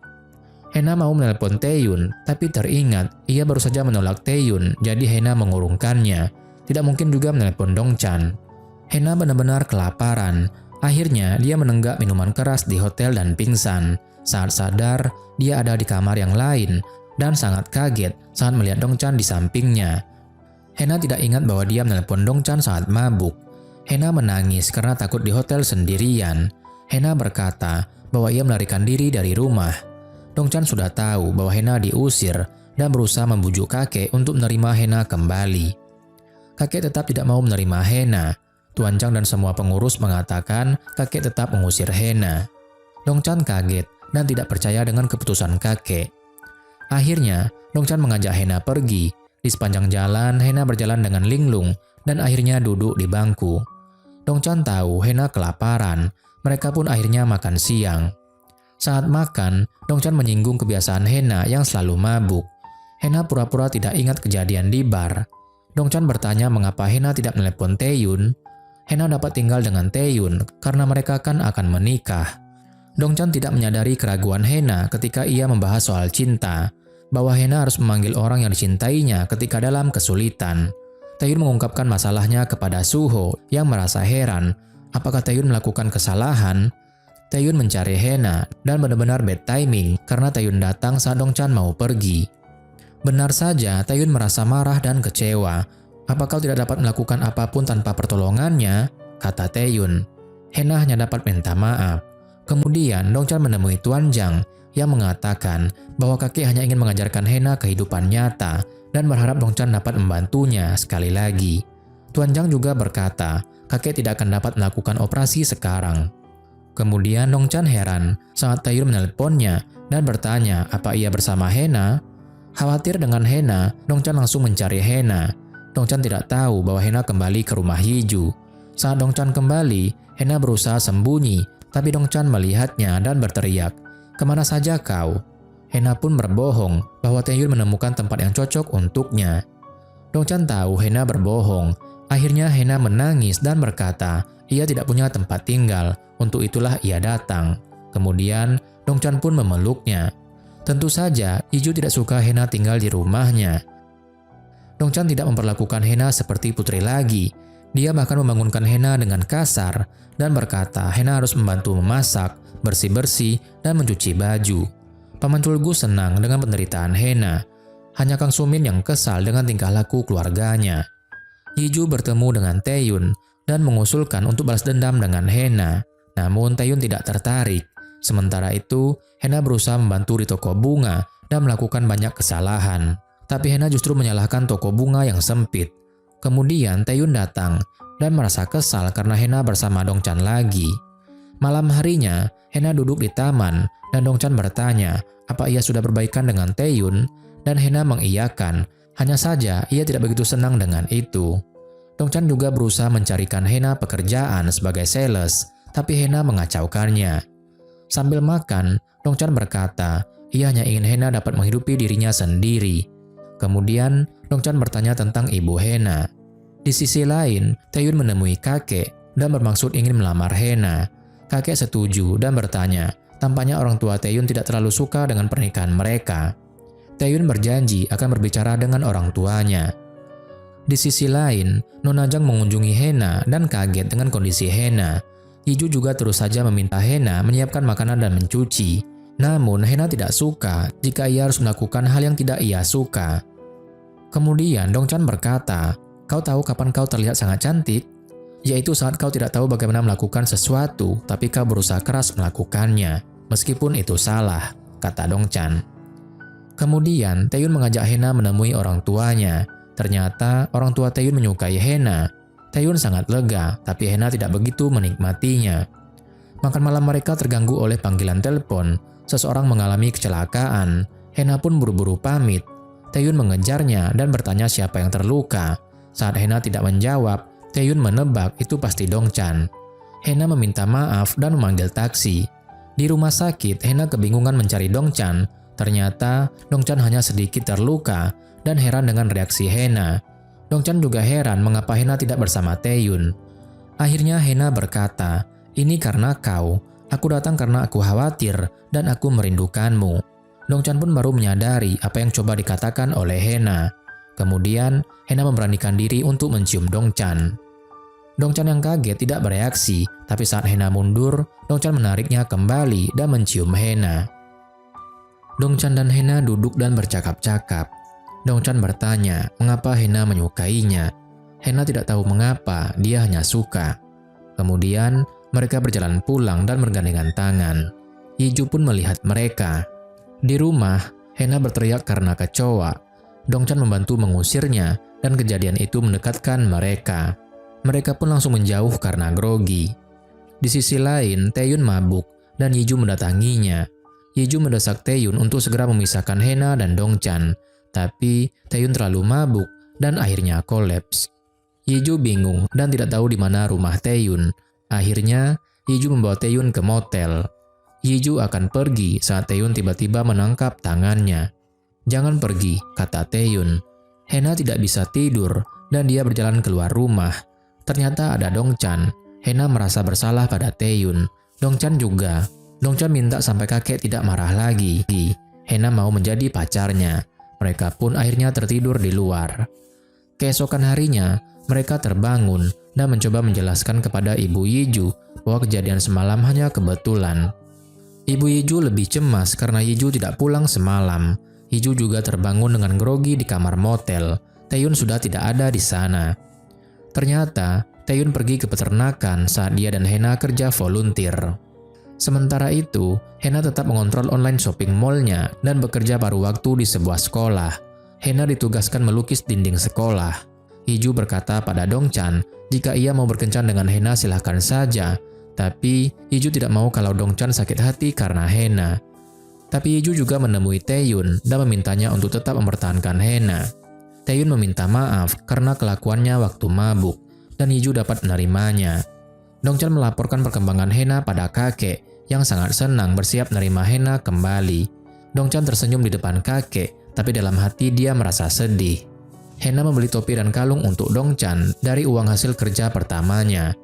Hena mau menelepon Taeyun, tapi teringat ia baru saja menolak Taeyun, jadi Hena mengurungkannya. Tidak mungkin juga menelepon Dongchan. Hena benar-benar kelaparan. Akhirnya dia menenggak minuman keras di hotel dan pingsan. Saat sadar, dia ada di kamar yang lain dan sangat kaget saat melihat Dongchan di sampingnya. Hena tidak ingat bahwa dia menelepon Dongchan saat mabuk. Hena menangis karena takut di hotel sendirian. Hena berkata bahwa ia melarikan diri dari rumah. Dongchan sudah tahu bahwa Hena diusir dan berusaha membujuk kakek untuk menerima Hena kembali. Kakek tetap tidak mau menerima Hena. Tuan Chang dan semua pengurus mengatakan kakek tetap mengusir Hena. Dongchan kaget dan tidak percaya dengan keputusan kakek. Akhirnya, Dongchan mengajak Hena pergi. Di sepanjang jalan, Hena berjalan dengan linglung dan akhirnya duduk di bangku. Dongchan tahu Hena kelaparan. Mereka pun akhirnya makan siang. Saat makan, Dongchan menyinggung kebiasaan Hena yang selalu mabuk. Hena pura-pura tidak ingat kejadian di bar. Dongchan bertanya mengapa Hena tidak menelepon Taeyun. Hena dapat tinggal dengan Taeyun karena mereka kan akan menikah. Dongchan tidak menyadari keraguan Hena ketika ia membahas soal cinta, bahwa Hena harus memanggil orang yang dicintainya ketika dalam kesulitan. Taeyun mengungkapkan masalahnya kepada Suho yang merasa heran, apakah Taeyun melakukan kesalahan? Taeyun mencari Hena dan benar-benar bad timing karena Taeyun datang saat Dongchan mau pergi. Benar saja, Taeyun merasa marah dan kecewa. "Apa kau tidak dapat melakukan apapun tanpa pertolongannya?" kata Taeyun. Hena hanya dapat minta maaf. Kemudian Dongchan menemui Tuan Chang yang mengatakan bahwa kakek hanya ingin mengajarkan Hena kehidupan nyata dan berharap Dongchan dapat membantunya sekali lagi. Tuan Zhang juga berkata, kakek tidak akan dapat melakukan operasi sekarang. Kemudian Dongchan heran saat Taeyun menelponnya dan bertanya apa ia bersama Hena. Khawatir dengan Hena, Dongchan langsung mencari Hena. Dongchan tidak tahu bahwa Hena kembali ke rumah Yiju. Saat Dongchan kembali, Hena berusaha sembunyi, tapi Dongchan melihatnya dan berteriak, "Kemana saja kau?" Hena pun berbohong bahwa Taeyun menemukan tempat yang cocok untuknya. Dongchan tahu Hena berbohong. Akhirnya Hena menangis dan berkata ia tidak punya tempat tinggal, untuk itulah ia datang. Kemudian Dongchan pun memeluknya. Tentu saja Yiju tidak suka Hena tinggal di rumahnya. Dongchan tidak memperlakukan Hena seperti putri lagi. Dia bahkan membangunkan Hena dengan kasar dan berkata Hena harus membantu memasak, bersih-bersih, dan mencuci baju. Paman Culgu senang dengan penderitaan Hena. Hanya Kang Sumin yang kesal dengan tingkah laku keluarganya. Yiju bertemu dengan Taeyun dan mengusulkan untuk balas dendam dengan Hena. Namun Taeyun tidak tertarik. Sementara itu, Hena berusaha membantu di toko bunga dan melakukan banyak kesalahan. Tapi Hena justru menyalahkan toko bunga yang sempit. Kemudian Taeyun datang dan merasa kesal karena Hena bersama Dongchan lagi. Malam harinya, Hena duduk di taman dan Dongchan bertanya apa ia sudah berbaikan dengan Taeyun, dan Hena mengiyakan. Hanya saja ia tidak begitu senang dengan itu. Dongchan juga berusaha mencarikan Hena pekerjaan sebagai sales, tapi Hena mengacaukannya. Sambil makan, Dongchan berkata ia hanya ingin Hena dapat menghidupi dirinya sendiri. Kemudian Dongchan bertanya tentang ibu Hena. Di sisi lain, Taeyun menemui kakek dan bermaksud ingin melamar Hena. Kakek setuju dan bertanya, tampaknya orang tua Taeyun tidak terlalu suka dengan pernikahan mereka. Taeyun berjanji akan berbicara dengan orang tuanya. Di sisi lain, Nona Zhang mengunjungi Hena dan kaget dengan kondisi Hena. Yiju juga terus saja meminta Hena menyiapkan makanan dan mencuci. Namun Hena tidak suka jika ia harus melakukan hal yang tidak ia suka. Kemudian Dongchan berkata, "Kau tahu kapan kau terlihat sangat cantik? Yaitu saat kau tidak tahu bagaimana melakukan sesuatu, tapi kau berusaha keras melakukannya, meskipun itu salah," kata Dongchan. Kemudian Taeyun mengajak Hena menemui orang tuanya. Ternyata orang tua Taeyun menyukai Hena. Taeyun sangat lega, tapi Hena tidak begitu menikmatinya. Makan malam mereka terganggu oleh panggilan telepon. Seseorang mengalami kecelakaan. Hena pun buru-buru pamit. Taeyun mengejarnya dan bertanya siapa yang terluka. Saat Hena tidak menjawab, Taeyun menebak itu pasti Dongchan. Hena meminta maaf dan memanggil taksi. Di rumah sakit, Hena kebingungan mencari Dongchan. Ternyata Dongchan hanya sedikit terluka dan heran dengan reaksi Hena. Dongchan juga heran mengapa Hena tidak bersama Taeyun. Akhirnya Hena berkata, "Ini karena kau. Aku datang karena aku khawatir dan aku merindukanmu." Dongchan pun baru menyadari apa yang coba dikatakan oleh Hena. Kemudian Hena memberanikan diri untuk mencium Dongchan. Dongchan yang kaget tidak bereaksi, tapi saat Hena mundur, Dongchan menariknya kembali dan mencium Hena. Dongchan dan Hena duduk dan bercakap-cakap. Dongchan bertanya mengapa Hena menyukainya. Hena tidak tahu mengapa, dia hanya suka. Kemudian mereka berjalan pulang dan bergandengan tangan. Yiju pun melihat mereka. Di rumah, Hena berteriak karena kecoa. Dongchan membantu mengusirnya dan kejadian itu mendekatkan mereka. Mereka pun langsung menjauh karena grogi. Di sisi lain, Taeyun mabuk dan Yiju mendatanginya. Yiju mendesak Taeyun untuk segera memisahkan Hena dan Dongchan, tapi Taeyun terlalu mabuk dan akhirnya kolaps. Yiju bingung dan tidak tahu di mana rumah Taeyun. Akhirnya, Yiju membawa Taeyun ke motel. Yiju akan pergi saat Taeyun tiba-tiba menangkap tangannya. "Jangan pergi," kata Taeyun. Hena tidak bisa tidur dan dia berjalan keluar rumah. Ternyata ada Dongchan. Hena merasa bersalah pada Taeyun. Dongchan juga. Dongchan minta sampai kakek tidak marah lagi. Hena mau menjadi pacarnya. Mereka pun akhirnya tertidur di luar. Keesokan harinya, mereka terbangun dan mencoba menjelaskan kepada Ibu Yiju bahwa kejadian semalam hanya kebetulan. Ibu Yiju lebih cemas karena Yiju tidak pulang semalam. Yiju juga terbangun dengan grogi di kamar motel. Taeyun sudah tidak ada di sana. Ternyata, Taeyun pergi ke peternakan saat dia dan Hena kerja volunteer. Sementara itu, Hena tetap mengontrol online shopping mall-nya dan bekerja paruh waktu di sebuah sekolah. Hena ditugaskan melukis dinding sekolah. Iju berkata pada Dongchan, jika ia mau berkencan dengan Hena silahkan saja. Tapi Iju tidak mau kalau Dongchan sakit hati karena Hena. Tapi Iju juga menemui Taeyun dan memintanya untuk tetap mempertahankan Hena. Taeyun meminta maaf karena kelakuannya waktu mabuk, dan Iju dapat menerimanya. Dongchan melaporkan perkembangan Hena pada kakek, yang sangat senang bersiap menerima Hena kembali. Dongchan tersenyum di depan kakek, tapi dalam hati dia merasa sedih. Hena membeli topi dan kalung untuk Dongchan dari uang hasil kerja pertamanya.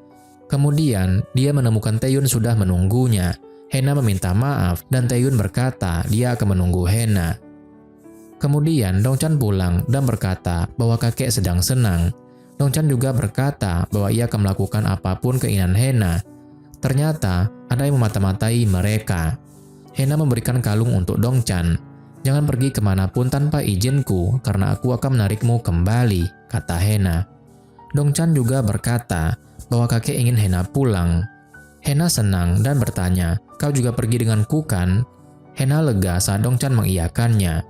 Kemudian, dia menemukan Taeyun sudah menunggunya. Hena meminta maaf dan Taeyun berkata dia akan menunggu Hena. Kemudian, Dongchan pulang dan berkata bahwa kakek sedang senang. Dongchan juga berkata bahwa ia akan melakukan apapun keinginan Hena. Ternyata, ada yang memata-matai mereka. Hena memberikan kalung untuk Dongchan. Jangan pergi kemanapun tanpa izinku, karena aku akan menarikmu kembali, kata Hena. Dongchan juga berkata bahwa kakek ingin Hena pulang. Hena senang dan bertanya, kau juga pergi denganku kan? Hena lega saat Dongchan mengiyakannya.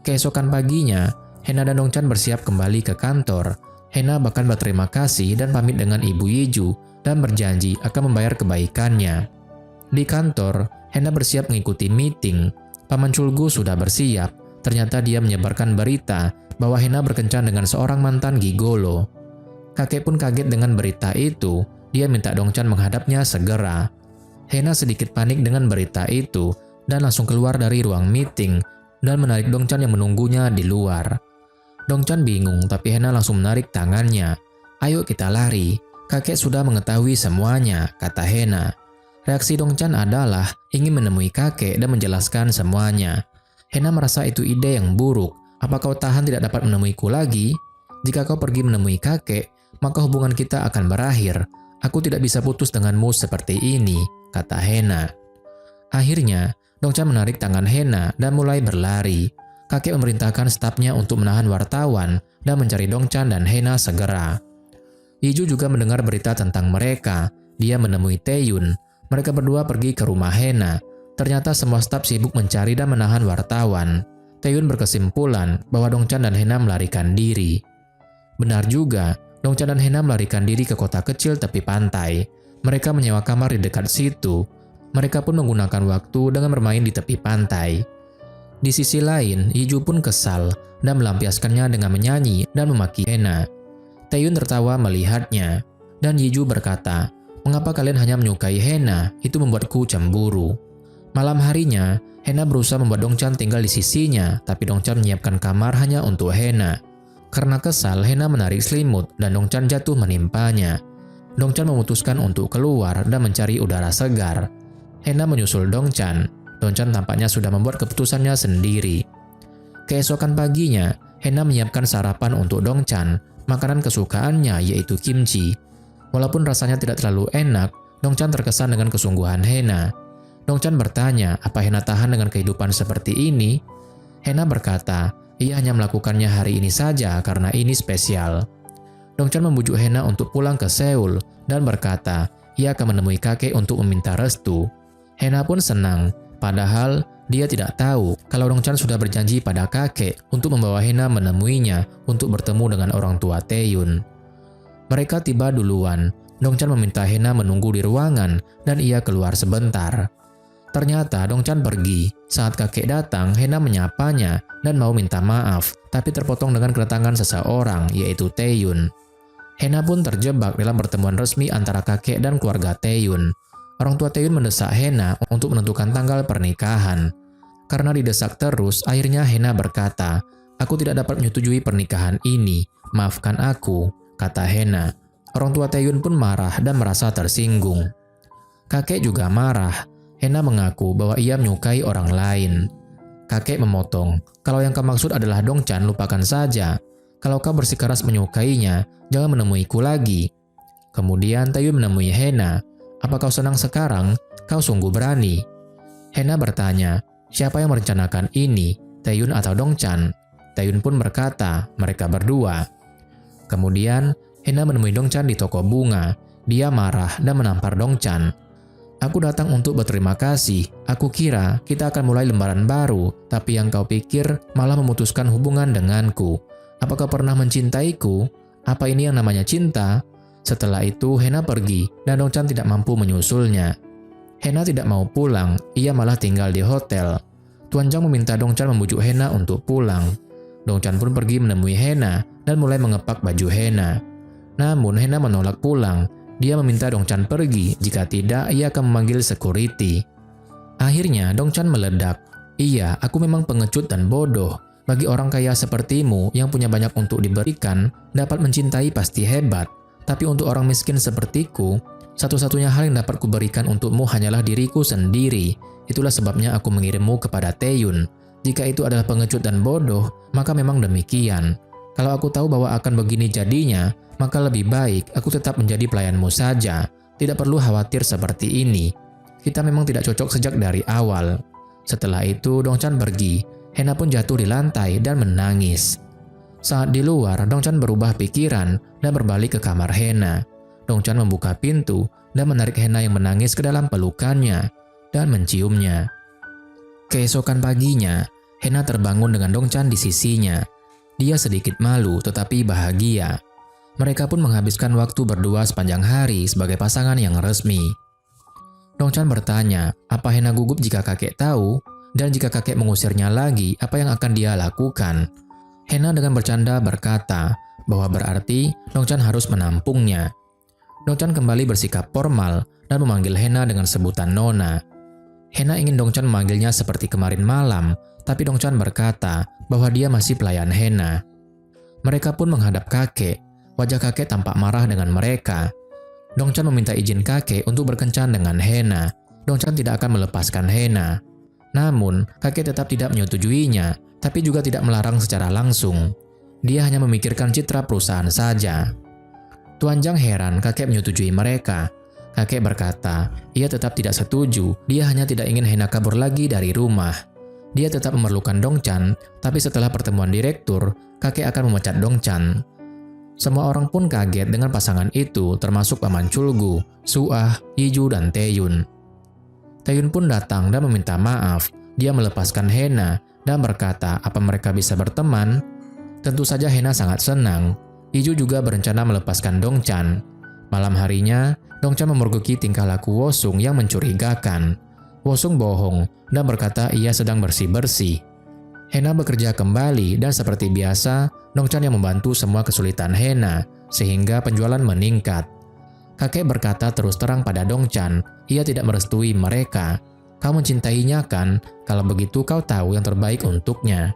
Keesokan paginya, Hena dan Dongchan bersiap kembali ke kantor. Hena bahkan berterima kasih dan pamit dengan Ibu Yeju dan berjanji akan membayar kebaikannya. Di kantor, Hena bersiap mengikuti meeting. Paman Chulgu sudah bersiap. Ternyata dia menyebarkan berita bahwa Hena berkencan dengan seorang mantan gigolo. Kakek pun kaget dengan berita itu. Dia minta Dongchan menghadapnya segera. Hena sedikit panik dengan berita itu dan langsung keluar dari ruang meeting dan menarik Dongchan yang menunggunya di luar. Dongchan bingung, tapi Hena langsung menarik tangannya. Ayo kita lari, kakek sudah mengetahui semuanya, kata Hena. Reaksi Dongchan adalah ingin menemui kakek dan menjelaskan semuanya. Hena merasa itu ide yang buruk. Apa kau tahan tidak dapat menemuiku lagi? Jika kau pergi menemui kakek, maka hubungan kita akan berakhir. Aku tidak bisa putus denganmu seperti ini, kata Hena. Akhirnya, Dongchan menarik tangan Hena dan mulai berlari. Kakek memerintahkan stafnya untuk menahan wartawan dan mencari Dongchan dan Hena segera. Iju juga mendengar berita tentang mereka. Dia menemui Taeyun. Mereka berdua pergi ke rumah Hena. Ternyata semua staf sibuk mencari dan menahan wartawan. Taeyun berkesimpulan bahwa Dongchan dan Hena melarikan diri. Benar juga, Dongchan dan Hena melarikan diri ke kota kecil tepi pantai. Mereka menyewa kamar di dekat situ. Mereka pun menggunakan waktu dengan bermain di tepi pantai. Di sisi lain, Iju pun kesal dan melampiaskannya dengan menyanyi dan memaki Hena. Taeyun tertawa melihatnya, dan Iju berkata, "Mengapa kalian hanya menyukai Hena? Itu membuatku cemburu." Malam harinya, Hena berusaha membuat Dongchan tinggal di sisinya, tapi Dongchan menyiapkan kamar hanya untuk Hena. Karena kesal, Hena menarik selimut dan Dongchan jatuh menimpanya. Dongchan memutuskan untuk keluar dan mencari udara segar. Hena menyusul Dongchan. Dongchan tampaknya sudah membuat keputusannya sendiri. Keesokan paginya, Hena menyiapkan sarapan untuk Dongchan, makanan kesukaannya yaitu kimchi. Walaupun rasanya tidak terlalu enak, Dongchan terkesan dengan kesungguhan Hena. Dongchan bertanya apa Hena tahan dengan kehidupan seperti ini. Hena berkata, ia hanya melakukannya hari ini saja karena ini spesial. Dongchan membujuk Hena untuk pulang ke Seoul dan berkata, ia akan menemui kakek untuk meminta restu. Hena pun senang, padahal dia tidak tahu kalau Dongchan sudah berjanji pada kakek untuk membawa Hena menemuinya untuk bertemu dengan orang tua Taeyun. Mereka tiba duluan. Dongchan meminta Hena menunggu di ruangan dan ia keluar sebentar. Ternyata Dongchan pergi. Saat kakek datang, Hena menyapanya dan mau minta maaf, tapi terpotong dengan kedatangan seseorang, yaitu Taeyun. Hena pun terjebak dalam pertemuan resmi antara kakek dan keluarga Taeyun. Orang tua Taeyun mendesak Hena untuk menentukan tanggal pernikahan. Karena didesak terus, akhirnya Hena berkata, "Aku tidak dapat menyetujui pernikahan ini. Maafkan aku," kata Hena. Orang tua Taeyun pun marah dan merasa tersinggung. Kakek juga marah. Hena mengaku bahwa ia menyukai orang lain. Kakek memotong, "Kalau yang kau maksud adalah Dongchan, lupakan saja. Kalau kau bersikeras menyukainya, jangan menemuiku lagi." Kemudian Taeyun menemui Hena. "Apa kau senang sekarang? Kau sungguh berani." Hena bertanya, siapa yang merencanakan ini, Taeyun atau Dongchan? Taeyun pun berkata, mereka berdua. Kemudian, Hena menemui Dongchan di toko bunga. Dia marah dan menampar Dongchan. Aku datang untuk berterima kasih. Aku kira kita akan mulai lembaran baru, tapi yang kau pikir malah memutuskan hubungan denganku. Apa kau pernah mencintaiku? Apa ini yang namanya cinta?" Setelah itu Hena pergi dan Dongchan tidak mampu menyusulnya. Hena tidak mau pulang, ia malah tinggal di hotel. Tuan Zhang meminta Dongchan membujuk Hena untuk pulang. Dongchan pun pergi menemui Hena dan mulai mengepak baju Hena. Namun Hena menolak pulang. Dia meminta Dongchan pergi, jika tidak ia akan memanggil security. Akhirnya Dongchan meledak. "Iya, aku memang pengecut dan bodoh. Bagi orang kaya sepertimu yang punya banyak untuk diberikan, dapat mencintai pasti hebat. Tapi untuk orang miskin sepertiku, satu-satunya hal yang dapat kuberikan untukmu hanyalah diriku sendiri. Itulah sebabnya aku mengirimmu kepada Taeyun. Jika itu adalah pengecut dan bodoh, maka memang demikian. Kalau aku tahu bahwa akan begini jadinya, maka lebih baik aku tetap menjadi pelayanmu saja. Tidak perlu khawatir seperti ini. Kita memang tidak cocok sejak dari awal." Setelah itu Dongchan pergi. Hena pun jatuh di lantai dan menangis. Saat di luar, Dongchan berubah pikiran dan berbalik ke kamar Hena. Dongchan membuka pintu dan menarik Hena yang menangis ke dalam pelukannya dan menciumnya. Keesokan paginya, Hena terbangun dengan Dongchan di sisinya. Dia sedikit malu tetapi bahagia. Mereka pun menghabiskan waktu berdua sepanjang hari sebagai pasangan yang resmi. Dongchan bertanya, apa Hena gugup jika kakek tahu? Dan jika kakek mengusirnya lagi, apa yang akan dia lakukan? Hena dengan bercanda berkata bahwa berarti Dongchan harus menampungnya. Dongchan kembali bersikap formal dan memanggil Hena dengan sebutan Nona. Hena ingin Dongchan memanggilnya seperti kemarin malam, tapi Dongchan berkata bahwa dia masih pelayan Hena. Mereka pun menghadap kakek. Wajah kakek tampak marah dengan mereka. Dongchan meminta izin kakek untuk berkencan dengan Hena. Dongchan tidak akan melepaskan Hena. Namun, kakek tetap tidak menyetujuinya, tapi juga tidak melarang secara langsung. Dia hanya memikirkan citra perusahaan saja. Tuan Zhang heran kakek menyetujui mereka. Kakek berkata, ia tetap tidak setuju, dia hanya tidak ingin Hena kabur lagi dari rumah. Dia tetap memerlukan Dongchan, tapi setelah pertemuan direktur, kakek akan memecat Dongchan. Semua orang pun kaget dengan pasangan itu, termasuk Paman Chulgu, Suah, Yiju, dan Taeyun. Taeyun pun datang dan meminta maaf. Dia melepaskan Hena dan berkata apa mereka bisa berteman. Tentu saja Hena sangat senang. Yiju juga berencana melepaskan Dongchan. Malam harinya, Dongchan memergoki tingkah laku Wosung yang mencurigakan. Wosung bohong dan berkata ia sedang bersih-bersih. Hena bekerja kembali dan seperti biasa, Dongchan yang membantu semua kesulitan Hena, sehingga penjualan meningkat. Kakek berkata terus terang pada Dongchan, ia tidak merestui mereka. Kau mencintainya kan? Kalau begitu kau tahu yang terbaik untuknya.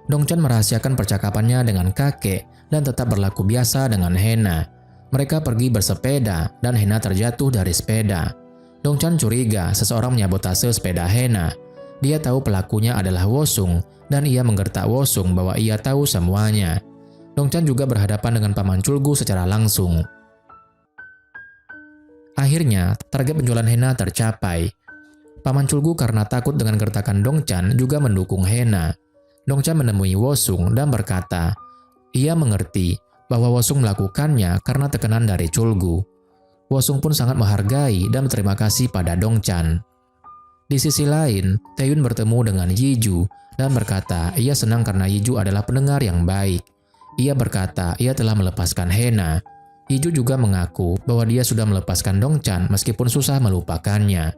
Dongchan merahasiakan percakapannya dengan kakek dan tetap berlaku biasa dengan Hena. Mereka pergi bersepeda dan Hena terjatuh dari sepeda. Dongchan curiga seseorang menyabotase sepeda Hena. Dia tahu pelakunya adalah Wosung dan ia menggertak Wosung bahwa ia tahu semuanya. Dongchan juga berhadapan dengan Paman Chulgu secara langsung. Akhirnya, target penjualan Hena tercapai. Paman Chulgu karena takut dengan gertakan Dongchan juga mendukung Hena. Dongchan menemui Wosung dan berkata, ia mengerti bahwa Wosung melakukannya karena tekanan dari Chulgu. Wosung pun sangat menghargai dan berterima kasih pada Dongchan. Di sisi lain, Taeyun bertemu dengan Yiju dan berkata ia senang karena Yiju adalah pendengar yang baik. Ia berkata ia telah melepaskan Hena. Yiju juga mengaku bahwa dia sudah melepaskan Dongchan meskipun susah melupakannya.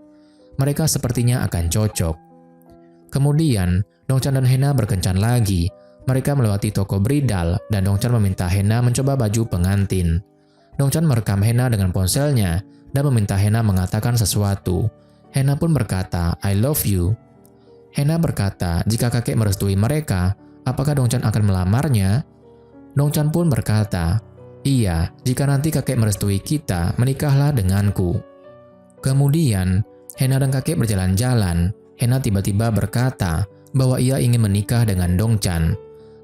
Mereka sepertinya akan cocok. Kemudian, Dongchan dan Hena berkencan lagi. Mereka melewati toko bridal dan Dongchan meminta Hena mencoba baju pengantin. Dongchan merekam Hena dengan ponselnya dan meminta Hena mengatakan sesuatu. Hena pun berkata, I love you. Hena berkata, jika kakek merestui mereka, apakah Dongchan akan melamarnya? Dongchan pun berkata, iya, jika nanti kakek merestui kita, menikahlah denganku. Kemudian, Hena dan kakek berjalan-jalan. Hena tiba-tiba berkata bahwa ia ingin menikah dengan Dongchan.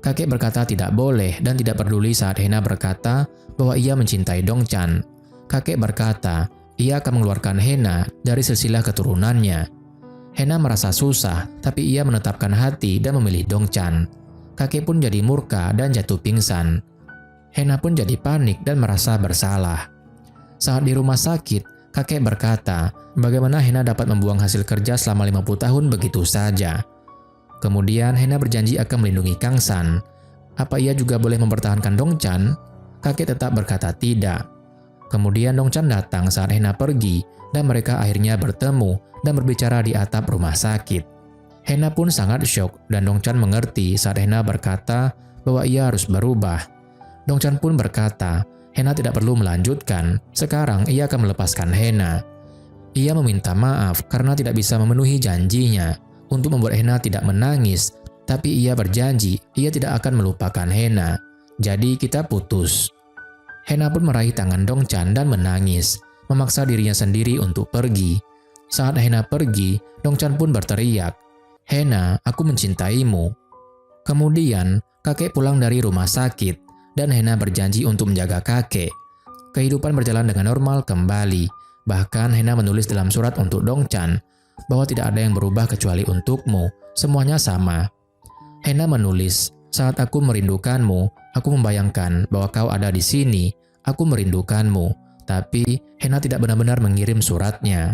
Kakek berkata tidak boleh dan tidak peduli saat Hena berkata bahwa ia mencintai Dongchan. Kakek berkata, ia akan mengeluarkan Hena dari silsilah keturunannya. Hena merasa susah, tapi ia menetapkan hati dan memilih Dongchan. Kakek pun jadi murka dan jatuh pingsan. Hena pun jadi panik dan merasa bersalah. Saat di rumah sakit, kakek berkata, bagaimana Hena dapat membuang hasil kerja selama 50 tahun begitu saja. Kemudian Hena berjanji akan melindungi Kang San. Apa ia juga boleh mempertahankan Dong Chan? Kakek tetap berkata tidak. Kemudian Dong Chan datang saat Hena pergi dan mereka akhirnya bertemu dan berbicara di atap rumah sakit. Hena pun sangat syok dan Dong Chan mengerti saat Hena berkata bahwa ia harus berubah. Dong Chan pun berkata, Hena tidak perlu melanjutkan, sekarang ia akan melepaskan Hena. Ia meminta maaf karena tidak bisa memenuhi janjinya untuk membuat Hena tidak menangis, tapi ia berjanji ia tidak akan melupakan Hena. Jadi kita putus. Hena pun meraih tangan Dong Chan dan menangis, memaksa dirinya sendiri untuk pergi. Saat Hena pergi, Dong Chan pun berteriak, Hena, aku mencintaimu. Kemudian, kakek pulang dari rumah sakit, dan Hena berjanji untuk menjaga kakek. Kehidupan berjalan dengan normal kembali, bahkan Hena menulis dalam surat untuk Dong Chan, bahwa tidak ada yang berubah kecuali untukmu, semuanya sama. Hena menulis, saat aku merindukanmu, aku membayangkan bahwa kau ada di sini, aku merindukanmu, tapi Hena tidak benar-benar mengirim suratnya.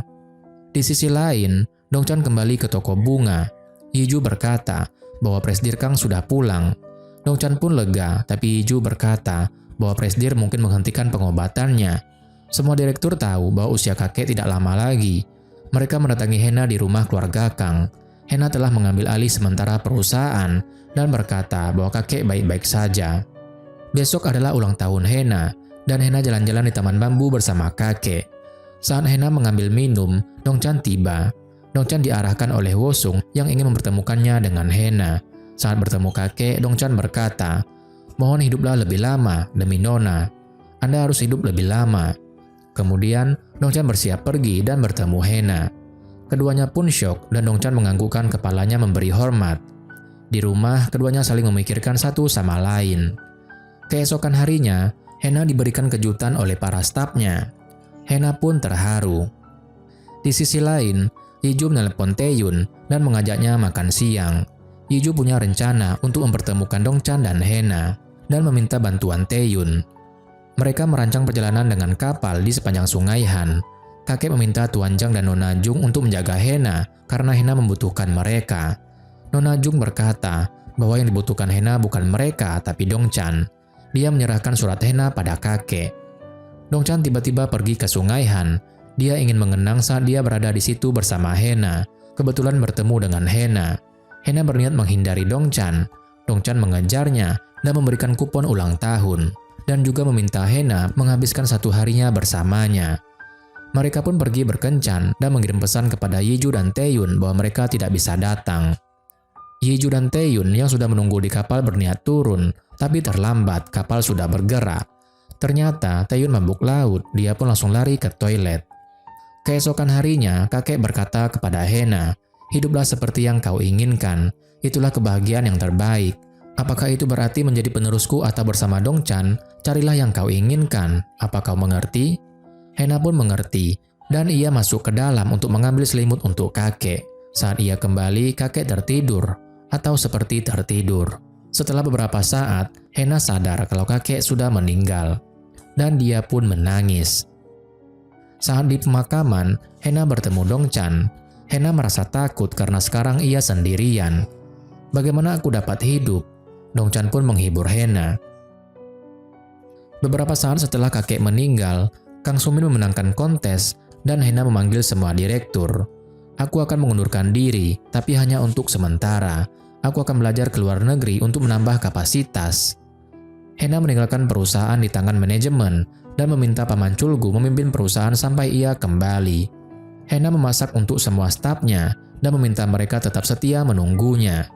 Di sisi lain, Dong Chan kembali ke toko bunga. Yiju berkata bahwa Presdir Kang sudah pulang. Dong Chan pun lega, tapi Yiju berkata bahwa Presdir mungkin menghentikan pengobatannya. Semua direktur tahu bahwa usia kakek tidak lama lagi. Mereka mendatangi Hena di rumah keluarga Kang. Hena telah mengambil alih sementara perusahaan dan berkata bahwa kakek baik-baik saja. Besok adalah ulang tahun Hena, dan Hena jalan-jalan di taman bambu bersama kakek. Saat Hena mengambil minum, Dong Chan tiba. Dong Chan diarahkan oleh Wosung yang ingin mempertemukannya dengan Hena. Saat bertemu kakek, Dong Chan berkata, mohon hiduplah lebih lama demi Nona. Anda harus hidup lebih lama. Kemudian, Dong Chan bersiap pergi dan bertemu Hena. Keduanya pun syok dan Dong Chan menganggukkan kepalanya memberi hormat. Di rumah, keduanya saling memikirkan satu sama lain. Keesokan harinya, Hena diberikan kejutan oleh para stafnya. Hena pun terharu. Di sisi lain, Yiju menelpon Taeyun dan mengajaknya makan siang. Yiju punya rencana untuk mempertemukan Dong Chan dan Hena dan meminta bantuan Taeyun. Mereka merancang perjalanan dengan kapal di sepanjang sungai Han. Kakek meminta Tuan Zhang dan Nona Jung untuk menjaga Hena karena Hena membutuhkan mereka. Nona Jung berkata bahwa yang dibutuhkan Hena bukan mereka tapi Dong Chan. Dia menyerahkan surat Hena pada kakek. Dong Chan tiba-tiba pergi ke sungai Han. Dia ingin mengenang saat dia berada di situ bersama Hena. Kebetulan bertemu dengan Hena. Hena berniat menghindari Dong Chan. Dong Chan mengejarnya dan memberikan kupon ulang tahun. Dan juga meminta Hena menghabiskan satu harinya bersamanya. Mereka pun pergi berkencan dan mengirim pesan kepada Yiju dan Taeyun bahwa mereka tidak bisa datang. Yiju dan Taeyun yang sudah menunggu di kapal berniat turun, tapi terlambat, kapal sudah bergerak. Ternyata Taeyun mabuk laut, dia pun langsung lari ke toilet. Keesokan harinya, kakek berkata kepada Hena, hiduplah seperti yang kau inginkan, itulah kebahagiaan yang terbaik. Apakah itu berarti menjadi penerusku atau bersama Dong Chan? Carilah yang kau inginkan. Apa kau mengerti? Hena pun mengerti, dan ia masuk ke dalam untuk mengambil selimut untuk kakek. Saat ia kembali, kakek tertidur, atau seperti tertidur. Setelah beberapa saat, Hena sadar kalau kakek sudah meninggal, dan dia pun menangis. Saat di pemakaman, Hena bertemu Dong Chan. Hena merasa takut karena sekarang ia sendirian. Bagaimana aku dapat hidup? Dong Chan pun menghibur Hena. Beberapa saat setelah kakek meninggal, Kang Sumin memenangkan kontes dan Hena memanggil semua direktur. Aku akan mengundurkan diri, tapi hanya untuk sementara. Aku akan belajar ke luar negeri untuk menambah kapasitas. Hena meninggalkan perusahaan di tangan manajemen dan meminta Paman Culgu memimpin perusahaan sampai ia kembali. Hena memasak untuk semua stafnya dan meminta mereka tetap setia menunggunya.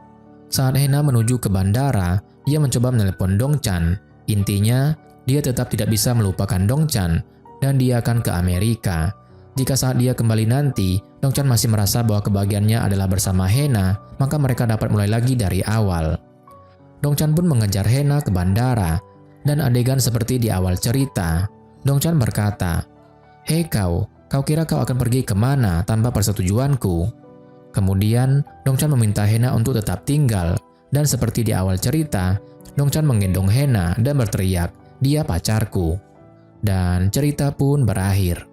Saat Hena menuju ke bandara, dia mencoba menelepon Dong Chan. Intinya, dia tetap tidak bisa melupakan Dong Chan dan dia akan ke Amerika. Jika saat dia kembali nanti, Dong Chan masih merasa bahwa kebahagiaannya adalah bersama Hena, maka mereka dapat mulai lagi dari awal. Dong Chan pun mengejar Hena ke bandara, dan adegan seperti di awal cerita. Dong Chan berkata, "Hei kau kira kau akan pergi kemana tanpa persetujuanku?" Kemudian, Dong Chan meminta Hena untuk tetap tinggal, dan seperti di awal cerita, Dong Chan menggendong Hena dan berteriak, "Dia pacarku." Dan cerita pun berakhir.